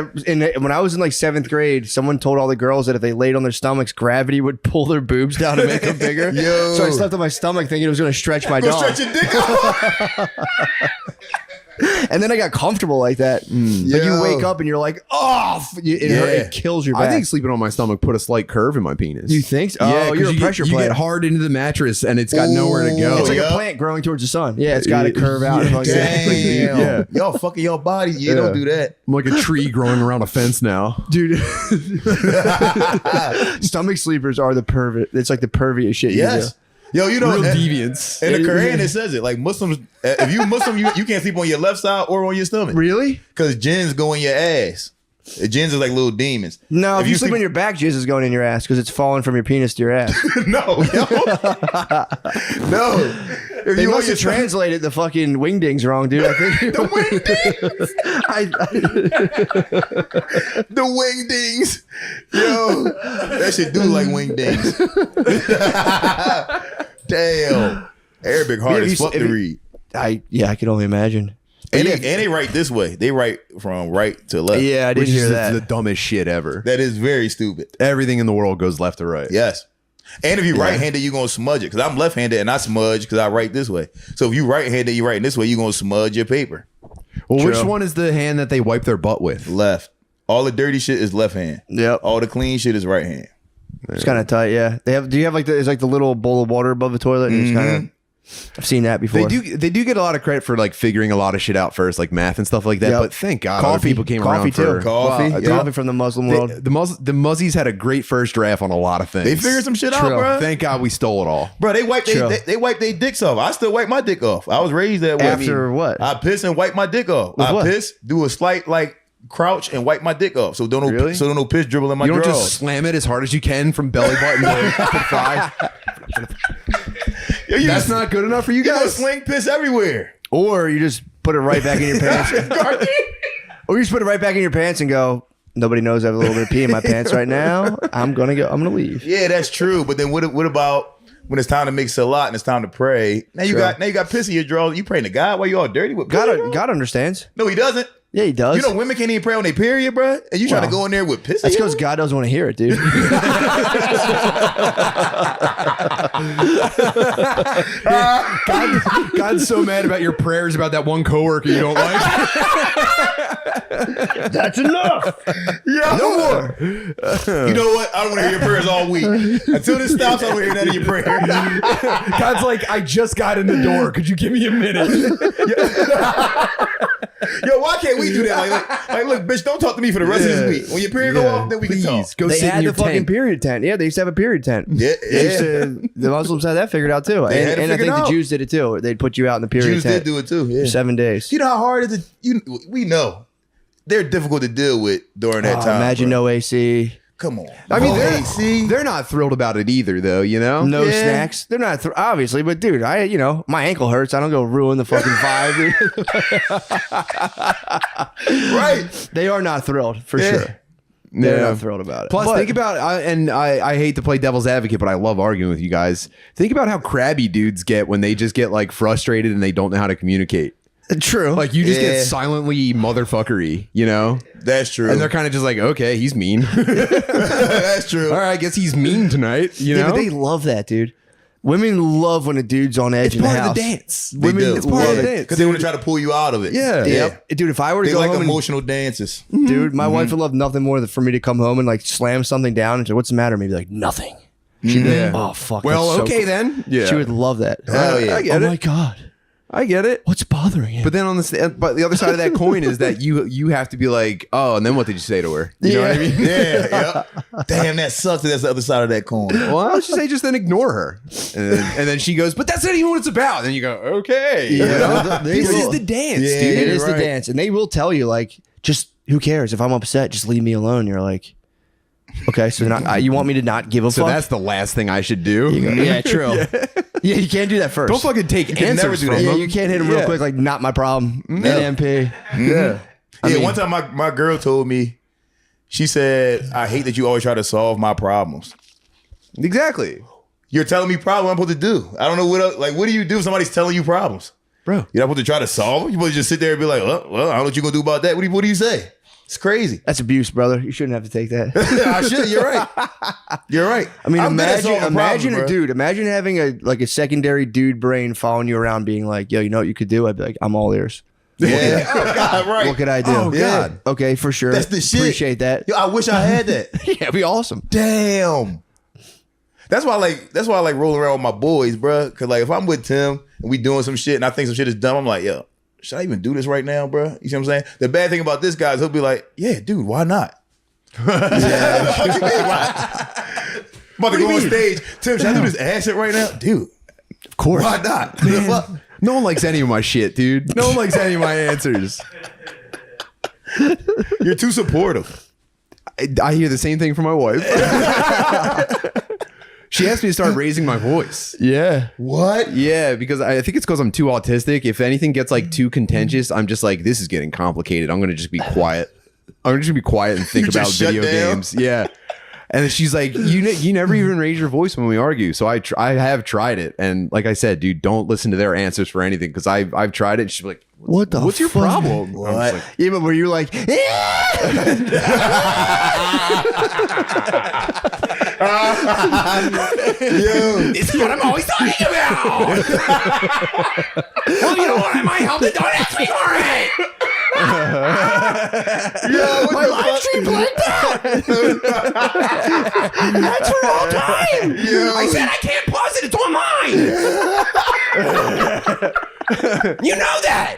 when I was in like 7th grade, someone told all the girls that if they laid on their stomachs, gravity would pull their boobs down to make them bigger. Yo. So I slept on my stomach thinking it was going to stretch my Go dog. stretch your dick out. And then I got comfortable like that. But you Yo. wake up and you're like, oh, it kills your back. I think sleeping on my stomach put a slight curve in my penis. You think so? Yeah, Oh, 'cause you're a you pressure get, you plant. get hard into the mattress and it's got nowhere to go. It's like Yeah. a plant growing towards the sun. Yeah, it's got to curve out. And fucking- Damn. Yeah. Y'all fucking your body. You don't do that. I'm like a tree growing around a fence now. Dude, stomach sleepers are the pervert. It's like the perviest shit you Yes. do. Yo, you know, Real and- deviance. in the Quran it says it. Like Muslims, if you Muslim, you can't sleep on your left side or on your stomach. Really? Because jinns go in your ass. The jinns is like little demons. No, if you sleep on your back, jizz is going in your ass because it's falling from your penis to your ass. No, yo. No. If They you on must your have translated the fucking wingdings wrong, dude. I think the wingdings. The wingdings. Yo. That shit do like wingdings. Damn. Arabic hard Yeah, as fuck to read. I can only imagine. And they write this way. They write from right to left. Yeah, I didn't Which hear is that. the dumbest shit ever. That is very stupid. Everything in the world goes left to right. Yes. And if you right-handed, you're going to smudge it. Because I'm left-handed and I smudge because I write this way. So if you right-handed, you're writing this way, you're going to smudge your paper. Well, which True. one is the hand that they wipe their butt with? Left. All the dirty shit is left hand. Yep. All the clean shit is right hand. It's kind of tight, yeah. They have. Do you have like there's like the little bowl of water above the toilet? And it's kind of. I've seen that before. They do get a lot of credit for like figuring a lot of shit out first, like math and stuff like that. Yep. But thank God, other people came coffee around too. for Coffee, Wow, yeah. coffee from the Muslim world. the Muzzies had a great first draft on a lot of things. They figured some shit out, True. bro. Thank God we stole it all. Bro, they wipe True. they wipe their dicks off. I still wipe my dick off. I was raised that way. After what? I piss and wipe my dick off. With I what? piss, do a slight like crouch and wipe my dick off. So don't Really? no piss dribble in my You don't drawers. just slam it as hard as you can from belly button to the thigh. Yo, you That's just, not good enough for you you know, guys. sling piss everywhere. Or you just put it right back in your pants. Or you just put it right back in your pants and go, nobody knows I have a little bit of pee in my pants right now. I'm gonna leave. Yeah, that's true. But then what about when it's time to make salat and it's time to pray? Now you got piss in your drawers. You praying to God while you all dirty with piss? God understands. No, he doesn't. Yeah, he does. You know, women can't even pray on their period, bro. And you trying to Well, go in there with piss? that's in your because God doesn't want to hear it, dude. God's so mad about your prayers about that one coworker you don't like. That's enough. Yeah, no more. You know what? I don't want to hear your prayers all week. Until this stops, I don't want to hear none of your prayers. God's like, I just got in the door. Could you give me a minute? Yo, why can't we do that? Like, look, bitch, don't talk to me for the rest of this week. When your period go off, then we can talk. Go They sit in had your the fucking tent. period tent. Yeah, they used to have a period tent. Yeah, They used to- the Muslims had that figured out too. They had it And I figured think the out. Jews did it too. They'd put you out in the period Jews tent did do it too. Yeah. for 7 days. You know how hard is it? We know they're difficult to deal with during that time. Imagine bro. no AC, Come on. I mean, AC. they're not thrilled about it either, though. You know, no Yeah. snacks. They're not obviously, but dude, my ankle hurts. I don't go ruin the fucking vibe. Right. They are not thrilled for Yeah. sure. They're not thrilled about it. Plus, But- think about I hate to play devil's advocate, but I love arguing with you guys. Think about how crabby dudes get when they just get like frustrated and they don't know how to communicate. True. Like you just Yeah. get silently motherfuckery, you know? That's true. And they're kind of just like, okay, he's mean. That's true. All right, I guess he's mean tonight. You yeah, know, but they love that, dude. Women love when a dude's on edge it's in the part house. of the dance. They Women do. It's part of love the it. dance. Because they want to try to pull you out of it. Yeah. Yeah. Dude, if I were to They go like home and emotional dances. dude, my wife would love nothing more than for me to come home and like slam something down and say, "What's the matter?" Maybe like nothing. She'd be like, "Oh fuck." Well, that's so okay cool." then. Yeah, She would love that. Hell yeah. I get Oh it. my god, I get it. what's bothering him? But then on but the other side of that coin is that you have to be like, oh, and then what did you say to her? You know what I mean? Yeah. Damn, that sucks. That's the other side of that coin. Well, she say just then ignore her, and then she goes, but that's not even what it's about. And then you go, okay, you know? They This is will. the dance, Yeah. dude. it is right. the dance, and they will tell you like, just who cares if I'm upset? Just leave me alone. You're like, okay, so not you want me to not give a So fuck? that's the last thing I should do. yeah, true. Yeah, you can't do that first. Don't fucking take can answers never do from that. Yeah, them. you can't hit him real Yeah. quick. Like, not my problem. NMP. Yeah. Yeah, one time my girl told me, she said, I hate that you always try to solve my problems. Exactly. You're telling me problems I'm supposed to do. I don't know what else, like, what do you do if somebody's telling you problems? Bro. You're not supposed to try to solve them. You're supposed to just sit there and be like, well, I don't know what you're going to do about that. What do you say? It's crazy. That's abuse, brother. You shouldn't have to take that. I should. You're right. You're right. I mean, I'm good at solving imagine problems, dude. Imagine having a secondary dude brain following you around, being like, "Yo, you know what you could do?" I'd be like, "I'm all ears. Yeah. Oh, God, right. What could I do?" Oh, God. Okay, for sure. That's the shit. Appreciate that. Yo, I wish I had that. Yeah, it'd be awesome. Damn. That's why I like rolling around with my boys, bro. Cause like if I'm with Tim and we doing some shit and I think some shit is dumb, I'm like, yo, should I even do this right now, bro? You see what I'm saying? The bad thing about this guy is he'll be like, yeah, dude, why not? Yeah. What you mean, why? I'm about to go on stage. Tim, should I do this ass shit right now? Dude, Of course. why not? Man, no one likes any of my shit, dude. No one likes any of my answers. You're too supportive. I hear the same thing from my wife. She asked me to start raising my voice. Yeah. What? Yeah, because I think it's because I'm too autistic. If anything gets like too contentious, I'm just like, this is getting complicated. I'm gonna just be quiet. I'm gonna just be quiet and think You about just shut video down? games. Yeah. And then she's like, you never even raise your voice when we argue. So I have tried it, and like I said, dude, don't listen to their answers for anything because I've tried it. And she's like, what's your fuck? problem? What? I'm just like, Yeah, but were you like, this is what I'm always talking about. Well, you know what? I might help it. Don't ask me for it. my live stream blanked out? That's for all time. I said I can't pause it. It's online. You know that.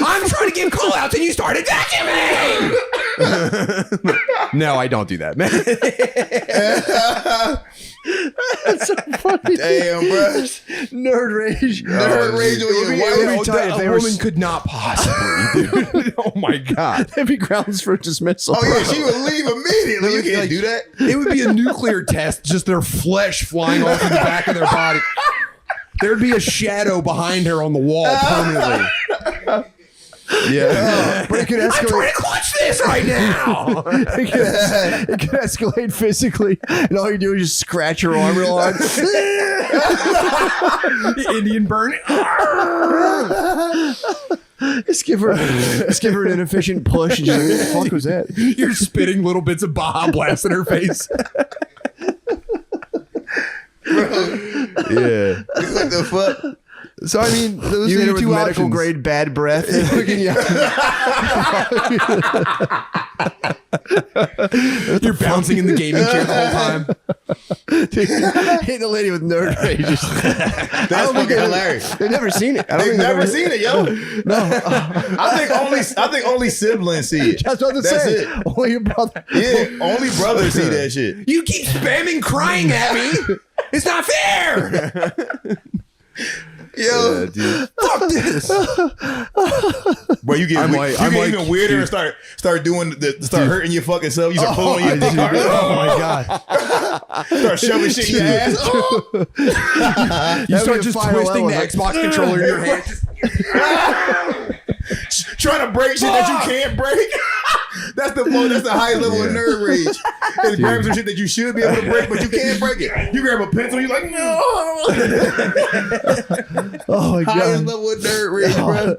I'm trying to give call outs and you started vacuuming. No, I don't do that, man. That's so funny. Damn, bro. Nerd rage. Nerd rage on your wife. A woman could not possibly, dude. Oh my God. That'd be grounds for dismissal. Oh yeah, she would leave immediately. You can't Like, do that. It would be a nuclear test, just their flesh flying off in the back of their body. There'd be a shadow behind her on the wall permanently. Yeah. But it could escalate. I'm trying to clutch this right now. It could escalate physically, and all you do is just scratch your arm real hard. The Indian burn. Just give her an inefficient push. And what the fuck was that? You're spitting little bits of Baja Blast in her face. Yeah. What the fuck? So I mean, those You are hit her your with two medical options. grade bad breath. You're bouncing in the gaming chair the whole time. Hitting a lady with nerd rage. That's fucking hilarious. They've never seen it. I don't They've think never seen it, yo. No, I think only siblings see it. That's what I'm That's saying. it. Only your brother. Yeah, only brothers see that shit. You keep spamming crying at me. It's not fair. Yo, dude. fuck this. Bro, you get, I'm even weirder and start hurting your fucking self. You start pulling your dick hard. Oh my god. Start shoving shit in your ass. Oh. You start just fire twisting the level. Xbox controller in your hand. Trying to break shit that you can't break. That's the highest level of nerd rage. It's grabbing some shit that you should be able to break, but you can't break it. You grab a pencil, you're like, no. Oh my Highest god. level of nerd rage, bro.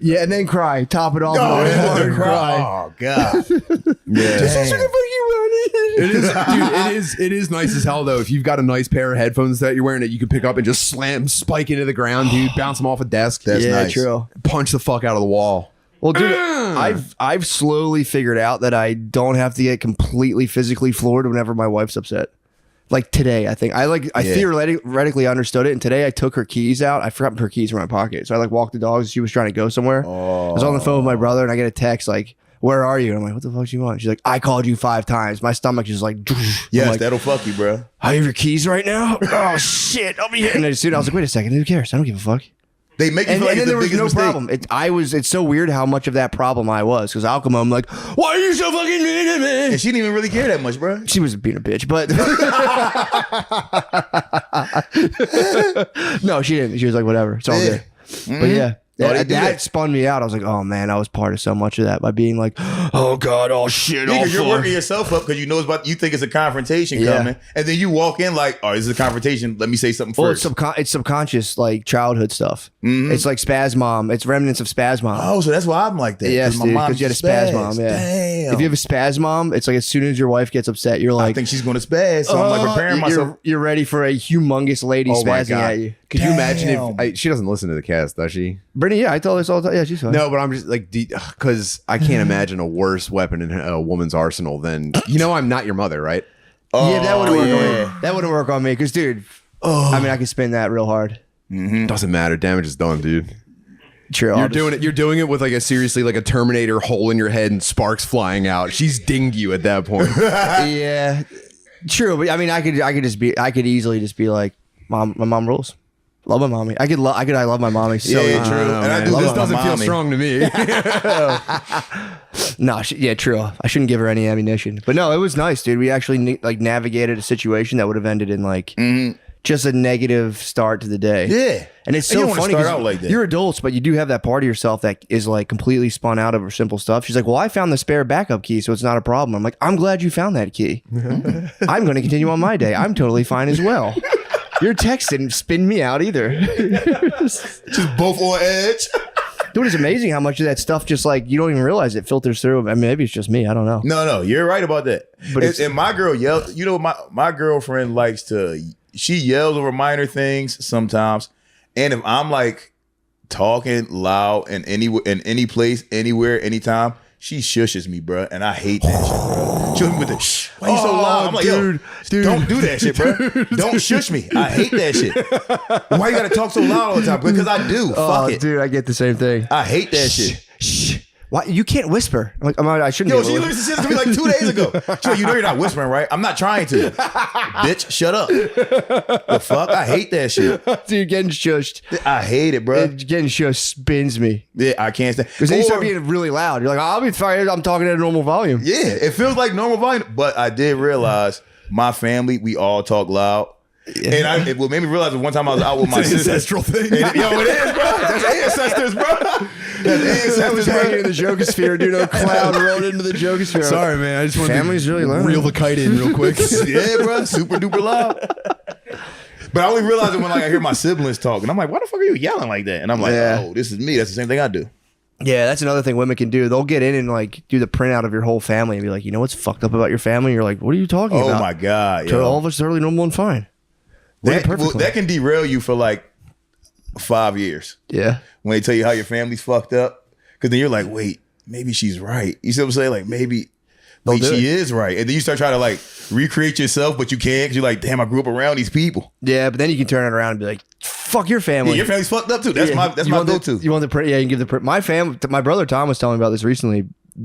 Yeah, and then cry. Top it off. Oh, with yeah, hard cry. Oh god. Yeah. Damn. It is, dude. It is nice as hell though. If you've got a nice pair of headphones that you're wearing that you can pick up and just spike into the ground, dude. Bounce them off a desk. That's Yeah, nice. true. Punch the fuck out of the wall. Well, dude, I've slowly figured out that I don't have to get completely physically floored whenever my wife's upset. Like today, I think I theoretically understood it, and today I took her keys out. I forgot her keys were in my pocket, so I like walked the dogs. She was trying to go somewhere. I was on the phone with my brother, and I get a text like, "Where are you?" And I'm like, "What the fuck do you want?" She's like, "I called you 5 times." My stomach just like, Yes, I'm like, that'll fuck you, bro. I have your keys right now. Oh shit! I'll be hitting it soon. I was like, "Wait a second, who cares? I don't give a fuck." They make you And feel like then it's there the was biggest no mistake. problem. It's so weird how much of that problem I was, because I'll come home like, "Why are you so fucking mean to me?" And she didn't even really care that much, bro. She was being a bitch, but no, she didn't. She was like, whatever, it's all Yeah. good. But yeah, Oh, they do that spun me out. I was like, oh man, I was part of so much of that by being like, oh God, oh shit. Because you're working yourself up because you know you think it's a confrontation coming, and then you walk in like, oh, this is a confrontation. Let me say something first. Well, it's subconscious, like childhood stuff. It's like spaz mom. It's remnants of spaz mom. Oh, so that's why I'm like that. Yes, dude, because you had a spaz mom. Yeah. Damn. If you have a spaz mom, it's like as soon as your wife gets upset, you're like, I think she's going to spaz. So I'm like preparing myself. You're ready for a humongous lady spazzing at you. Could you imagine if she doesn't listen to the cast, does she? Brittany, yeah, I tell her this all the time. Yeah, she's fine. No, but I'm just like, because I can't imagine a worse weapon in a woman's arsenal than, I'm not your mother, right? Yeah, that wouldn't work on me. That wouldn't work on me because, dude, I mean, I can spin that real hard. Doesn't matter. Damage is done, dude. True. You're doing it with like a Terminator hole in your head and sparks flying out. She's dinged you at that point. Yeah, true. But I mean, I could easily just be like, my mom rules. Love my mommy. I love my mommy. So yeah, true. And I do this doesn't feel strong to me. No, true. I shouldn't give her any ammunition. But no, it was nice, dude. We actually navigated a situation that would have ended in like just a negative start to the day. Yeah, and it's so you don't funny. Start out like that. You're adults, but you do have that part of yourself that is like completely spun out of simple stuff. She's like, "Well, I found the spare backup key, so it's not a problem." I'm like, "I'm glad you found that key. I'm going to continue on my day. I'm totally fine as well." Your text didn't spin me out either. Just both on edge. Dude, it's amazing how much of that stuff just like you don't even realize it filters through. I mean, maybe it's just me. I don't know. No, you're right about that. But and my girl yells. You know, my girlfriend likes to. She yells over minor things sometimes, and if I'm like talking loud in any place, anywhere, anytime, she shushes me, bro, and I hate that shit, bro. She me with the shh. Why you so loud? I'm like, dude, don't do that shit, bro. Don't shush me. I hate that shit. Why you gotta talk so loud all the time? Because I do. Fuck it, dude. I get the same thing. I hate that shit. Shh. Why you can't whisper? I'm like, I shouldn't. Yo, she literally said to me like 2 days ago. She's like, you know you're not whispering, right? I'm not trying to. Bitch, shut up. The fuck? I hate that shit. Dude, getting shushed. I hate it, bro. Getting shushed spins me. Yeah, I can't stand. Because then you start being really loud. You're like, I'll be fine. I'm talking at a normal volume. Yeah, it feels like normal volume. But I did realize my family, we all talk loud. Yeah. And what made me realize one time I was out with my sister. Ancestral thing. Yo, it is, bro. That's ancestors, bro. That's That was ancestors, hanging in the jogosphere, dude. A cloud rolled into the jogosphere. Sorry, man. I just want Family's really loud. Reel the kite in real quick. Yeah, bro. Super duper loud. But I only realize it when like I hear my siblings talk, and I'm like, "Why the fuck are you yelling like that?" And I'm like, "Oh, this is me. That's the same thing I do." Yeah, that's another thing women can do. They'll get in and like do the printout of your whole family and be like, "You know what's fucked up about your family?" You're like, "What are you talking about?" Oh my god, So all of us are totally normal and fine. That can derail you for like 5 years. Yeah. When they tell you how your family's fucked up, because then you're like, wait, maybe she's right. You see what I'm saying? Like maybe she is right, and then you start trying to like recreate yourself, but you can't because you're like, damn, I grew up around these people. Yeah, but then you can turn it around and be like, fuck your family. Yeah, your family's fucked up too. That's my go-to. You want the print? Yeah, you can give the print. My family. My brother Tom was telling me about this recently.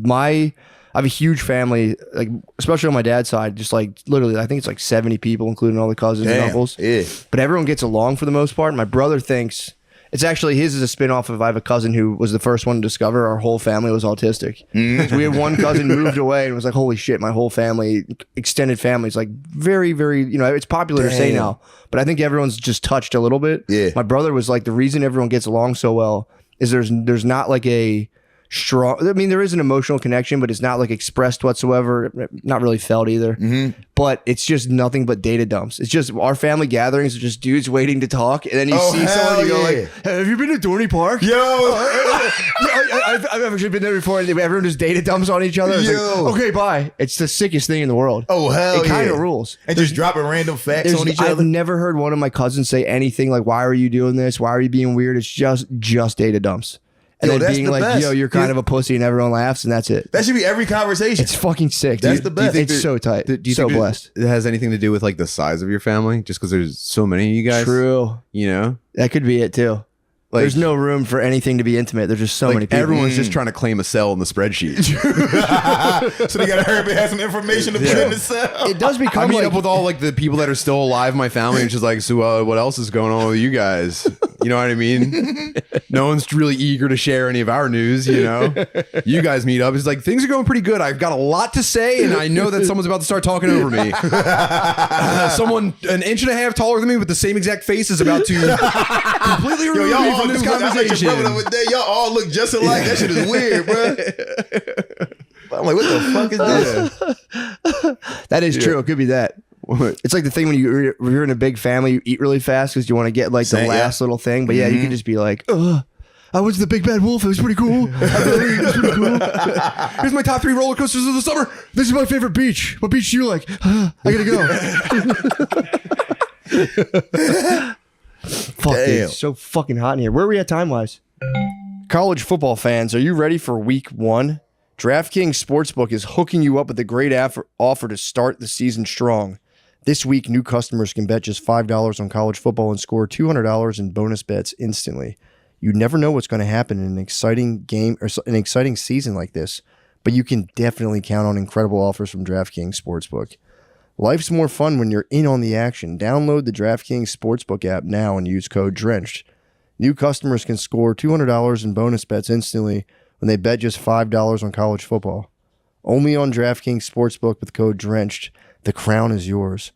I have a huge family, like especially on my dad's side. Just like literally, I think it's like 70 people, including all the cousins and uncles. Yeah, but everyone gets along for the most part. My brother thinks it's actually his is a spinoff of I have a cousin who was the first one to discover our whole family was autistic. So we had one cousin moved away and was like, holy shit, my whole family, extended family is like very, very, it's popular to say now, but I think everyone's just touched a little bit. Yeah. My brother was like, the reason everyone gets along so well is there's not like a strong, I mean, there is an emotional connection, but it's not like expressed whatsoever, not really felt either. But it's just nothing but data dumps. It's just our family gatherings are just dudes waiting to talk, and then you see someone and you go like, have you been to Dorney Park? Yo, I've actually been there before, and everyone just data dumps on each other. It's like, okay, bye. It's the sickest thing in the world. Oh hell, it kind of rules. And just dropping random facts on each other. I've never heard one of my cousins say anything like, why are you doing this? Why are you being weird? It's just data dumps. And then being like, best. Yo, you're kind of a pussy, and everyone laughs, and that's it. That should be every conversation. It's fucking sick. That's the best. It's so tight. Do you so think blessed. It has anything to do with like the size of your family, just because there's so many of you guys. True. That could be it too. Like, there's no room for anything to be intimate. There's just so many people. Everyone's just trying to claim a cell in the spreadsheet. So they gotta hurry up and have some information to put in the cell. It does become. I meet up with all like the people that are still alive in my family, and just like, so what else is going on with you guys? You know what I mean? No one's really eager to share any of our news, you know? You guys meet up. It's like, things are going pretty good. I've got a lot to say, and I know that someone's about to start talking over me. Someone an inch and a half taller than me with the same exact face is about to completely remove me from this conversation. Y'all all look just alike. That shit is weird, bro. I'm like, what the fuck is this? That is true. It could be that. It's like the thing when you're in a big family, you eat really fast because you want to get like the last little thing. But yeah, you can just be like, I went to the Big Bad Wolf. It was pretty cool. It was pretty cool. Here's my top 3 roller coasters of the summer. This is my favorite beach. What beach do you like? I gotta go. Fuck, dude, it's so fucking hot in here. Where are we at time-wise? College football fans, are you ready for week 1? DraftKings Sportsbook is hooking you up with a great offer to start the season strong. This week, new customers can bet just $5 on college football and score $200 in bonus bets instantly. You never know what's going to happen in an exciting game or an exciting season like this, but you can definitely count on incredible offers from DraftKings Sportsbook. Life's more fun when you're in on the action. Download the DraftKings Sportsbook app now and use code DRENCHED. New customers can score $200 in bonus bets instantly when they bet just $5 on college football. Only on DraftKings Sportsbook with code DRENCHED. The crown is yours.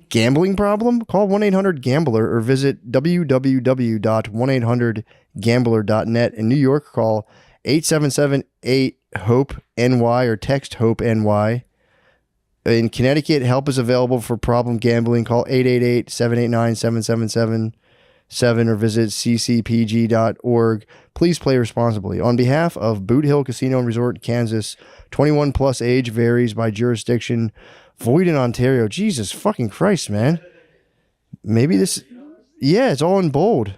Gambling problem? Call 1-800-GAMBLER or visit www.1800gambler.net. In New York, call 877-8-HOPE-NY or text HOPE-NY. In Connecticut, help is available for problem gambling. Call 888-789-7777 or visit ccpg.org. Please play responsibly. On behalf of Boot Hill Casino and Resort, Kansas, 21 plus age varies by jurisdiction. Void in Ontario. Jesus fucking Christ, man. Maybe this... Yeah, it's all in bold.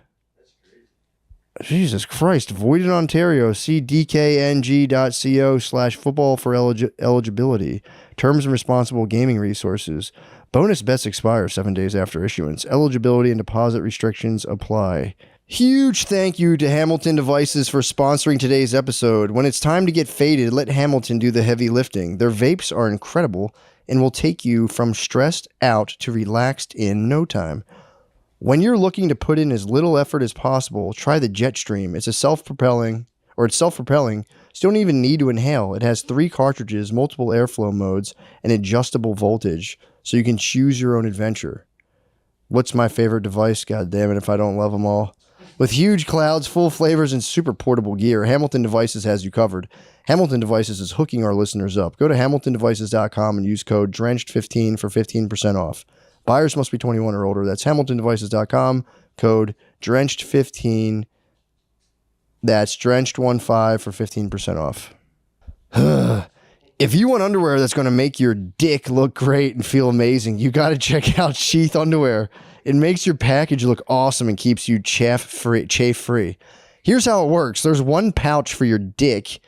Jesus Christ. Void in Ontario. See dkng.co/football for eligibility. Terms and responsible gaming resources. Bonus bets expire 7 days after issuance. Eligibility and deposit restrictions apply. Huge thank you to Hamilton Devices for sponsoring today's episode. When it's time to get faded, let Hamilton do the heavy lifting. Their vapes are incredible and will take you from stressed out to relaxed in no time. When you're looking to put in as little effort as possible, try the Jetstream. It's self-propelling, so you don't even need to inhale. It has 3 cartridges, multiple airflow modes, and adjustable voltage, so you can choose your own adventure. What's my favorite device? God damn it if I don't love them all. With huge clouds, full flavors, and super portable gear, Hamilton Devices has you covered. Hamilton Devices is hooking our listeners up. Go to hamiltondevices.com and use code DRENCHED15 for 15% off. Buyers must be 21 or older. That's hamiltondevices.com, code DRENCHED15. That's DRENCHED15 for 15% off. If you want underwear that's going to make your dick look great and feel amazing, you got to check out Sheath Underwear. It makes your package look awesome and keeps you chafe free. Here's how it works. There's 1 pouch for your dick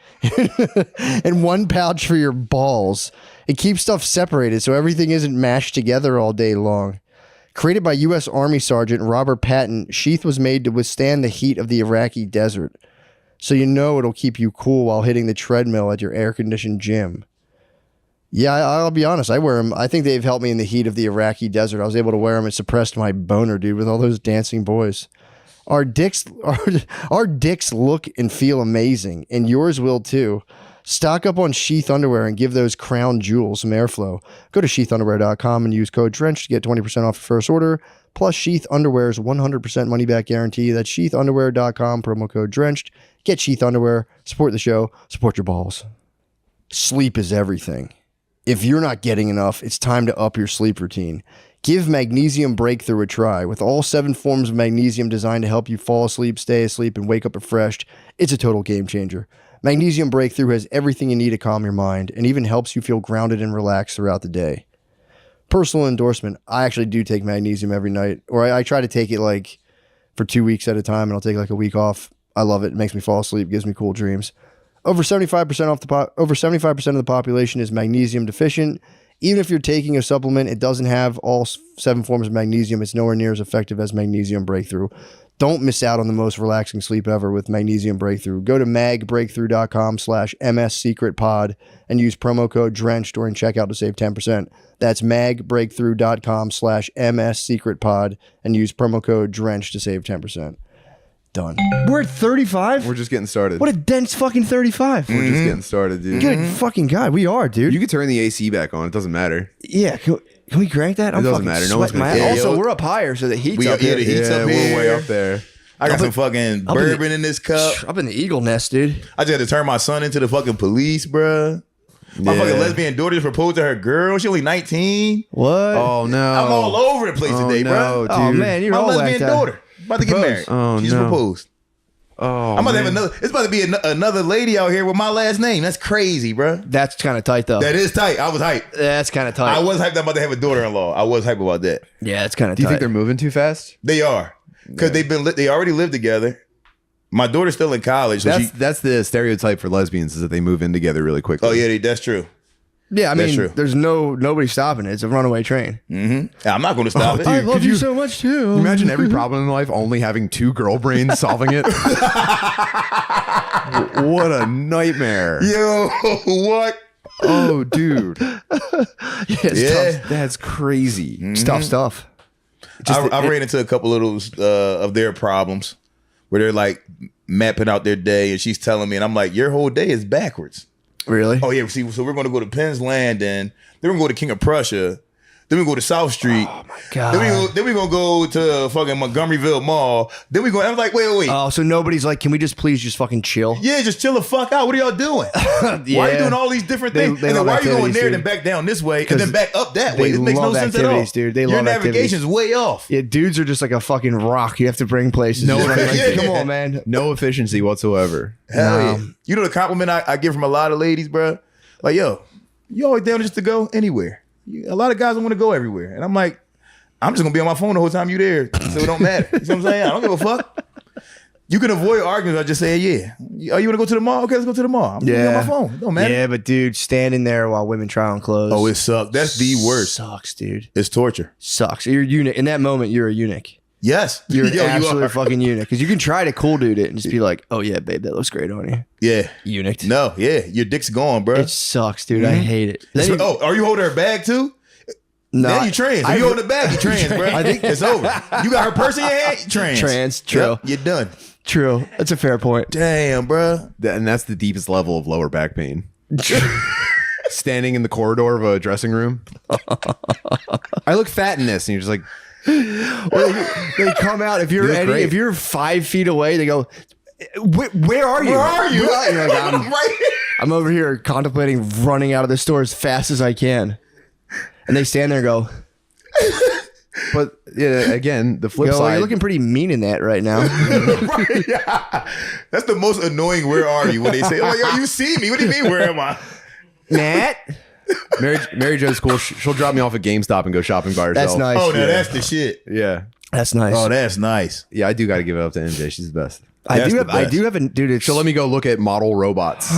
and 1 pouch for your balls. It keeps stuff separated so everything isn't mashed together all day long. Created by U.S. Army Sergeant Robert Patton, Sheath was made to withstand the heat of the Iraqi desert. So you know it'll keep you cool while hitting the treadmill at your air-conditioned gym. Yeah, I'll be honest. I wear them. I think they've helped me in the heat of the Iraqi desert. I was able to wear them. It suppressed my boner, dude, with all those dancing boys. Our dicks look and feel amazing, and yours will too. Stock up on Sheath Underwear and give those crown jewels some airflow. Go to sheathunderwear.com and use code DRENCHED to get 20% off your first order. Plus, Sheath Underwear's 100% money-back guarantee. That's sheathunderwear.com, promo code DRENCHED. Get Sheath Underwear. Support the show. Support your balls. Sleep is everything. If you're not getting enough, it's time to up your sleep routine. Give Magnesium Breakthrough a try. With all 7 forms of magnesium designed to help you fall asleep, stay asleep, and wake up refreshed, it's a total game changer. Magnesium Breakthrough has everything you need to calm your mind and even helps you feel grounded and relaxed throughout the day. Personal endorsement, I actually do take magnesium every night, or I try to take it like for 2 weeks at a time, and I'll take like a week off. I love it. It makes me fall asleep, gives me cool dreams. Over 75% of the population is magnesium deficient. Even if you're taking a supplement, it doesn't have all 7 forms of magnesium. It's nowhere near as effective as Magnesium Breakthrough. Don't miss out on the most relaxing sleep ever with Magnesium Breakthrough. Go to magbreakthrough.com/MSSecretPod and use promo code DRENCHED during checkout to save 10%. That's magbreakthrough.com/MSSecretPod and use promo code DRENCHED to save 10%. Done. We're at 35. We're just getting started. What a dense fucking 35. We're just getting started, dude. Good fucking God, we are, dude. You can turn the AC back on. It doesn't matter. Yeah, can we crank that? I'm doesn't fucking matter. No one's sweating gonna my care. Also, Yo. we're up higher, so the heat's We up got- yeah, here. the heat's up we're here. way up there. I got some fucking I'll be- bourbon in this cup. Up in the eagle nest, dude. I just had to turn my son into the fucking police, bruh. My Yeah. fucking lesbian daughter just proposed to her girl. She only 19. What? Oh no! I'm all over the place today, no, bro. dude. Oh, man, you're My all lesbian whacked out. daughter about to get married. Oh, She just no. proposed. Oh, I'm about to have man. another. It's about to be another lady out here with my last name. That's crazy, bro. That's kind of tight, though. That is tight. I was hyped. That's kind of tight. I was hyped. I'm about to have a daughter-in-law. I was hyped about that. Yeah, it's kind of Do tight. you think they're moving too fast? They are because they already live together. My daughter's still in college. So That's the stereotype for lesbians is that they move in together really quickly. oh yeah, that's true. Yeah, I That's mean, true. there's nobody stopping it. It's a runaway train. Yeah, I'm not going to stop it. I Dude, love could you you- so much too. Imagine every problem in life only having two girl brains solving it. What a nightmare. Yo, what? Oh, dude. Yeah, That's crazy. stuff. I ran into a couple of those of their problems where they're like mapping out their day, and she's telling me, and I'm like, your whole day is backwards. Really? Oh yeah, see, so we're going to go to Penn's Landing, then we're going to go to King of Prussia, then we go to South Street. Oh my God. Then we gonna go to fucking Montgomeryville Mall. Then we go. I was like, wait. Oh, so nobody's like, can we just please just fucking chill? Yeah, just chill the fuck out. What are y'all doing? Why are you doing all these different They- things? they and then love why are you going activities, there, dude. then back down this way, and then back up that they way? This makes no love sense at all. activities, dude. They Your love navigation's way off. Yeah, dudes are just like a fucking rock. You have to bring places. No, Just like, yeah. come on, man. No efficiency whatsoever. Hell Nah. yeah. You know the compliment I get from a lot of ladies, bro? Like, yo, you always down just to go anywhere. A lot of guys don't want to go everywhere. And I'm like, I'm just going to be on my phone the whole time you there. So it don't matter. You know what I'm saying? I don't give a fuck. You can avoid arguments by just saying, yeah. Oh, you want to go to the mall? Okay, let's go to the mall. I'm going to be on my phone. It don't matter. Yeah, but dude, standing there while women try on clothes. Oh, it sucks. That's the worst. Sucks, dude. It's torture. Sucks. You're a eunuch. In that moment, you're a eunuch. Yes. You're an Yo, absolute you are. fucking eunuch. Because you can try to cool dude it and just be like, oh yeah, babe, that looks great on you. Yeah. Eunuch. No, yeah. Your dick's gone, bro. It sucks, dude. I hate it. Then you- Oh, are you holding her bag too? no, Then you trans. If you holding the bag, you trans, bro. I think it's over. You got her purse in your hand, you trans. Trans, true. Yep, you're done. True. That's a fair point. Damn, bro. And that's the deepest level of lower back pain. Standing in the corridor of a dressing room. I look fat in this, and you're just like, They come out if You look great. if you're 5 feet away. They go, where are you? Where are you? You're like, I'm, Right here. I'm over here contemplating running out of the store as fast as I can. And they stand there and go, but yeah, again, the flip yo, side. you're looking pretty mean in that right now. Right, yeah. That's the most annoying. Where are you? When they say, "Oh, yo, you see me?" What do you mean? Where am I? Matt? Mary Jo's cool. She'll drop me off at GameStop and go shopping by herself. That's nice. Oh, no, that's the shit. Yeah. That's nice. Oh, that's nice. Yeah, I do got to give it up to MJ. She's the best. I That's do the have best. a dude. It's, She'll let me go look at model robots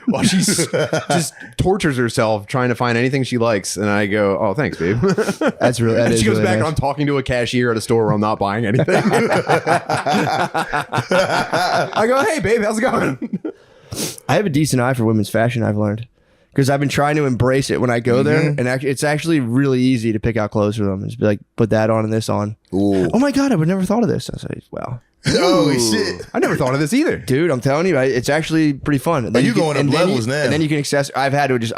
while she just tortures herself trying to find anything she likes. And I go, oh, thanks, babe. that's really. That And is she goes really back nice. on talking to a cashier at a store where I'm not buying anything. I go, hey, babe, how's it going? I have a decent eye for women's fashion. I've learned because I've been trying to embrace it when I go there, and it's actually really easy to pick out clothes for them. Just be like, put that on and this on. Ooh. Oh my god, I would never thought of this. I was like, wow. Holy shit. I never thought of this either. Dude, I'm telling you, it's actually pretty fun. And then you can- going up and then levels you, now. And then you can access. I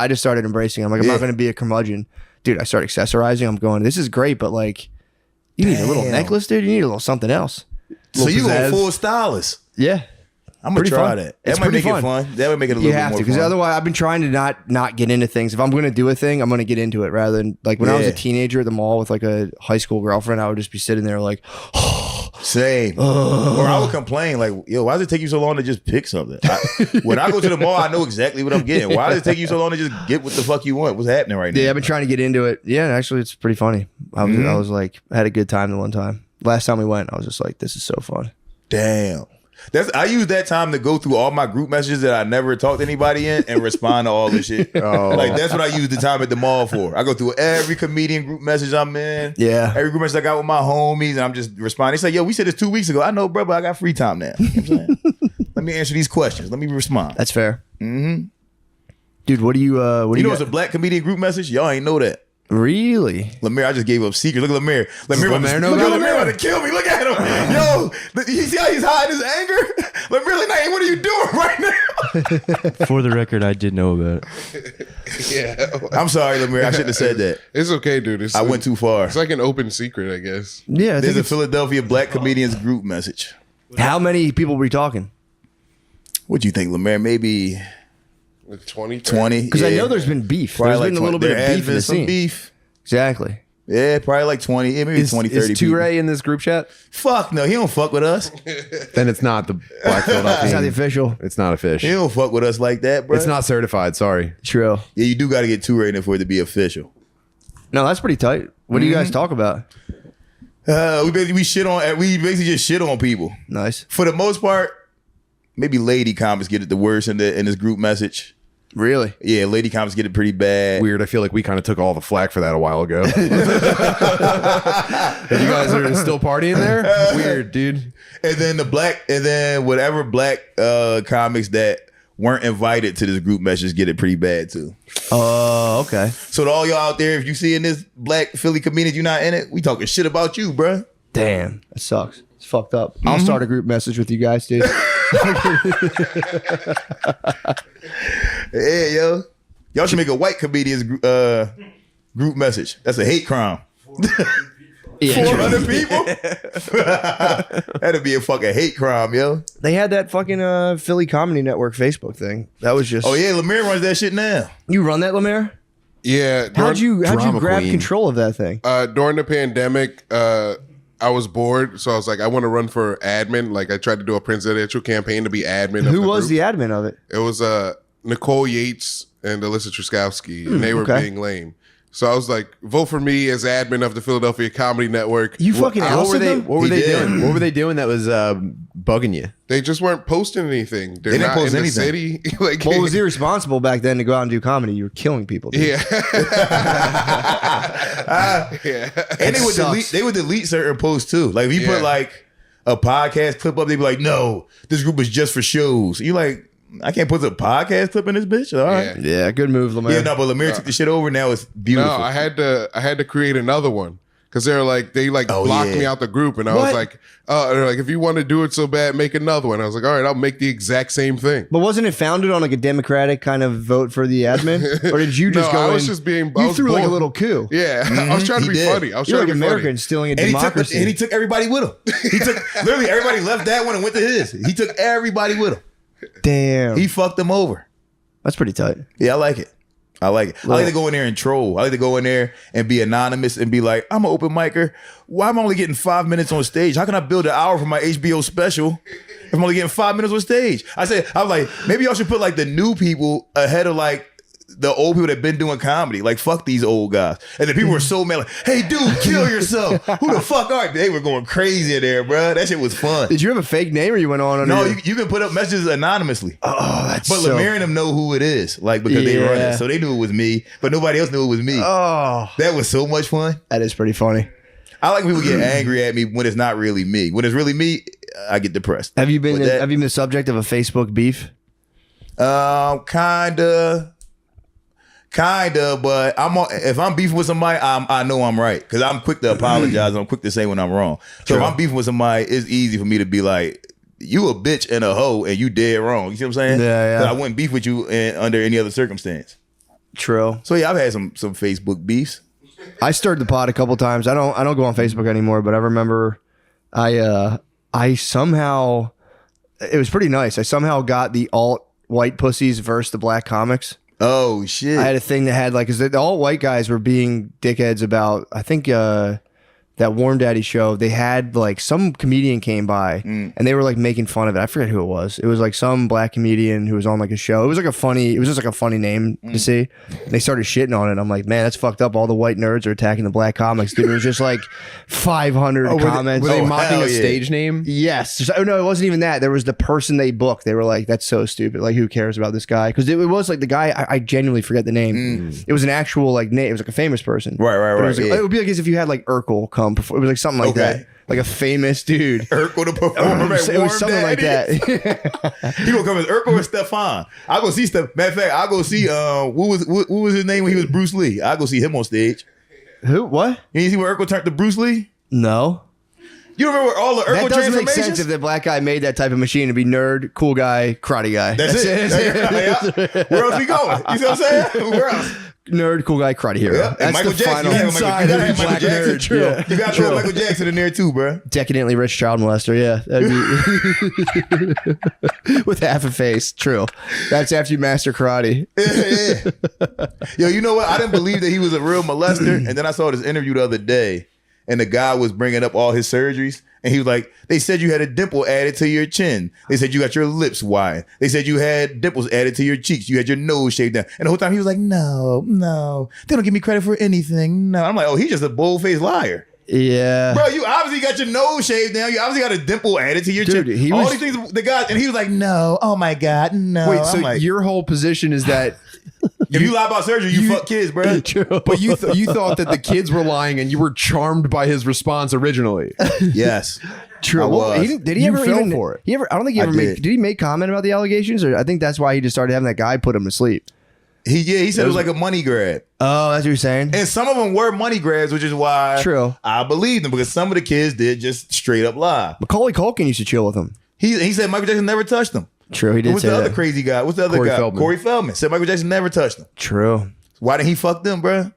just started embracing. I'm like, I'm Yeah. not going to be a curmudgeon, dude. I start accessorizing. I'm going, this is great, but like, you need a little Damn. necklace, dude. You need a little something else. So you pizzazz. going full stylist? Yeah, I'm gonna Pretty try fun. that. It's That might pretty make it fun. fun. That would make it a little you bit have more to, because fun. otherwise, I've been trying to not get into things. If I'm going to do a thing, I'm going to get into it rather than like when I was a Yeah. teenager at the mall with like a high school girlfriend. I would just be sitting there like, Same. Or I would complain like, yo, why does it take you so long to just pick something? When I go to the mall, I know exactly what I'm getting. Why does it take you so long to just get what the fuck you want? What's happening right now? yeah, I've been trying to get into it. Yeah, actually, it's pretty funny. I was like, I had a good time the one time. Last time we went, I was just like, this is so fun. Damn. I use that time to go through all my group messages that I never talked to anybody in and respond to all this shit. Like that's what I use the time at the mall for. I go through every comedian group message I'm in. Yeah. Every group message I got with my homies, and I'm just responding. They say, yo, we said this 2 weeks ago. I know, bro, but I got free time now. You know what I'm saying? Let me answer these questions. Let me respond. That's fair. Mm-hmm. Dude, what do you You know it's a black comedian group message? Y'all ain't know that. Really? Lemaire, I just gave up secrets. Look at Lemaire. Lemaire about to kill me. Look at him. Yo, you see how he's hiding his anger? Lemaire, like, hey, what are you doing right now? For the record, I did know about it. Yeah. I'm sorry, Lemaire. I shouldn't have said that. It's okay, dude. I went too far. It's like an open secret, I guess. Yeah. I There's think a Philadelphia Black Comedians group message. how many people were we talking? What do you think, Lemaire? Maybe Like 20? 20? Because I know there's been beef. Probably There's been a little bit of there has beef in been the some scene. beef. Exactly. Yeah, probably like 20. Yeah, maybe 20, 30 Is people. Toure in this group chat? Fuck no, he don't fuck with us. Then it's not the Black Philadelphia. It's not the official. It's not a fish. He don't fuck with us like that, bro. It's not certified. Sorry. True. Yeah, you do got to get two rating for it to be official. No, that's pretty tight. What do you guys talk about? We basically just shit on people. Nice. For the most part, maybe lady comics get it the worst in this group message. Really? Yeah, lady comics get it pretty bad. Weird. I feel like we kind of took all the flack for that a while ago. And you guys are still partying there? Weird, dude. And then whatever black comics that weren't invited to this group message get it pretty bad too. Oh, okay. So to all y'all out there, if you see in this black Philly comedians, you're not in it, we talking shit about you, bruh. Damn. That sucks. It's fucked up. I'll start a group message with you guys, dude. Yeah, yo. Y'all should make a white comedians group message. That's a hate crime. Yeah, 400 people? That'd be a fucking hate crime, yo. they had that fucking Philly Comedy Network Facebook thing. That was just. Oh yeah, Lemaire runs that shit now. You run that, Lemaire? Yeah. How'd you Drama grab queen. control of that thing? During the pandemic, I was bored, so I was like, I want to run for admin. Like, I tried to do a presidential campaign to be admin. Who was the admin of it? It was Nicole Yates and Alyssa Truskowski, and they were okay. being lame. So I was like, vote for me as admin of the Philadelphia Comedy Network. You fucking What were ousted they? them? What were He they did. doing? What were they doing that was bugging you? They just weren't posting anything. They're didn't not post in anything. the city. Like, Well, it was irresponsible back then to go out and do comedy. You were killing people. Dude. yeah. Yeah. And sucks. they would delete certain posts too. Like if you put Yeah. like a podcast clip up, they'd be like, no, this group is just for shows. You like, I can't put a podcast clip in this bitch. All right. Yeah. Yeah, good move, Lemaire. Yeah, no, but Lemaire took the shit over. Now it's beautiful. No, I had to create another one because they blocked yeah. me out the group, and I was like, they're like, if you want to do it so bad, make another one. I was like, all right, I'll make the exact same thing. But wasn't it founded on like a democratic kind of vote for the admin, or did you just No, go? I was in- just being. I You was threw like a bored. little coup. Yeah, I was trying to He be did. funny. I was You're trying like to be America funny. instilling a and democracy. he took everybody with him. He took literally everybody left that one and went to his. He took everybody with him. Damn, He fucked them over. that's pretty tight. Yeah, I like it. I like to go in there and troll. I like to go in there and be anonymous and be like, I'm an open micer. Why am I only getting 5 minutes on stage? How can I build an hour for my HBO special if I'm only getting 5 minutes on stage? I was like, maybe y'all should put like the new people ahead of like the old people that been doing comedy. Like, fuck these old guys. And the people were so mad, like, hey, dude, kill yourself. Who the fuck are you? They were going crazy in there, bro. That shit was fun. Did you have a fake name, or you went on? Under No, your- you can put up messages anonymously. Oh, that's But so. Lemaire and them know who it is, like, because they run Yeah. it. So they knew it was me, but nobody else knew it was me. Oh, That was so much fun. that is pretty funny. I like when people get angry at me when it's not really me. When it's really me, I get depressed. Have you been With that- have you been the subject of a Facebook beef? Kinda, but if I'm beefing with somebody, I know I'm right because I'm quick to apologize. I'm quick to say when I'm wrong. So if I'm beefing with somebody, it's easy for me to be like, "You a bitch and a hoe, and you dead wrong." You see what I'm saying? Yeah, yeah. 'Cause I wouldn't beef with you under any other circumstance. True. So yeah, I've had some Facebook beefs. I stirred the pot a couple times. I don't go on Facebook anymore, but I remember I somehow, it was pretty nice. I somehow got the alt white pussies versus the black comics. Oh shit! I had a thing that had like, because the alt white guys were being dickheads about, I think that Warm Daddy show. They had like some comedian came by and they were like making fun of it. I forget who it was. It was like some black comedian who was on like a show. It was just like a funny name to see. And they started shitting on it. I'm like, man, that's fucked up. All the white nerds are attacking the black comics. Dude, it was just like 500 comments. Were they Oh, mocking hell a yeah. stage name? Yes. Oh no, it wasn't even that. There was the person they booked. They were like, "That's so stupid. Like, who cares about this guy?" Because it was like the guy. I genuinely forget the name. It was an actual like name. It was like a famous person. Right, But It, was like, yeah. it would be like as if you had like Urkel come. It was like something like Okay. that. Like a famous dude. Urkel to perform at It Warm was something like Daddy. that. He gonna come as Urkel or Stefan. I go see Steph. Matter of fact, I go see what was his name when he was Bruce Lee. I go see him on stage. Who? What? You see where Urkel turned to Bruce Lee? No. You don't remember all the Urkel That doesn't make transformations? sense if the black guy made that type of machine to be nerd, cool guy, karate guy. That's it. Yeah. Where else we going? You see what I'm saying? Where else? Nerd, cool guy, karate hero. Yeah. And That's Michael the Jackson. final You gotta inside have of Michael black Jackson. nerd. True. Yeah. You got to throw Michael Jackson in there too, bro. decadently rich child molester. Yeah, that'd be with half a face. True. That's after you master karate. Yeah. Yo, you know what? I didn't believe that he was a real molester, and then I saw this interview the other day, and the guy was bringing up all his surgeries, and he was like, "They said you had a dimple added to your chin. They said you got your lips wide. They said you had dimples added to your cheeks. You had your nose shaved down." And the whole time he was like, "No, they don't give me credit for anything. No." I'm like, "Oh, he's just a bold-faced liar." Yeah. Bro, you obviously got your nose shaved down. You obviously got a dimple added to your Dude, chin. he All was- these things, the guy, and he was like, "No, oh my God, no." Wait, I'm so like, your whole position is that if you lie about surgery, you fuck kids, bro. but you thought that the kids were lying and you were charmed by his response originally. Yes. True. I Well, was. did he You ever fell even for it. He ever? I don't think he I ever did. did he make comment about the allegations, or I think that's why he just started having that guy put him to sleep. He said it was like a money grab. Oh, that's what you're saying. And some of them were money grabs, which is why True. I believed them, because some of the kids did just straight up lie. Macaulay Culkin used to chill with him. He said Michael Jackson never touched him. True, he did What's say the other that. crazy guy? What's the other Corey guy? Feldman. Corey Feldman said Michael Jackson never touched him. True. Why didn't he fuck them, bro?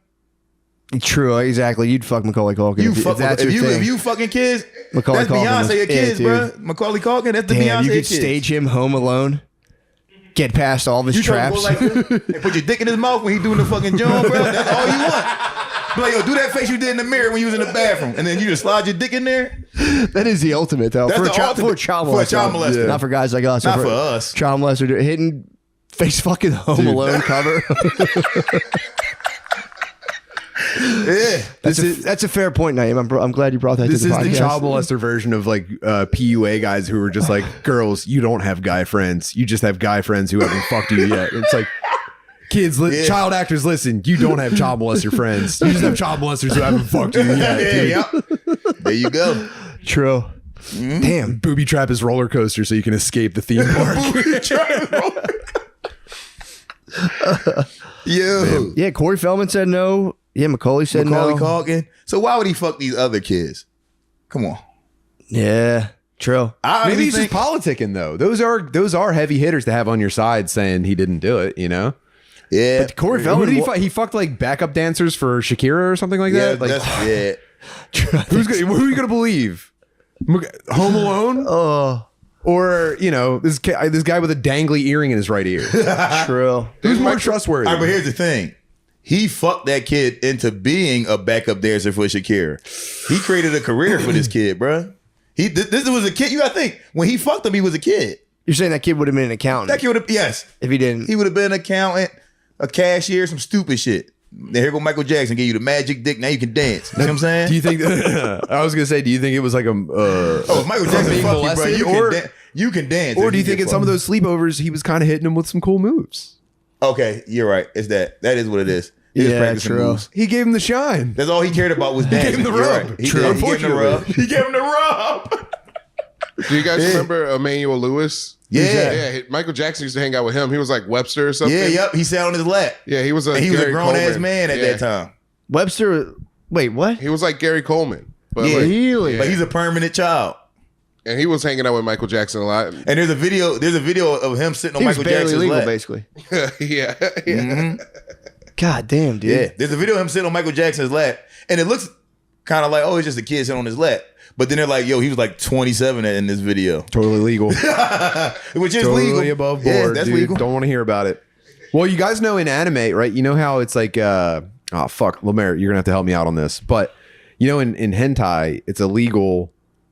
True, exactly. You'd fuck Macaulay Culkin. You if fuck that's if your you thing. if you fucking kids. Macaulay That's Culkin Beyonce was your kids, it, bro. dude. Macaulay Culkin. That's the Damn, Beyonce you could kids. stage him home alone, get past all of his You trying to traps. go like this and put your dick in his mouth when he doing the fucking joint, bro? That's all you want. Be like, yo, do that face you did in the mirror when you was in the bathroom, and then you just slide your dick in there. That is the ultimate, though. That's For a the child ultimate. molester. For a child molester. Not for guys like us. Not or for us. Child molester hitting face fucking Home Alone cover. Yeah. That's a fair point, Naeem. I'm glad you brought that This to is the podcast. the child molester version of like PUA guys who are just like, girls, you don't have guy friends. You just have guy friends who haven't fucked you yet. It's like, kids, child actors, listen, you don't have child molester friends. You just have child molesters who haven't fucked you yet. dude. Yeah. There you go. True. Damn. Booby trap his roller coaster so you can escape the theme park. Yo. Yeah, Corey Feldman said no. Yeah, Macaulay said Macaulay no. Culkin. So why would he fuck these other kids? Come on. Yeah, true. I Maybe honestly he's just think, politicking though. Those are heavy hitters to have on your side saying he didn't do it, you know? yeah. Corey Who Feldman, did he fuck? He fucked like backup dancers for Shakira or something like Yeah, that. Like, that's, yeah. who are you gonna believe? Home Alone, oh, or you know this guy with a dangly earring in his right ear? true. Who's more trustworthy? All right, but here's the thing. He fucked that kid into being a backup dancer for Shakira. He created a career for this kid, bro. This was a kid. You gotta think, when he fucked him, he was a kid. You're saying that kid would have been an accountant That kid would have, yes. if he didn't. He would have been an accountant, a cashier, some stupid shit. Then here go Michael Jackson, give you the magic dick. Now you can dance. You know what I'm saying? Do you think? I was gonna say, do you think it was like a? Oh, Michael Jackson, being fuck you, bro. molested, You can dance. or if do you think get in some of fucked. those sleepovers he was kind of hitting him with some cool moves? Okay, you're right. It's that. That is what it is. He was Yeah, practicing true. moves. He gave him the shine. That's all he cared about was dancing. gave him the You're rub. right. He True. did. He gave him the rub. Unfortunately. He gave him the rub. Do you guys remember Emmanuel Lewis? Yeah. Yeah. Michael Jackson used to hang out with him. He was like Webster or something. Yeah, yep. He sat on his lap. Yeah, he was a And he was a Gary grown ass Coleman. man at Yeah. that time. Webster. Wait, what? He was like Gary Coleman. But Yeah. like, Really? But he's a permanent child. and he was hanging out with Michael Jackson a lot. And there's a video of him sitting on He was Michael barely Jackson's legal, lap. basically. yeah. God damn, dude. Yeah. There's a video of him sitting on Michael Jackson's lap. And it looks kind of like, oh, it's just a kid sitting on his lap. But then they're like, yo, he was like 27 in this video. Totally legal. Which is Totally legal. above Yeah, board. that's dude. legal. Don't want to hear about it. Well, you guys know in anime, right? You know how it's like, oh fuck, Lemaire, you're gonna have to help me out on this. But you know, in hentai, it's illegal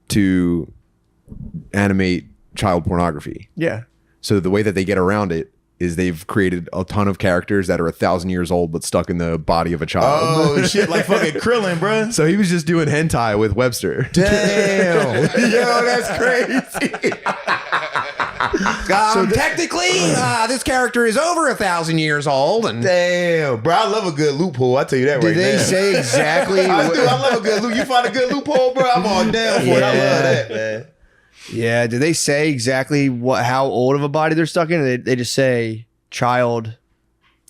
to animate child pornography. Yeah. So the way that they get around it is they've created a ton of characters that are 1,000 years old but stuck in the body of a child. Oh, shit, like fucking Krillin, bruh. So he was just doing hentai with Webster. Damn. Yo, that's crazy. So technically, this character is over 1,000 years old, and Damn, bro, I love a good loophole. I tell you that Did right they now. say exactly? I do. I love a good loop. You find a good loophole, bro. I'm all down for it. I love that, man. Yeah. Did they say exactly how old of a body they're stuck in? Or they just say child.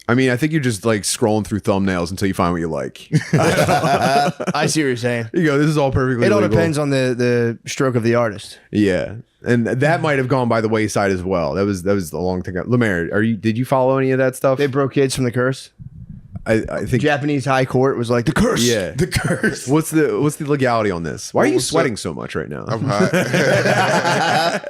I mean, I think you're just like scrolling through thumbnails until you find what you like. I see what you're saying. You go, this is all perfectly It all legal. depends on the stroke of the artist. Yeah. And that might have gone by the wayside as well. That was a long time ago. Lemaire, did you follow any of that stuff? They broke kids from the curse. I think Japanese high court was like the curse. yeah. The curse. What's the legality on this? Why are you What's sweating so much right now? I'm hot.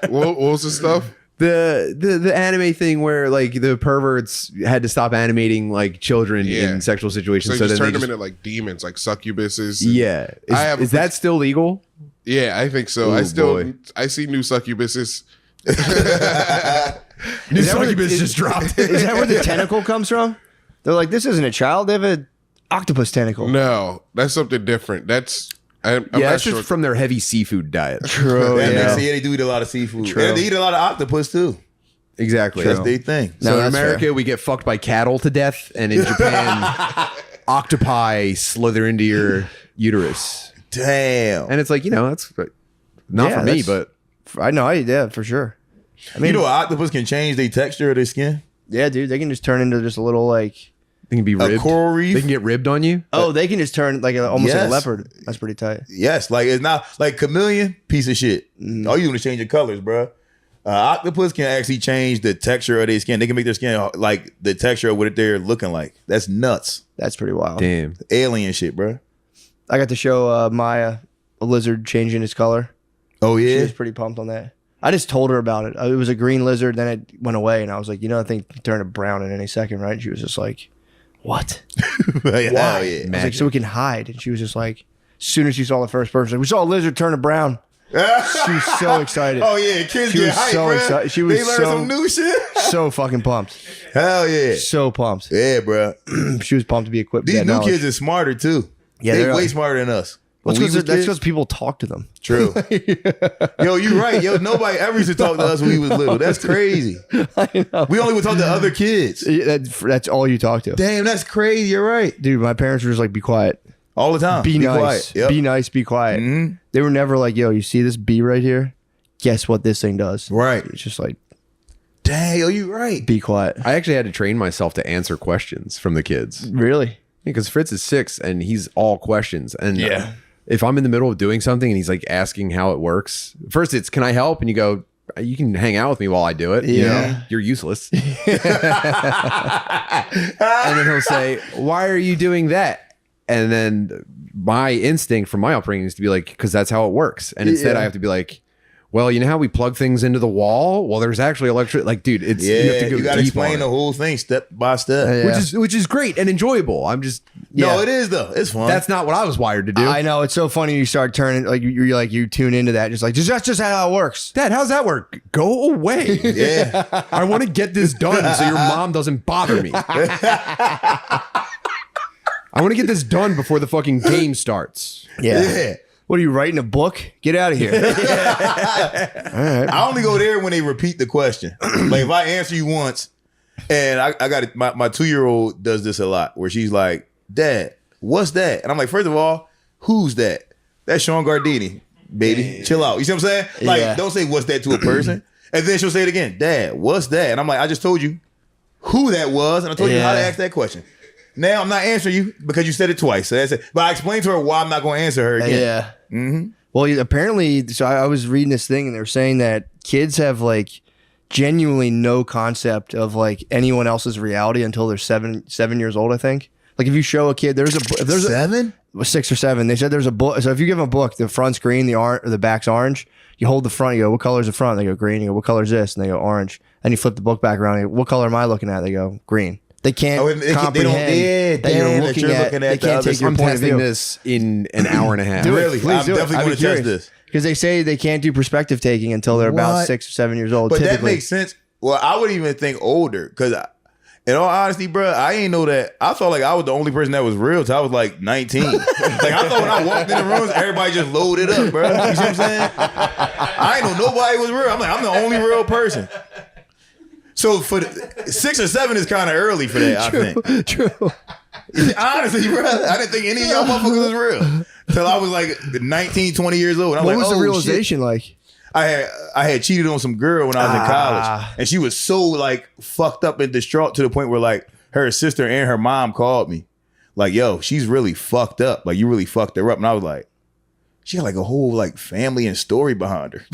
what was the stuff? The anime thing where like the perverts had to stop animating like children Yeah. in sexual situations. So you just then turned they them into like demons, like succubuses. yeah. Is that still legal? Yeah, I think so. Ooh, boy. I see new succubuses. New Is that where succubus the- just dropped. Is that where the tentacle comes from? They're like, this isn't a child. They have an octopus tentacle. No, that's something different. I'm Yeah, not that's sure. just from their heavy seafood diet. True. Yeah, Yeah. they do eat a lot of seafood. True. And they eat a lot of octopus too. Exactly. That's their thing. No, So in that's America, fair. we get fucked by cattle to death, and in Japan, octopi slither into your uterus. Damn. And it's like, that's not Yeah, for me, that's- but I know. Yeah, for sure. I mean, you know, octopus can change the texture of their skin. yeah, dude. They can just turn into just a little like. they can be A ribbed. coral reef. They can get ribbed on you. Oh, they can just turn like almost like a Yes. leopard. That's pretty tight. Yes, like it's not like chameleon, piece of shit. All you do is change your colors, bro. Octopus can actually change the texture of their skin. They can make their skin like the texture of what they're looking like. That's nuts. That's pretty wild. Damn. Alien shit, bro. I got to show Maya a lizard changing its color. Oh She yeah. was pretty pumped on that. I just told her about it. It was a green lizard, then it went away, and I was like, I think it turned to brown in any second, right? And she was just like, what? Hell yeah. I was like, so we can hide. And she was just like, as soon as she saw the first person, like, we saw a lizard turn to brown. She was so excited. Oh yeah, kids She get was hyped, so bro. excited. She was they learn so- some new shit. So fucking pumped. Hell yeah. So pumped. Yeah, bro. She was pumped to be equipped with These that new knowledge. kids are smarter too. Yeah, they they're way like- smarter than us. That's When we was because kids- people talk to them. True. Yo, you right. Yo, nobody ever used to talk to us when we was little. That's crazy. I know. We only would talk to other kids. That's all you talk to. Damn, that's crazy. You're right. Dude, my parents were just like, be quiet. All the time. Be nice. Quiet. Yep. Be nice. Be quiet. Mhm. They were never like, yo, you see this bee right here? Guess what this thing does? Right. It's just like, Dang, yo, you right. be quiet. I actually had to train myself to answer questions from the kids Really? because Fritz is 6 and he's all questions. And Yeah. if I'm in the middle of doing something and he's like asking how it works, first it's, can I help? And you go, you can hang out with me while I do it. You know, Yeah. you're useless. And then he'll say, why are you doing that? And then my instinct from my upbringing is to be like, because that's how it works. And instead Yeah. I have to be like, well, you know how we plug things into the wall? Well, there's actually electric. Like, dude, it's Yeah, you have to go you got to deep on explain it. the whole thing step by step. Yeah. which is great and enjoyable. I'm just No, it is though. It's fun. that's not what I was wired to do. I know. It's so funny. You start turning, like, you tune into that. Just like, that's just how it works. Dad, how's that work? Go away. yeah. I want to get this done so your mom doesn't bother me. I want to get this done before the fucking game starts. Yeah. What are you writing a book? Get out of here. All right. I only go there when they repeat the question. Like if I answer you once, and I got it, my 2-year-old does this a lot, where she's like, "Dad, what's that?" And I'm like, first of all, who's that? That's Sean Gardini, baby. Chill out. You see what I'm saying? Like, Yeah. don't say what's that to a person. And then she'll say it again, Dad, what's that? And I'm like, I just told you who that was, and I told you how to Yeah. ask that question. Now I'm not answering you because you said it twice. So that's it. But I explained to her why I'm not going to answer her again. Yeah. Mm-hmm. Well, apparently, so I was reading this thing and they were saying that kids have like genuinely no concept of like anyone else's reality until they're 7 years old. I think. Like if you show a kid, if there's 7? 6 or 7. They said there's a book. So if you give them a book, the front's green, or the back's orange. You hold the front. You go, what color is the front? They go green. You go, what color is this? And they go orange. And you flip the book back around. You go, what color am I looking at? They go green. They can't Oh, and they don't- comprehend yeah, that you're damn, that looking you're at. looking They at the can't other take your I'm point of testing view. this in an hour and a half. Do it. Really? Please I'm do it. definitely I'd be going to test curious. this. Because they say they can't do perspective taking until they're about What? 6 or 7 years old. But that typically. makes sense. Well, I would even think older because, in all honesty, bro, I ain't know that. I thought like I was the only person that was real till I was like 19. Like I thought when I walked in the rooms, everybody just loaded up, bro. You see what I'm saying? I ain't know nobody was real. I'm like, I'm the only real person. So for 6 or 7 is kind of early for that, I think. True. Honestly, bro, I didn't think any of y'all motherfuckers was real till I was like 19, 20 years old. And I'm What like, was the oh, realization like? shit. I had cheated on some girl when I was in college, and she was so like fucked up and distraught to the point where like her sister and her mom called me. Like, yo, she's really fucked up. Like, you really fucked her up. And I was like, she got like a whole like family and story behind her.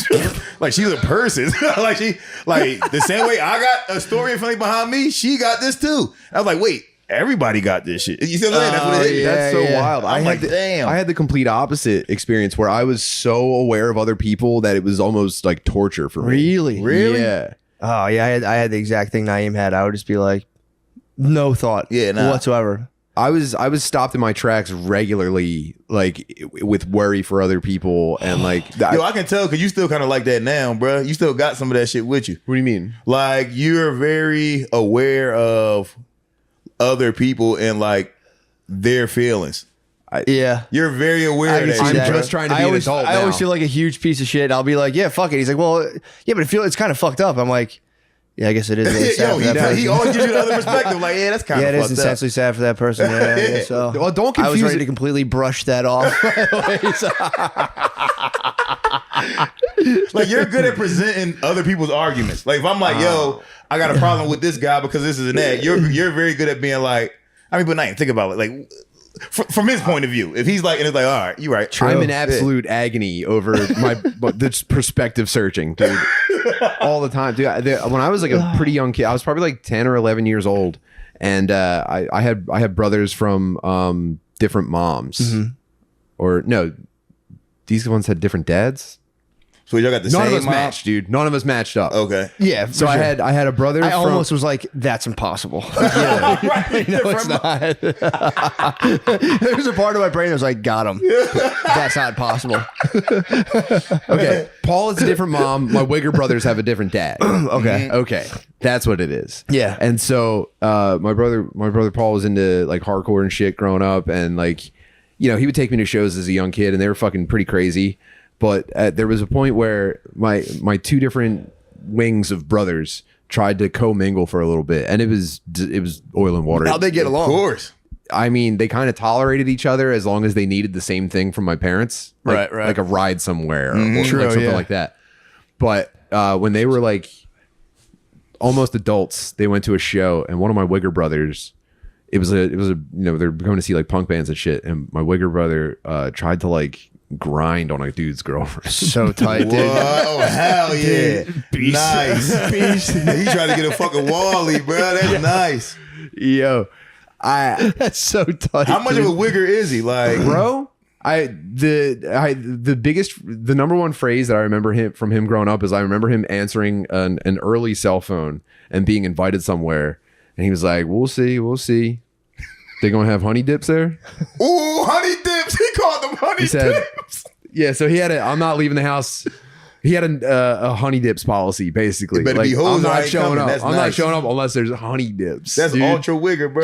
Like, she's a person. Like, the same way I got a story and family behind me, she got this too. I was like, wait, everybody got this shit. You see what I'm saying? That's what it is. That's so wild. I'm like, damn. I had the complete opposite experience where I was so aware of other people that it was almost like torture for me. Really? Yeah. Oh yeah, I had the exact thing Naeem had. I would just be like, no thought whatsoever. I was stopped in my tracks regularly, like with worry for other people, and like yo, I can tell because you still kind of like that now, bro. You still got some of that shit with you. What do you mean? Like, you're very aware of other people and like their feelings. Yeah, You're very aware of that. I'm shit, just bro. trying to be an adult I always now. feel like a huge piece of shit. I'll be like, yeah, fuck it. He's like, well, yeah, but it's kind of fucked up. I'm like, yeah, I guess it is. Really sad Yo, for that person. he always gives you the other perspective. Like, yeah, that's kind Yeah, of it fucked is up. essentially sad for that person. Yeah, I guess so. Well, don't I was confuse ready it. to completely brush that off. Like, you're good at presenting other people's arguments. Like, if I'm like, yo, I got a problem with this guy because this is an that, you're very good at being like, I mean, but not even think about it. Like, from his point of view, if he's like, and it's like, all right, you're right. I'm in absolute agony over this perspective searching, dude, all the time, dude. When I was like a pretty young kid, I was probably like 10 or 11 years old, and I had brothers from different moms, or no, these ones had different dads. So y'all got the None same of us mom? matched, dude. None of us matched up. Okay. Yeah. So I had a brother. I from, almost was like, that's impossible. Right. No, it's not. There's a part of my brain that was like, got him. That's not possible. Okay, Paul is a different mom. My Wigger brothers have a different dad. Okay. Okay, that's what it is. Yeah. And so my brother Paul was into like hardcore and shit growing up, and like, you know, he would take me to shows as a young kid, and they were fucking pretty crazy. But there was a point where my two different wings of brothers tried to commingle for a little bit, and it was oil and water. How'd they get Of along? course. I mean, they kind of tolerated each other as long as they needed the same thing from my parents, like, Right. like a ride somewhere or True, like something yeah. like that. But when they were like almost adults, they went to a show, and one of my Wigger brothers, it was a you know, they're going to see like punk bands and shit, and my Wigger brother tried to like grind on a dude's girlfriend. So tight, What? dude. Oh, hell yeah. Nice. He tried to get a fucking Wally, bro. That's nice. Yo, That's so tight. How much of a wigger is he? Like, bro, the number one phrase that I remember from him growing up is I remember him answering an early cell phone and being invited somewhere, and he was like, we'll see they gonna have honey dips there. ooh, honey dips. He called them honey He said, dips. yeah, so he had I'm not leaving the house. He had a honey dips policy, basically. It better Like, be hoes I'm not ain't showing coming. up. That's I'm not nice. showing up unless there's honey dips. That's dude. ultra wigger, bro.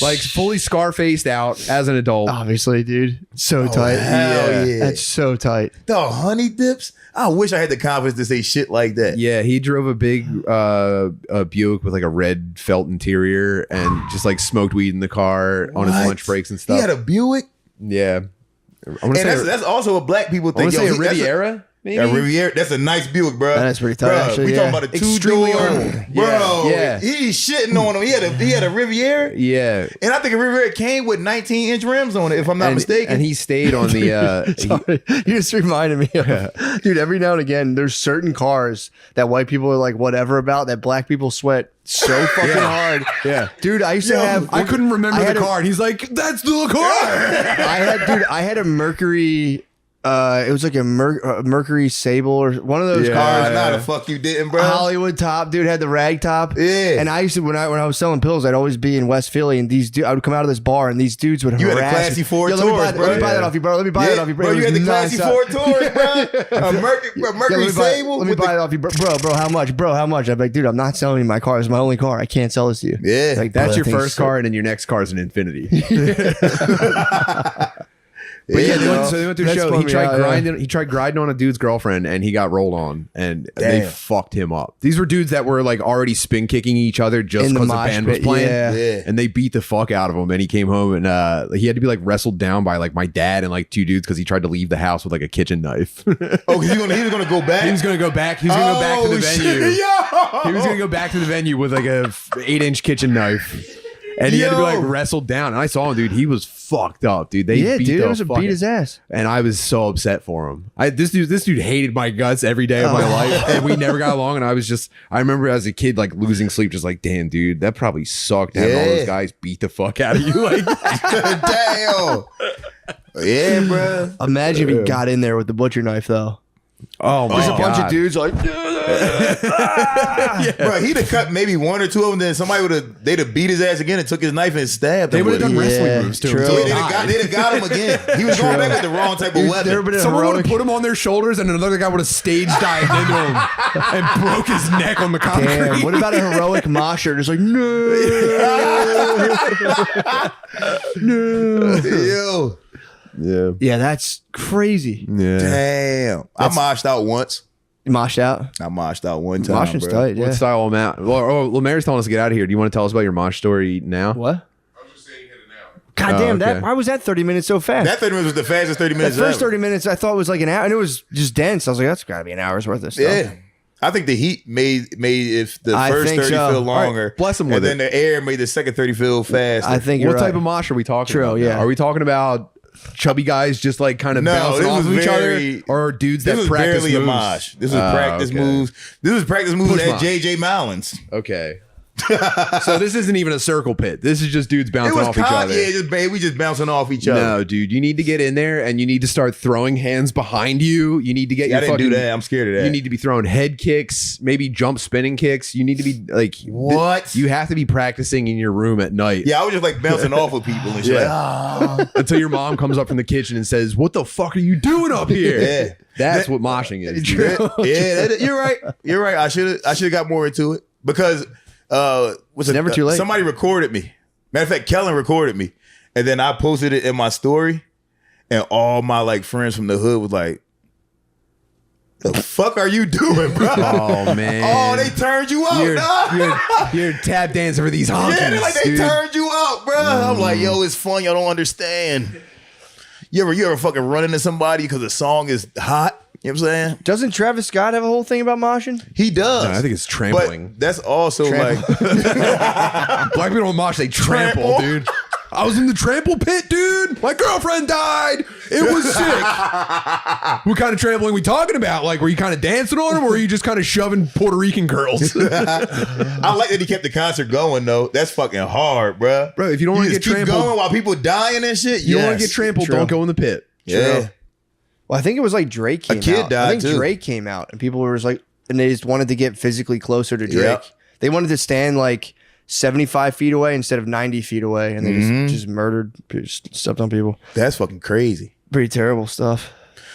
Like fully scar-faced out as an adult. Obviously, dude. So tight. hell yeah. That's so tight. Dog, honey dips? I wish I had the confidence to say shit like that. Yeah, he drove a big Buick with like a red felt interior and just like smoked weed in the car on his What? lunch breaks and stuff. He had a Buick? Yeah. I'm gonna And say, that's also a black people I thing. want to say a Yo, that's Riviera, maybe? A Riviera, that's a nice Buick, bro. That's pretty tight, Bruh, actually, we yeah. talking about a Extremely two-door, old. bro. Yeah. He's shitting on him. He had a Riviera, Yeah. and I think a Riviera came with 19-inch rims on it, if I'm not mistaken. And he stayed on the Sorry. You just reminded me of, dude, every now and again, there's certain cars that white people are like whatever about that black people sweat so fucking hard. Yeah. Dude, I used to have. I couldn't remember I the had car. And he's like, that's the car. I had a Mercury. It was like a Mercury Sable or one of those Yeah. cars. Nah, the fuck you didn't, bro. Hollywood top, dude, had the rag top. Yeah. And I used to when I was selling pills, I'd always be in West Philly, and I would come out of this bar, and these dudes would You had a harass classy me. Ford Yo, Taurus, bro. Let me buy that off you, bro. Let me buy that off you, bro. Bro, It you had was the classy nonstop. Ford Taurus, bro. A Mercury Sable. Let me with buy the- it off you, bro. How much, bro? How much? I'm like, dude, I'm not selling you my car. It's my only car. I can't sell this to you. Yeah. Like That's that your thing's first so- car, and then your next car is an Infinity. But Yeah, yeah, they went to a That's show. funny, He tried yeah. grinding. He tried grinding on a dude's girlfriend, and he got rolled on, and they Damn. fucked him up. These were dudes that were like already spin kicking each other just In the because the mosh band was pit, playing. yeah. Yeah. And they beat the fuck out of him. And he came home, and he had to be like wrestled down by like my dad and like two dudes because he tried to leave the house with like a kitchen knife. Oh, because he was gonna go back. He was gonna go back. He was gonna go back to the Oh, venue. shit, yo! He was gonna go back to the venue with like a 8-inch kitchen knife. And he had to be like wrestled down. And I saw him, dude. He was fucked up, dude. They beat dude, the it was beat his ass. And I was so upset for him. This dude hated my guts every day of my life, and we never got along. And I remember as a kid like losing sleep, just like, damn, dude, that probably sucked having all those guys beat the fuck out of you. Like, damn. Yeah, bro. Imagine if he got in there with the butcher knife, though. oh my There's god, a bunch of dudes like, Bro, he'd have cut maybe one or two of them. Then they'd have beat his ass again and took his knife and stabbed him. They would have done with it. wrestling moves to him. true. until he They'd died. have got him again. He was going back with the wrong type of weapon. Someone would have put him on their shoulders, and another guy would have stage dived into him and broke his neck on the concrete. damn, what about a heroic mosher? Just like, no. Yo. Yeah, Yeah, that's crazy. yeah. Damn. I moshed out once. You moshed out? I moshed out one time. Moshing's bro. tight, yeah. What style am at? Well, Lemaire's telling us to get out of here. Do you want to tell us about your mosh story now? What? I was just saying hit it now. God damn, okay. that why was that 30 minutes so fast? That 30 minutes was the fastest 30 That minutes first ever. 30 minutes I thought was like an hour, and it was just dense. I was like, that's got to be an hour's worth of stuff. Yeah. I think the heat made if the I first think 30 so. feel All right, longer. bless him with and then it. the air made the second 30 feel faster. I think What you're type right. of mosh are we talking True, about? yeah. Now? Are we talking about chubby guys just like kind of No, bouncing this off was of each very- other, or dudes this that was practice barely moves? a mosh. This was practice okay. moves. This was practice moves Push at mosh. JJ Mallon's. Okay. So this isn't even a circle pit. This is just dudes It bouncing was off each other. yeah, we just bouncing off each other. No, dude, you need to get in there and you need to start throwing hands behind you. You need to get Yeah, I your didn't fucking. do that. I'm scared of that. You need to be throwing head kicks, maybe jump spinning kicks. You need to be like What? You have to be practicing in your room at night. Yeah, I was just like bouncing off of people and shit. Yeah. Like, ah. Until your mom comes up from the kitchen and says, "What the fuck are you doing up here?" Yeah. That's what moshing is. dude. You're right. You're right. I should have got more into it because was it Never too late. Somebody recorded me. Matter of fact, Kellen recorded me, and then I posted it in my story, and all my like friends from the hood was like, "The fuck are you doing, bro?" Oh man. Oh, they turned you out. You're, dog. you're tap dancing for these honkies. Yeah, they're like they dude. turned you out, bro. I'm like, yo, it's fun. Y'all don't understand. You ever fucking run into somebody because the song is hot? You know what I'm saying? Doesn't Travis Scott have a whole thing about moshing? He does. No, I think it's trampling. But that's also like Black people don't mosh, they trample, Trample? dude. I was in the trample pit, dude. My girlfriend died. It was sick. What kind of trampling we talking about? Like, were you kind of dancing on them, or were you just kind of shoving Puerto Rican girls? I like that he kept the concert going though. That's fucking hard, bro. Bro, if you don't want to just get keep trampled, going while people dying and shit. you don't want to Yes. get trampled. True. Don't go in the pit. Yeah. Well, I think it was like Drake came kid out. died, I think too. Drake came out, and people were just like, and they just wanted to get physically closer to Drake. Yeah. They wanted to stand like 75 feet away instead of 90 feet away, and they just murdered, just stepped on people. That's fucking crazy. Pretty terrible stuff.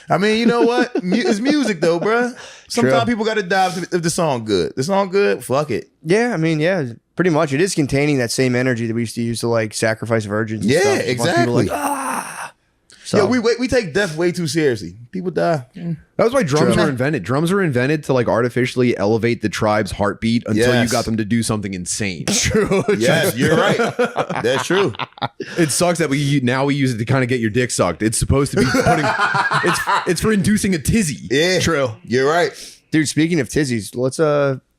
I mean, you know what? It's music though, bro. Sometimes people got to die if the song good. The song good, fuck it. Yeah, I mean, yeah, pretty much. It is containing that same energy that we used to use to like sacrifice virgins. And Yeah, stuff. Just a bunch of people exactly. So, Yeah, we take death way too seriously. People die. That was why drums were invented. Drums were invented to like artificially elevate the tribe's heartbeat until you Yes. got them to do something insane. true. Yes, you're right. That's true. It sucks that we use it to kind of get your dick sucked. It's supposed to be putting. it's for inducing a tizzy. Yeah, True. You're right. Dude, speaking of tizzies, let's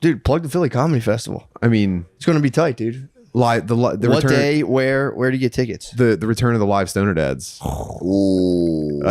dude, plug the Philly Comedy Festival. I mean, It's gonna be tight, dude. the What return, day? Where do you get tickets? the return of the live stoner dads. Ooh.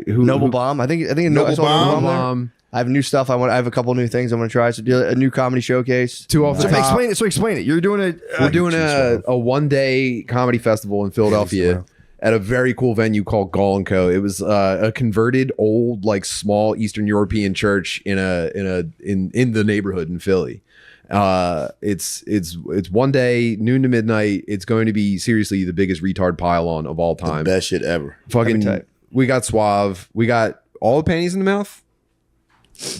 Noble Bomb. I think I Noble saw Bomb? Noble Bomb there. Bomb. I have new stuff. I have a couple new things I want to try. So do a new comedy showcase. Two off the So top. explain it. So explain it. You're doing a. We're doing a 1-day comedy festival in Philadelphia at a very cool venue called Gall & Co. It was a converted old like small Eastern European church in the neighborhood in Philly. It's 1 day, noon to midnight. It's going to be seriously the biggest retard pile-on of all time. Best shit ever. Fucking, Every time. we got Suave. We got all the panties in the mouth.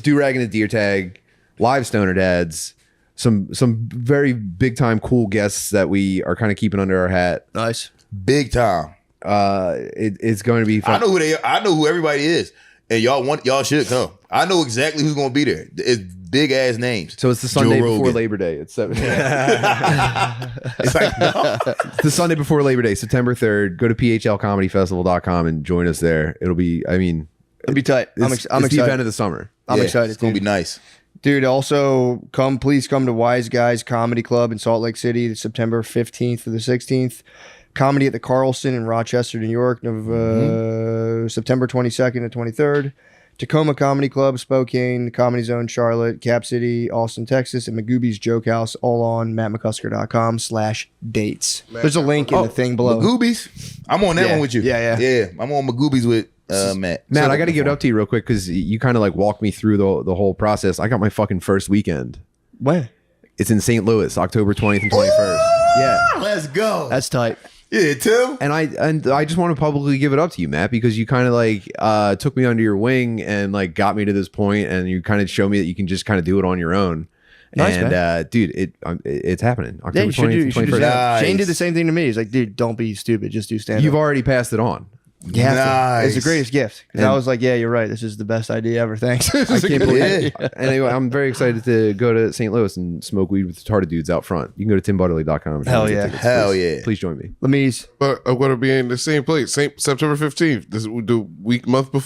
Do-rag and a deer tag. Live stoner dads. Some very big time cool guests that we are kind of keeping under our hat. Nice. Big time. It's going to be fun. I know who they are. I know who everybody is. And y'all should come. I know exactly who's gonna be there. It's big ass names. So it's the Sunday Joe before Rogan. Labor Day. It's It's like, no. the Sunday before Labor Day, September 3rd. Go to phlcomedyfestival.com and join us there. It'll be, I mean, It'll be tight. I'm it's excited. the event of the summer. I'm Yeah, excited. It's gonna Dude. be nice. Dude, also please come to Wise Guys Comedy Club in Salt Lake City, September 15th to the 16th. Comedy at the Carlson in Rochester, New York, September 22nd to 23rd. Tacoma Comedy Club, Spokane, Comedy Zone, Charlotte, Cap City, Austin, Texas, and Magooby's Joke House, all on mattmccusker.com/dates. There's a link in the thing below. Magooby's. I'm on that one with you. Yeah. I'm on Magooby's with Matt. Matt, I got to give it up to you real quick because you kind of like walked me through the whole process. I got my fucking first weekend. When? It's in St. Louis, October 20th and 21st. Yeah. Let's go. That's tight. Yeah, Tim. And I just want to publicly give it up to you, Matt, because you kind of like took me under your wing and like got me to this point, and you kind of showed me that you can just kind of do it on your own. Nice, and dude, it's happening. Yeah, October you should 20th, do. You should do 21st. that. Shane did the same thing to me. He's like, dude, don't be stupid. Just do stand-up. You've already passed it on. You have to. It's the Nice. greatest gift. And I was like, yeah, you're right. This is the best idea ever. Thanks. I can't believe it. Yeah. Anyway, I'm very excited to go to St. Louis and smoke weed with the retarded dudes out front. You can go to timbutterly.com. Hell yeah. Hell yeah. Please join me. Lemise. But I'm going to be in the same place, September 15th. This the month before.